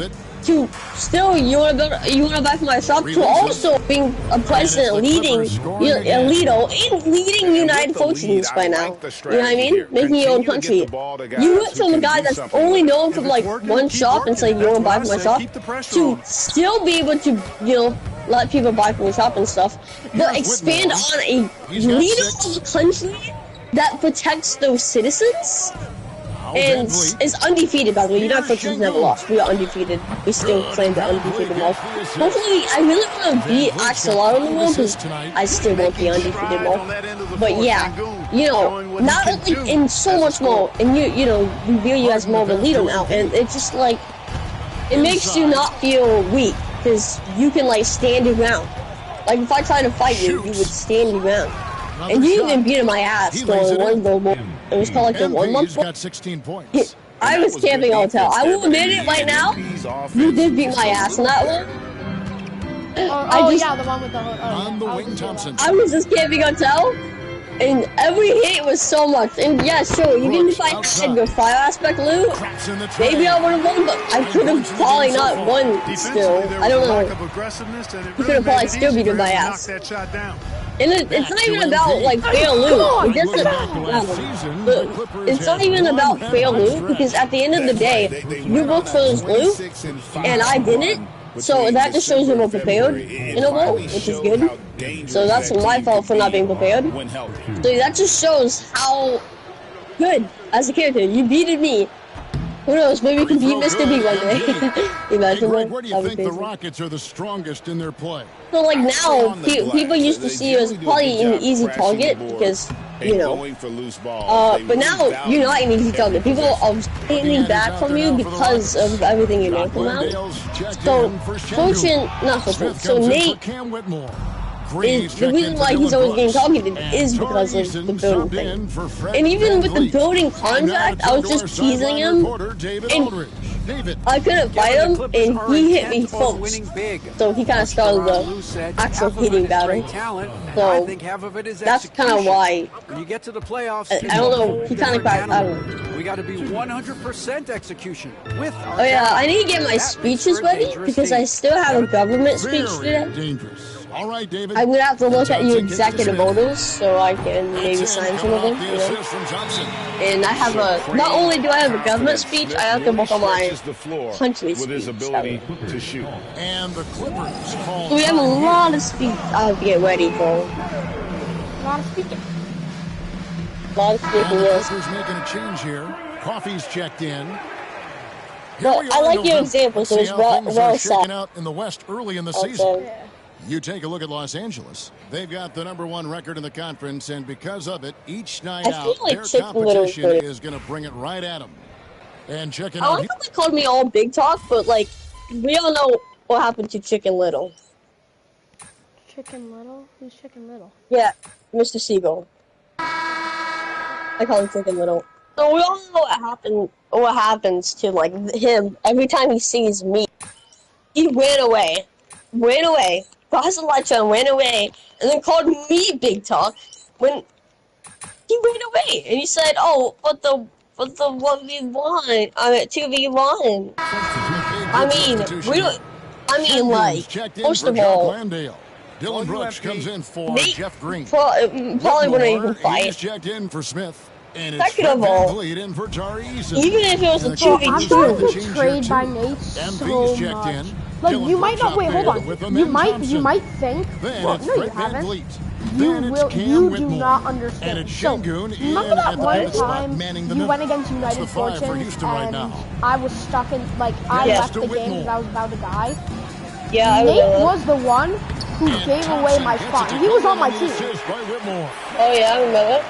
to still you want to buy from my shop, to also being a president, leading a leader, and leading United Fortunes by now. You know what I mean? Making your own country. You went from a guy that's only known from like one shop and say you want to buy from my shop, to still be able to, you know, let people buy from your shop and stuff, but expand on a leader of a country that protects those citizens. And is undefeated, by the way. United Fortunes never lost. We are undefeated. We still claim the undefeated most. Hopefully, I really want to beat Axolotl in the world, because I still want the undefeated most. But yeah, you know, not like in so much more, and you know, we view you as more of a leader now, and it's just like, it makes you not feel weak, because you can like stand your ground. Like, if I tried to fight you, you would stand your ground. And you even beat my ass going one goal more. It was called like the 1 month. Got 16 points. I was camping hotel. I will admit it right now. You did beat my ass on that one. Yeah, the one with the on the Wing Thompson. I was just camping hotel, and every hit was so much. And yeah, sure, even if I had the fire aspect loot, maybe I would have won, but I could have probably not won still. I don't know. You could have probably still beaten my ass. And it's not even about like fair loot. It's not even about fair loot, because at the end of the day, you both chose loot and I didn't. So that just shows you're more prepared in a vote, which is good. So that's my fault for not being prepared. So that just shows how good as a character you beated me. Who knows? Maybe we can beat Mr. B one day. Imagine that. Where do you think the Rockets are the strongest in their play? So like now, people used to see you as probably an easy target because, you know, but now you're not an easy target. People are standing back from you because of everything you know from now. So So Nate, the reason why he's always getting targeted is because of the building thing. And even with the building contract, I was just teasing him, and I couldn't fight him, and he hit me first. So he kind of started the actual hitting battle. So that's kind of why. When you get to the playoffs, I don't know. He kind of got. I don't know. We got to be 100% execution with. Oh yeah, I need to get my speeches ready because I still have a government speech today. Dangerous. All right, David. I'm gonna have to look at your executive orders so I can maybe sign some of them. You know? And I have a. Not only do I have a government speech, I have to work on my country speech. And the Clippers call. So we have a lot of speech I have to get ready for. A lot of speaking. A lot of speaking. Yes. Clippers making a change here. Coffee's checked in. Well, I like your example, so it's well said. Out in the West early in the season. You take a look at Los Angeles. They've got the #1 record in the conference, and because of it, each night out, like their competition is going to bring it right at them. And checking out. I like how they called me all big talk, but like, we all know what happened to Chicken Little. Chicken Little? Who's Chicken Little? Yeah, Mr. Siegel. I call him Chicken Little. So we all know what happens to like him every time he sees me. He ran away, crossed the light show, ran away, and then called me big talk when he ran away. And he said, "Oh, but the for the 1v1. 2v1. I mean, we don't. I mean, like, first of all, Dylan Brooks comes in for Jeff Green. Probably wouldn't even fight. He's checked in for Smith. And it's Second of all, in for even if it was a 2v2, I'm starting to get trade by Nate so much. Like, you might not, wait, hold on. You might think, well, no you haven't. You do not understand. So, remember that one time you went against United Fortunes and I was stuck in, like, I left the game because I was about to die? Yeah, Nate was the one who gave away my spot. He was on my team. Oh yeah, I remember.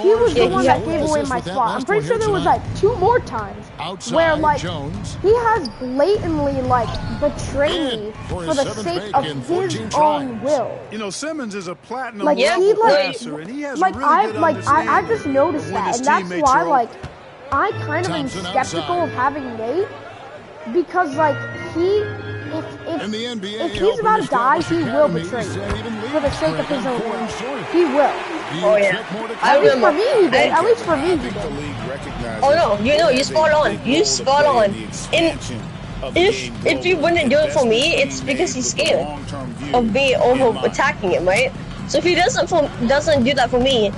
He was the one that gave away my spot. I'm pretty sure there was like 2 more times where like he has blatantly like betrayed me for the sake of his own will. You know, Simmons is a platinum like level passer, and he has like really good I just noticed that, and that's why like I kind of am skeptical of having Nate because like if he's about to die, he will betray you for the sake of his own will. He will. Oh yeah. At least for me, he did. At least for me, he did. Oh no, you spot on. You spot on. And if you wouldn't do it for me, it's because he's scared of me over attacking him, right? So if he doesn't do that for me,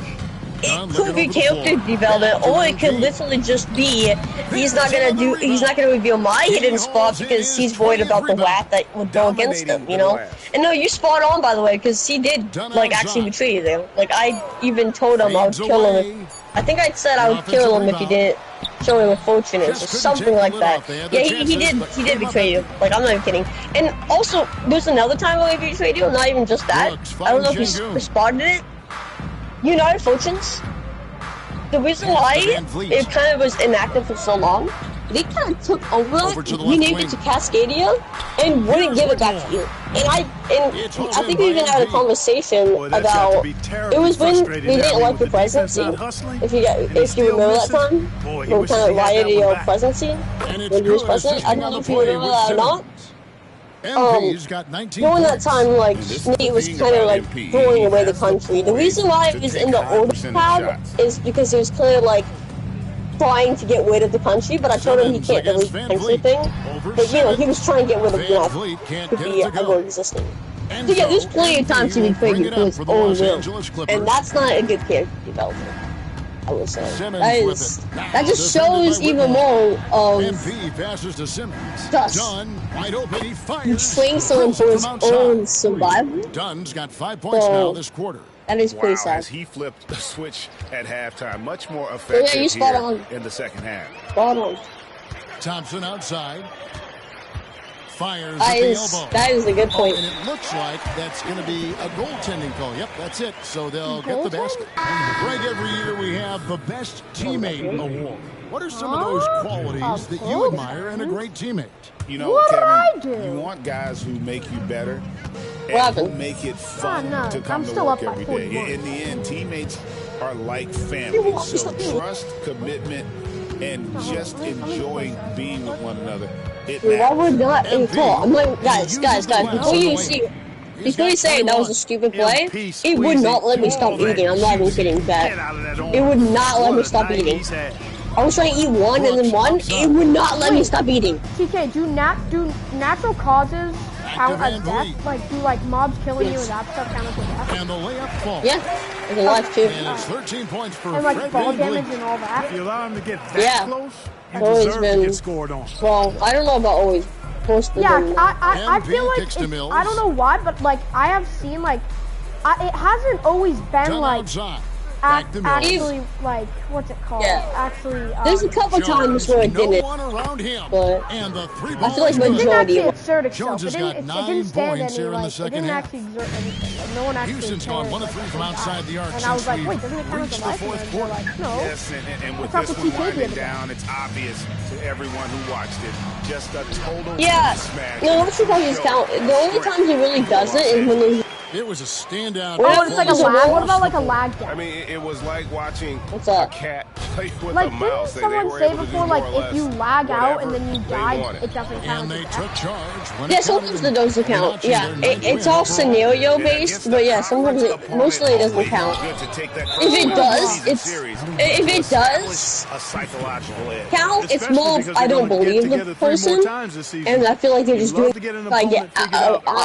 it could be character development, or it could literally just be he's not gonna reveal my hidden spot because he's worried about the wrath that would go against him, you know? And no, you spot on, by the way, because he did like actually betray you there. Like I even told him I would kill him. I think I said I would kill him if he didn't show him a fortune or something like that. Yeah, he did betray you. Like I'm not even kidding. And also, there's another time where he betrayed you. Not even just that. I don't know if you spotted it. United Fortunes, the reason why it kind of was inactive for so long, they kind of took over, you named it to Cascadia, and wouldn't give it back to you. And I think we even had a conversation about, it was when we didn't like the presidency, if you remember that time, when we kind of rioted your presidency, when he was president. I don't know if you remember that or not. During that time, like, Nate was kind of like throwing away the country. The reason why it was in the order tab is because he was kind of like trying to get rid of the country, but I told him he can't delete the country thing. But you know, he was trying to get rid of North to be ever existing. So yeah, there's plenty of time to betray you for his own will, and that's not a good character development. I would say that just shows even more of betraying someone for his own survival. Dunn's got 5 points now this quarter. That is pretty sad. He flipped the switch at halftime, much more effective here in the second half. Spot on. Thompson outside. Fires at the elbow. That is a good point. And it looks like that's going to be a goaltending call. Yep, that's it. So they'll get the basket. Greg, every year we have the Best Teammate Award. What are some of those qualities that you admire in a great teammate? You know, Kevin, you want guys who make you better and who make it fun to come to work every day. In the end, teammates are like family. So trust, commitment, and just enjoying being with one another. Why would not I'm like, guys, before you say that was a stupid play, it would not let me stop eating. I'm not even kidding, that. It would not let me stop eating. I was trying to eat one and then one, it would not let me stop eating. TK, do natural causes count as death? Like, do like mobs killing you and that stuff count as a death? And the layup falls. Yeah, there's a life too. And it's 13 points for and like fall damage and all that. If you allow him to get that close, you always deserve been, to get scored on. Well, I don't know about always. I feel like I don't know why, but like I have seen like it hasn't always been like actually like what's it called? Yeah. Actually, there's a couple times where it didn't, but I feel like majority. It didn't stand any like it didn't actually exert anything. Like, no one actually. Houston's gone 1 of 3 from outside the arc. And I was like, wait, doesn't it count as a life? And they're like, no. Yes, and with this one winding down, it's obvious to everyone who watched it. Just a total smash. No, what's the point? The only time he really does it is when It was a standout. Oh, it's like a lag. What about like a lag down? I mean, it was like watching a cat play with like, a mouse. Didn't someone say before, like, if you lag out and then you die, it doesn't count? And they took charge. Yeah, sometimes it doesn't count. Yeah, it's all scenario based, but yeah, sometimes mostly it doesn't count. If it does, if it does count, it's more of I don't believe the person, and I feel like they just do it like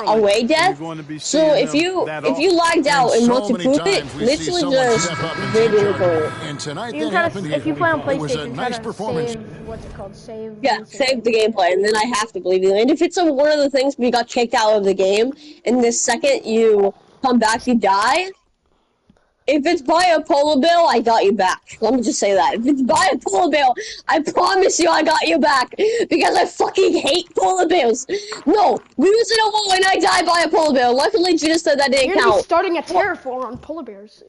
away death. So if you lagged out and want to prove it, literally just video record. And tonight you that happened. If you play on PlayStation, it was a nice performance. Save, what's it called? Save. Yeah, save the gameplay, and then I have to believe you. And if it's one of the things where you got kicked out of the game, and the second you come back, you die. If it's by a polar bear, I got you back. Let me just say that. If it's by a polar bear, I promise you I got you back. Because I fucking hate polar bears. No, we was in a war and I died by a polar bear. Luckily, Gina said that didn't count. You're starting a terraform on polar bears.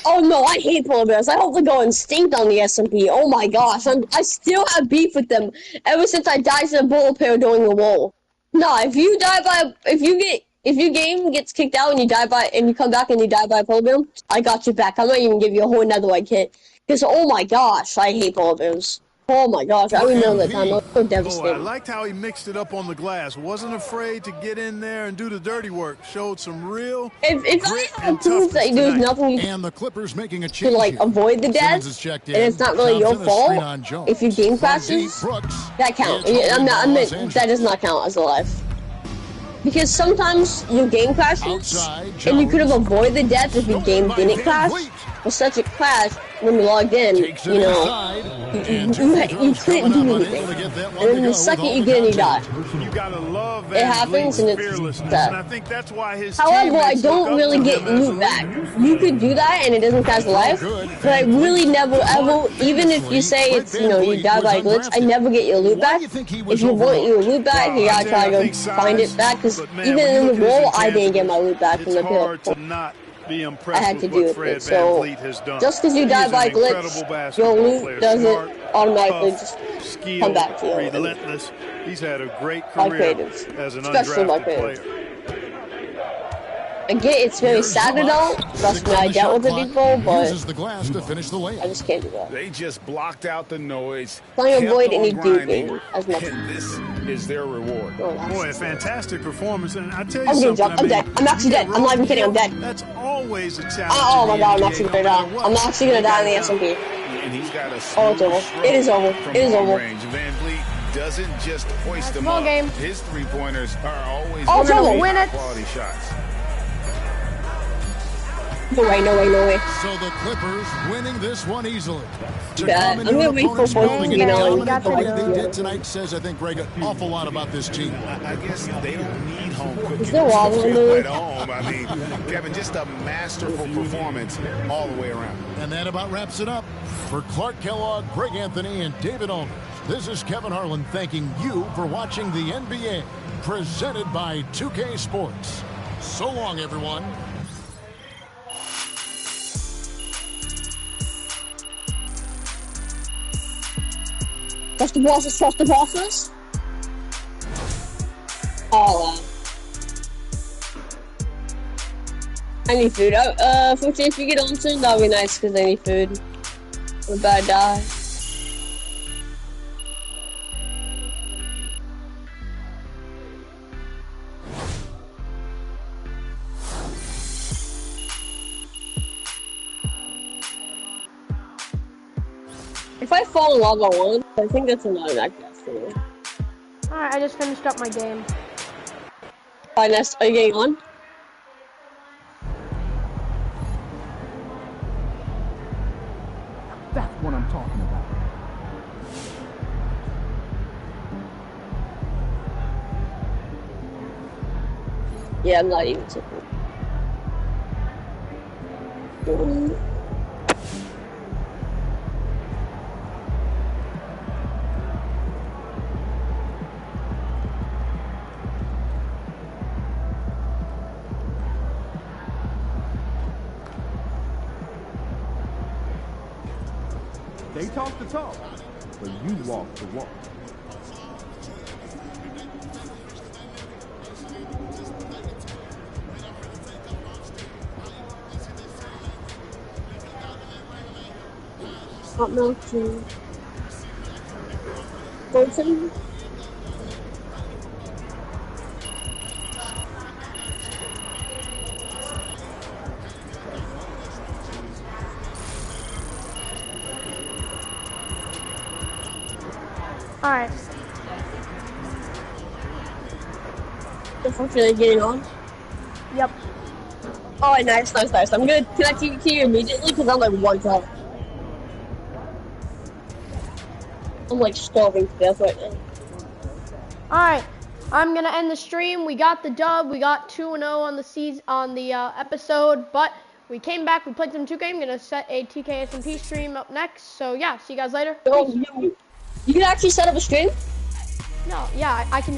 Oh no, I hate polar bears. I hope they go extinct on the SMP. Oh my gosh, I still have beef with them ever since I died to a polar bear during the war. Nah, if your game gets kicked out and you die by, and you come back and you die by a polar bear, I got you back. I might even give you a whole another like hit. Because, oh my gosh, I hate polar bears. Oh my gosh, I remember that time. I was so devastated. I liked how he mixed it up on the glass. Wasn't afraid to get in there and do the dirty work. Showed some real If I have proof that there's nothing you and the Clippers making a change to like avoid the death, and it's not really your fault. If your game crashes, that counts. That does not count as a life. Because sometimes your game crashes, and you could have avoided the death if your game didn't crash. But such a crash, when you logged in, you know, you couldn't do anything. And then the second you get in, you die. It happens, and it's sad. However, I don't really get loot back. You could do that, and it doesn't crash life, but I really never, ever, even if you say it's, you know, you die by a glitch, I never get your loot back. If you want your loot back, you gotta try to go find it back, because even in the war, I didn't get my loot back from the pit. I had to deal with it, so just because you die by glitch, your loot doesn't automatically just come back to you. Relentless. He's had a great career as an undrafted player. I get it's very sad and all. Trust me, I dealt with it before, but I just can't do that. They just blocked out the noise. Trying to avoid any duping as much. And this is their reward. Boy, a fantastic performance, and I tell you I'm something. I'm dead. I'm actually dead. I'm not even kidding. I'm dead. That's always a challenge. Oh my god, I'm actually gonna die. I'm actually gonna die in the SMP. And he's got a oh, it's over. It is over. It is over. Van Vliet doesn't just hoist them up. Game. His three-pointers are always quality shots. No way, no way, no way. So the Clippers winning this one easily. I'm gonna wait for 14 the way they did tonight says, I think, Greg, an awful lot about this team. I guess they don't need home cooking. Is there water in there? At home. I mean, Kevin, just a masterful performance all the way around. And that about wraps it up. For Clark Kellogg, Greg Anthony, and David Aldridge, this is Kevin Harlan thanking you for watching the NBA, presented by 2K Sports. So long, everyone. Trust the process, trust the process. Oh, I need food. Fortunately, if you get on soon, that'll be nice, because I need food. I'm about to die. If I fall in lava once, I think that's an automatic death for me. Alright, I just finished up my game. Alright, Nest, are you getting on? That's what I'm talking about. Yeah, I'm not even sitting. They talk the talk, but you walk the walk. Hot milk to Bolton. Alright. Unfortunately, getting on. Yep. Oh, nice. I'm gonna connect you to you immediately because I'm like one shot. I'm like starving to death right now. Alright. I'm gonna end the stream. We got the dub. We got 2-0 on the season, on the episode, but we came back. We played some 2K. I'm gonna set a TK SMP stream up next. So yeah, see you guys later. Oh, you can actually set up a stream? No, yeah, I can.